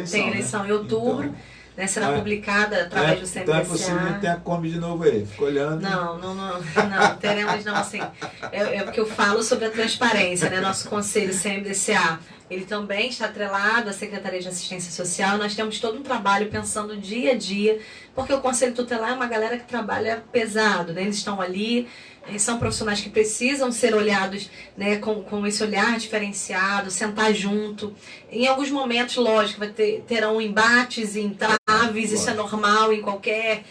Tem eleição em outubro, então, né? Será publicada através do CMDCA. Então é possível ter a Kombi de novo aí, fica olhando. Não, teremos não, assim. É porque eu falo sobre a transparência, né? Nosso conselho CMDCA, ele também está atrelado à Secretaria de Assistência Social. Nós temos todo um trabalho pensando dia a dia, porque o Conselho Tutelar é uma galera que trabalha pesado, né? Eles estão ali, são profissionais que precisam ser olhados, né, com esse olhar diferenciado, sentar junto. Em alguns momentos, lógico, terão embates e entraves, isso é normal em qualquer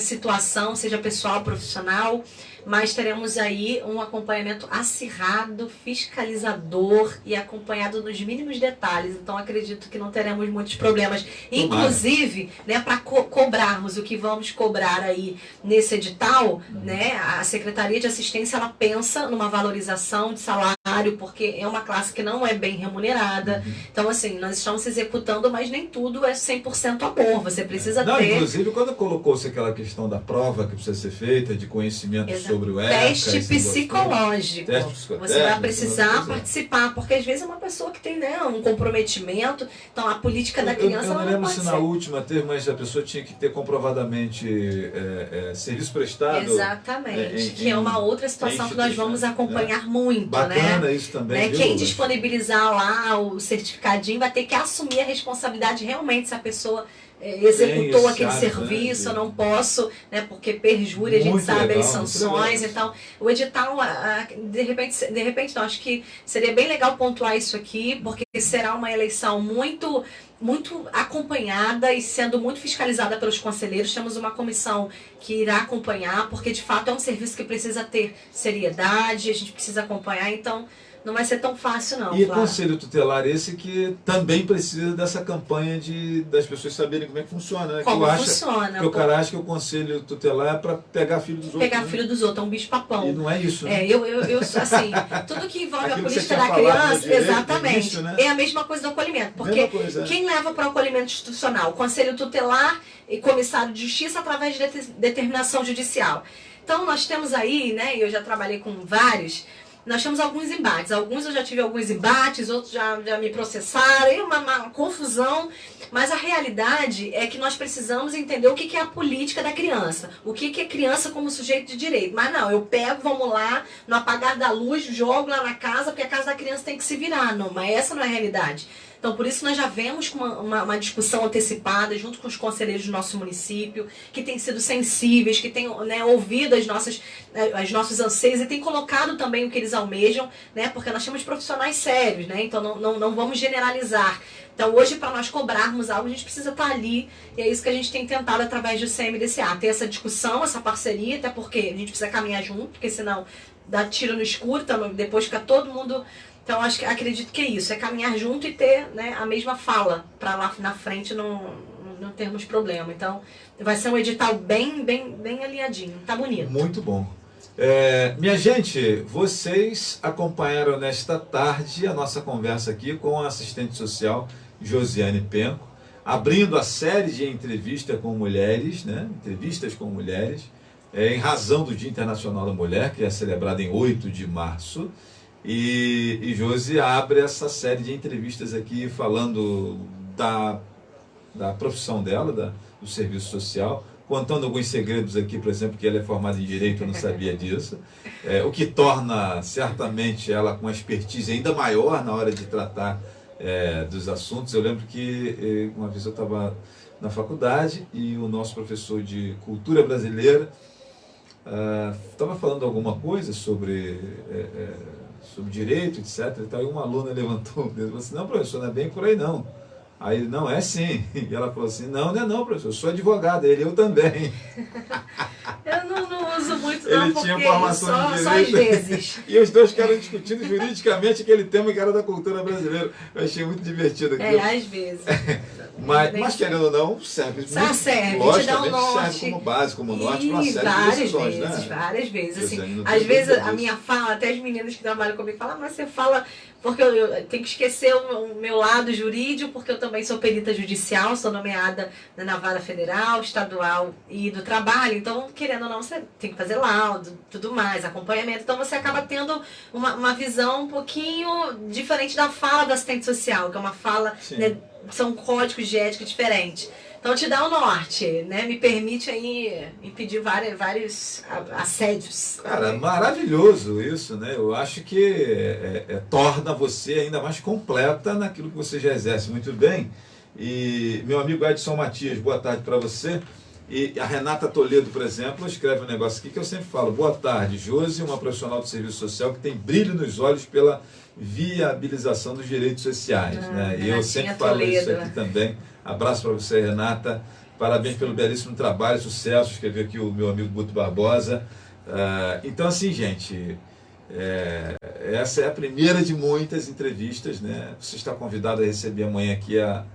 situação, seja pessoal, profissional, mas teremos aí um acompanhamento acirrado, fiscalizador e acompanhado nos mínimos detalhes. Então, acredito que não teremos muitos problemas. Inclusive, né, para cobrarmos o que vamos cobrar aí nesse edital, né, a Secretaria de Assistência, ela pensa numa valorização de salário, porque é uma classe que não é bem remunerada. Então, assim, nós estamos executando, mas nem tudo é 100% amor. Você precisa ter... Inclusive, quando colocou-se aquela questão da prova que precisa ser feita, de conhecimento sobre o ECA... Teste psicológico. Você vai precisar participar, porque às vezes é uma pessoa que tem, né, um comprometimento. Então, a política da criança... Eu não lembro se na última teve, mas a pessoa tinha que ter comprovadamente serviço prestado. Exatamente. Que é uma outra situação que nós vamos acompanhar muito. Bacana, né? Isso também. Né? Quem disponibilizar lá o certificadinho vai ter que assumir a responsabilidade realmente se a pessoa executou aquele serviço, eu não posso, né, porque perjúria, a gente sabe as sanções. Então, o edital, de repente não, acho que seria bem legal pontuar isso aqui, porque será uma eleição muito acompanhada e sendo muito fiscalizada pelos conselheiros. Temos uma comissão que irá acompanhar, porque de fato é um serviço que precisa ter seriedade, a gente precisa acompanhar, então não vai ser tão fácil não. E Conselho Tutelar esse que também precisa dessa campanha das pessoas saberem como é que funciona, né? Como funciona. Porque o cara acha que o Conselho Tutelar é para pegar filho dos outros. Pegar filho dos outros, é um bicho-papão. E não é isso, né? Eu assim, tudo que envolve a política da criança, exatamente, início, né? É a mesma coisa do acolhimento. Porque quem leva para o acolhimento institucional? O Conselho Tutelar e Comissário de Justiça através de determinação judicial. Então, nós temos aí, né, e eu já trabalhei com vários, nós temos alguns embates. Alguns eu já tive alguns embates, outros já me processaram, é uma confusão. Mas a realidade é que nós precisamos entender o que é a política da criança. O que é criança como sujeito de direito. Mas não, eu pego, vamos lá, no apagar da luz, jogo lá na casa, porque a casa da criança tem que se virar. Não, mas essa não é a realidade. Então, por isso nós já vemos com uma discussão antecipada junto com os conselheiros do nosso município, que têm sido sensíveis, que têm, né, ouvido os nossos anseios e têm colocado também o que eles almejam, né, porque nós temos profissionais sérios, né, então não vamos generalizar. Então, hoje, para nós cobrarmos algo, a gente precisa estar ali, e é isso que a gente tem tentado através do CMDCA, ter essa discussão, essa parceria, até porque a gente precisa caminhar junto, porque senão dá tiro no escuro, então depois fica todo mundo... Então, acredito que é isso, é caminhar junto e ter, né, a mesma fala, para lá na frente não termos problema. Então, vai ser um edital bem alinhadinho, tá bonito. Muito bom. Minha gente, vocês acompanharam nesta tarde a nossa conversa aqui com a assistente social Josiane Penco, abrindo a série de entrevistas com mulheres, né, entrevistas com mulheres, em razão do Dia Internacional da Mulher, que é celebrado em 8 de março. E Josi abre essa série de entrevistas aqui falando da profissão dela, do serviço social, contando alguns segredos aqui, por exemplo, que ela é formada em Direito, eu não sabia disso, o que torna certamente ela com uma expertise ainda maior na hora de tratar dos assuntos. Eu lembro que uma vez eu estava na faculdade e o nosso professor de cultura brasileira estava falando alguma coisa sobre direito, etc. E uma aluna levantou o dedo e falou assim: não, professor, não é bem por aí não. Aí ele: não, é sim. E ela falou assim: não é não, professor, eu sou advogada. Ele: eu também. Eu não uso muito não, ele porque tinha formação de direito. só às vezes. E os dois ficaram discutindo juridicamente aquele tema que era da cultura brasileira. Eu achei muito divertido aquilo. Às vezes. Mas querendo ou não, serve muito. Serve, logicamente serve como base, como norte, para uma série de decisões, né? Várias vezes. Assim, às vezes a minha fala, até as meninas que trabalham comigo falam: mas você fala... Porque eu tenho que esquecer o meu lado jurídico, porque eu também sou perita judicial, sou nomeada na Vara Federal, Estadual e do Trabalho. Então, querendo ou não, você tem que fazer laudo, tudo mais, acompanhamento. Então, você acaba tendo uma visão um pouquinho diferente da fala do assistente social, que é uma fala, né, são códigos de ética diferentes. Então, te dá o norte, né? Me permite aí impedir vários assédios. Cara, maravilhoso isso, né? Eu acho que torna você ainda mais completa naquilo que você já exerce muito bem. E meu amigo Edson Matias, boa tarde para você. E a Renata Toledo, por exemplo, escreve um negócio aqui que eu sempre falo: boa tarde, Josi, uma profissional do serviço social que tem brilho nos olhos pela viabilização dos direitos sociais, né? E eu sempre falo isso aqui também. Abraço para você, Renata. Parabéns pelo belíssimo trabalho, sucesso. Escreveu aqui o meu amigo Guto Barbosa. Então, assim, gente, essa é a primeira de muitas entrevistas, né? Você está convidado a receber amanhã aqui a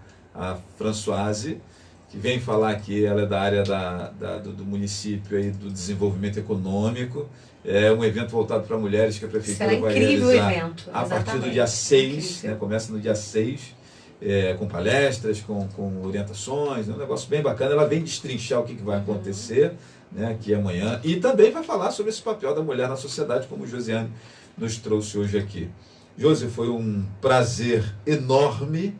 Françoise, que vem falar aqui. Ela é da área do município aí, do desenvolvimento econômico. É um evento voltado para mulheres que a Prefeitura vai realizar a partir do dia 6, né? Começa no dia 6. Com palestras, com orientações, um negócio bem bacana. Ela vem destrinchar o que vai acontecer, né, aqui amanhã, e também vai falar sobre esse papel da mulher na sociedade, como Josiane nos trouxe hoje aqui. Josi, foi um prazer enorme,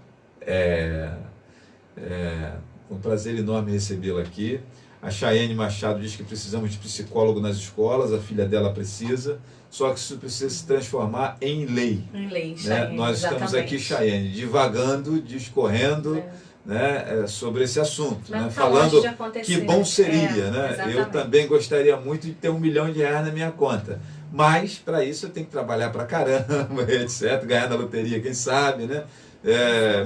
um prazer enorme recebê-la aqui. A Chayane Machado diz que precisamos de psicólogo nas escolas, a filha dela precisa, só que isso precisa se transformar em lei. Em lei, né? Chayane, nós estamos aqui, Chayane, divagando, discorrendo né, sobre esse assunto, né? Falando que bom seria. Né? Eu também gostaria muito de ter R$1 milhão na minha conta. Mas, para isso, eu tenho que trabalhar para caramba, etc. Ganhar na loteria, quem sabe, né?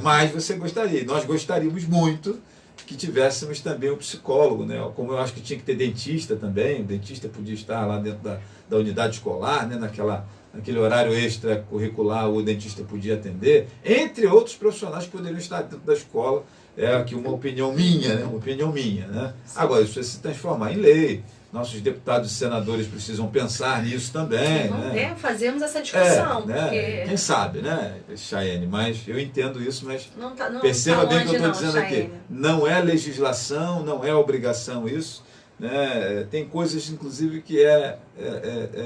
Mas você gostaria, nós gostaríamos muito que tivéssemos também um psicólogo, né? Como eu acho que tinha que ter dentista também. O dentista podia estar lá dentro da unidade escolar, né? Naquele horário extracurricular, o dentista podia atender, entre outros profissionais que poderiam estar dentro da escola. É aqui uma opinião minha, né? Uma opinião minha, né? Agora, isso precisa se transformar em lei. Nossos deputados e senadores precisam pensar nisso também. Né? Fazemos essa discussão. Né? Porque... Quem sabe, né, Chayane? Mas eu entendo isso, mas não perceba bem o que eu estou dizendo Chayane. aqui. Não é legislação, não é obrigação isso. né? Tem coisas, inclusive, que é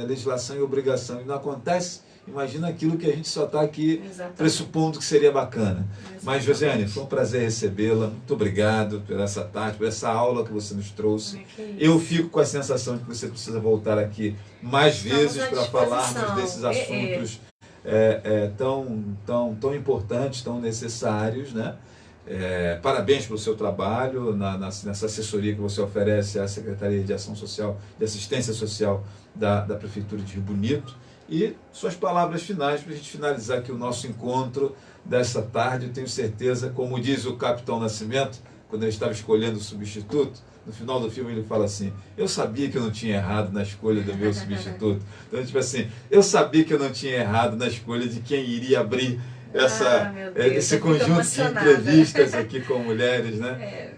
legislação e obrigação e não acontece. Imagina aquilo que a gente só está aqui pressupondo que seria bacana. Exatamente. Mas, Josiane, foi um prazer recebê-la. Muito obrigado por essa tarde, por essa aula que você nos trouxe. Eu fico com a sensação de que você precisa voltar aqui mais vezes para falarmos desses assuntos tão importantes, tão necessários, né? Parabéns pelo seu trabalho nessa assessoria que você oferece à Secretaria de Ação Social, de Assistência Social da Prefeitura de Rio Bonito. E suas palavras finais para a gente finalizar aqui o nosso encontro dessa tarde. Eu tenho certeza, como diz o Capitão Nascimento, quando ele estava escolhendo o substituto, no final do filme ele fala assim: eu sabia que eu não tinha errado na escolha do meu substituto. Então, tipo assim, eu sabia que eu não tinha errado na escolha de quem iria abrir esse conjunto de entrevistas aqui com mulheres, né?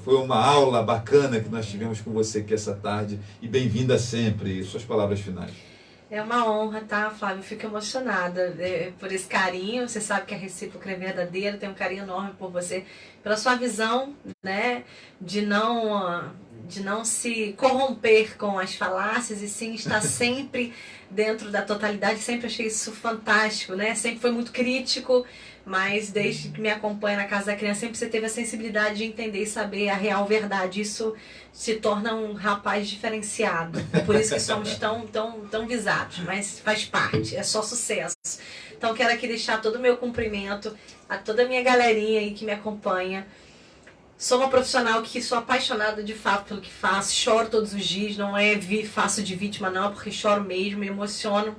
Foi uma aula bacana que nós tivemos com você aqui essa tarde, e bem-vinda sempre. Suas palavras finais. É uma honra, tá, Flávio? Eu fico emocionada por esse carinho. Você sabe que a recíproca é verdadeira. Tenho um carinho enorme por você, pela sua visão, né, de não se corromper com as falácias e sim estar sempre dentro da totalidade. Sempre achei isso fantástico, né? Sempre foi muito crítico, mas desde que me acompanha na Casa da Criança, sempre você teve a sensibilidade de entender e saber a real verdade. Isso se torna um rapaz diferenciado. Por isso que somos tão visados, mas faz parte, é só sucesso. Então quero aqui deixar todo o meu cumprimento a toda a minha galerinha aí que me acompanha. Sou uma profissional que sou apaixonada de fato pelo que faço, choro todos os dias, não faço de vítima não, porque choro mesmo, me emociono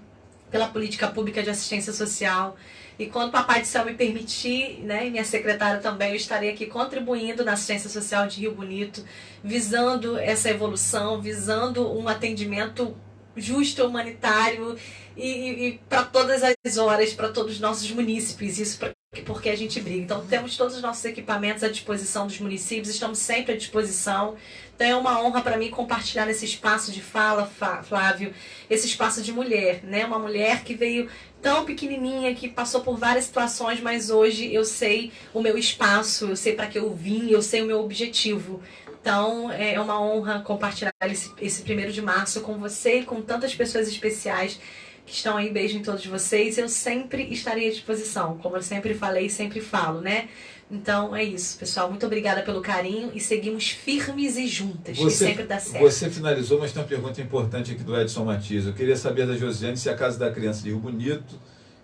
pela política pública de assistência social. E quando o Papai do Céu me permitir, né, e minha secretária também, eu estarei aqui contribuindo na assistência social de Rio Bonito, visando essa evolução, visando um atendimento justo, humanitário e para todas as horas, para todos os nossos munícipes. Isso porque a gente briga. Então temos todos os nossos equipamentos à disposição dos municípios, estamos sempre à disposição. Então é uma honra para mim compartilhar nesse espaço de fala, Flávio, esse espaço de mulher, né? Uma mulher que veio tão pequenininha, que passou por várias situações, mas hoje eu sei o meu espaço, eu sei para que eu vim, eu sei o meu objetivo. Então é uma honra compartilhar esse 1º de março com você e com tantas pessoas especiais que estão aí. Beijo em todos vocês. Eu sempre estarei à disposição, como eu sempre falei e sempre falo, né? Então é isso, pessoal. Muito obrigada pelo carinho e seguimos firmes e juntas, que sempre dá certo. Você finalizou, mas tem uma pergunta importante aqui do Edson Matias. Eu queria saber da Josiane se a Casa da Criança de Rio Bonito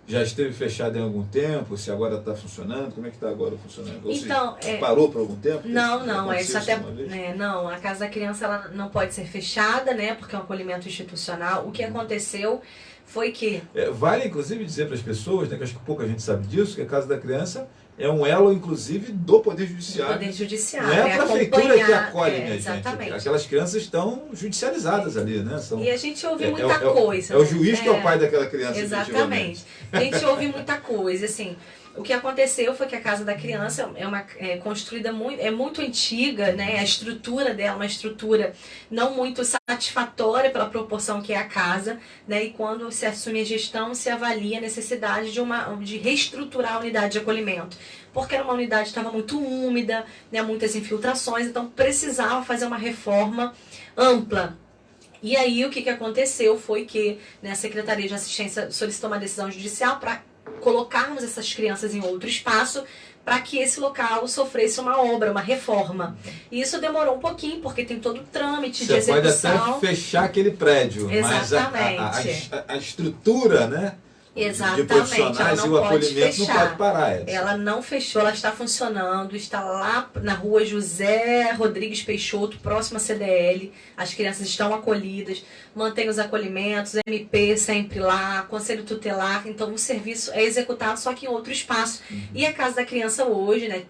já esteve fechada em algum tempo, se agora está funcionando, como é que está agora funcionando? Ou então, parou por algum tempo? Não, isso até não, a Casa da Criança ela não pode ser fechada, né? Porque é um acolhimento institucional. O que aconteceu foi que... vale, inclusive, dizer para as pessoas, né, que acho que pouca gente sabe disso, que a Casa da Criança é um elo, inclusive, do Poder Judiciário. Do Poder Judiciário. Não é a prefeitura que acolhe, minha exatamente. Gente. Aquelas crianças estão judicializadas ali, né? E a gente ouve muita coisa. É o juiz que é o pai daquela criança. Exatamente. A gente ouve muita coisa, assim... O que aconteceu foi que a Casa da Criança é construída muito antiga, né? A estrutura dela é uma estrutura não muito satisfatória pela proporção que é a casa, né? E quando se assume a gestão, se avalia a necessidade de reestruturar a unidade de acolhimento. Porque era uma unidade que estava muito úmida, né? Muitas infiltrações, então precisava fazer uma reforma ampla. E aí o que aconteceu foi que, né, a Secretaria de Assistência solicitou uma decisão judicial para colocarmos essas crianças em outro espaço para que esse local sofresse uma obra, uma reforma. E isso demorou um pouquinho, porque tem todo o trâmite de execução. Você pode até fechar aquele prédio, exatamente, mas a estrutura, né? Exatamente, de profissionais e o acolhimento não pode parar. Ela não fechou, ela está funcionando, está lá na rua José Rodrigues Peixoto, próxima à CDL. As crianças estão acolhidas, mantém os acolhimentos, MP sempre lá, Conselho Tutelar. Então o serviço é executado só que em outro espaço. E a Casa da Criança hoje, né,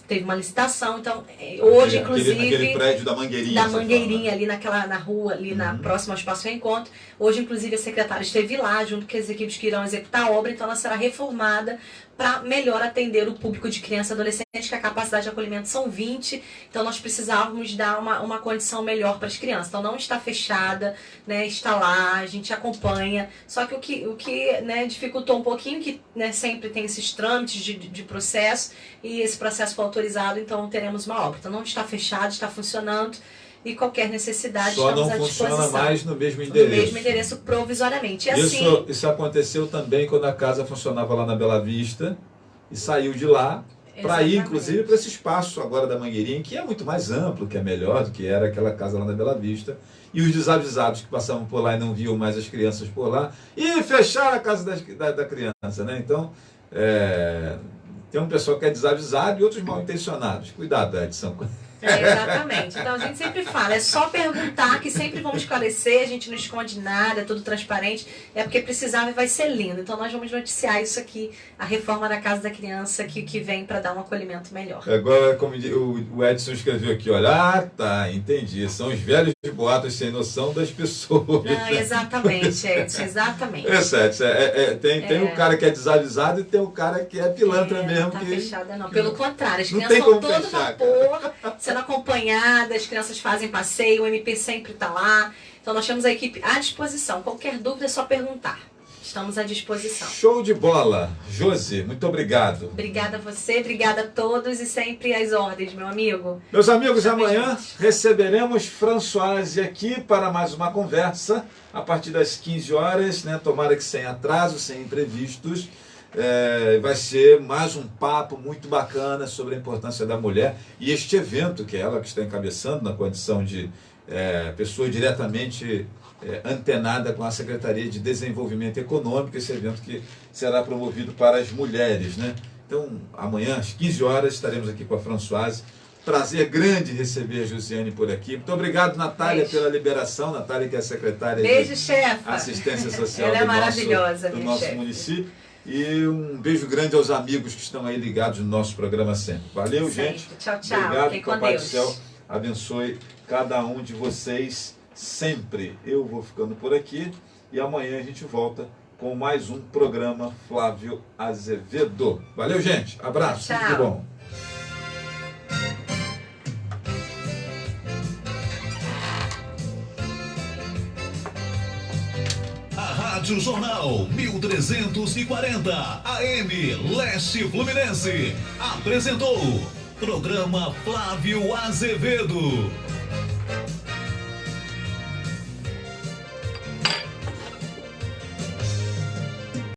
teve uma licitação, então hoje inclusive aquele prédio da Mangueirinha, ali na rua ali na próxima ao Espaço Reencontro, hoje inclusive a secretária esteve lá junto com as equipes que irão executar a obra, então ela será reformada para melhor atender o público de criança e adolescente, que a capacidade de acolhimento são 20, então nós precisávamos dar uma condição melhor para as crianças. Então não está fechada, né, está lá, a gente acompanha, só que o que né, dificultou um pouquinho, que né, sempre tem esses trâmites de processo, e esse processo foi autorizado, então teremos uma obra. Então não está fechado, está funcionando. e qualquer necessidade Só estamos não à disposição. funciona mais no mesmo No endereço. mesmo endereço provisoriamente. E assim, Isso aconteceu também quando a casa funcionava lá na Bela Vista e saiu de lá para ir, Exatamente. inclusive, para esse espaço agora da Mangueirinha, que é muito mais amplo, que é melhor do que era aquela casa lá na Bela Vista. E os desavisados que passavam por lá e não viam mais as crianças por lá, e fecharam a casa da criança, né? Então, tem um pessoal que é desavisado e outros mal intencionados. Cuidado, Edson. exatamente. Então a gente sempre fala, é só perguntar que sempre vamos esclarecer, a gente não esconde nada, é tudo transparente, é porque precisava e vai ser lindo. Então nós vamos noticiar isso aqui, a reforma da Casa da Criança que vem para dar um acolhimento melhor. Agora, como o Edson escreveu aqui, olha, tá, entendi, são os velhos boatos sem noção das pessoas. Não, exatamente, Edson, exatamente. Edson, tem o cara que é desavisado e tem o cara que é pilantra mesmo. Não tá fechada não, pelo contrário, as Não crianças tem estão como todo fechar, vapor, sendo acompanhadas, as crianças fazem passeio, o MP sempre está lá, então nós temos a equipe à disposição, qualquer dúvida é só perguntar, estamos à disposição. Show de bola, Josi, muito obrigado. Obrigada a você, obrigada a todos e sempre às ordens, meu amigo. Meus amigos, Tamo amanhã juntos. receberemos Françoise aqui para mais uma conversa a partir das 15 horas, né? Tomara que sem atraso, sem imprevistos. Vai ser mais um papo muito bacana sobre a importância da mulher e este evento que é ela que está encabeçando na condição de pessoa diretamente antenada com a Secretaria de Desenvolvimento Econômico, esse evento que será promovido para as mulheres, né? Então, amanhã às 15 horas estaremos aqui com a Françoise. Prazer grande receber a Josiane por aqui. Muito obrigado, Natália, Beijo. pela liberação. Natália, que é a secretária Beijo, de chefa. Assistência Social Ela é do maravilhosa, do minha nosso chefe. município. E um beijo grande aos amigos que estão aí ligados no nosso programa sempre. Valeu, Sempre. gente. Tchau, tchau. Obrigado, Fiquem que com o Papai do Deus. Céu abençoe cada um de vocês sempre. Eu vou ficando por aqui e amanhã a gente volta com mais um programa Flávio Azevedo. Valeu, gente. Abraço. Tchau. Tudo de bom. Rádio Jornal 1340 AM Leste Fluminense apresentou programa Flávio Azevedo.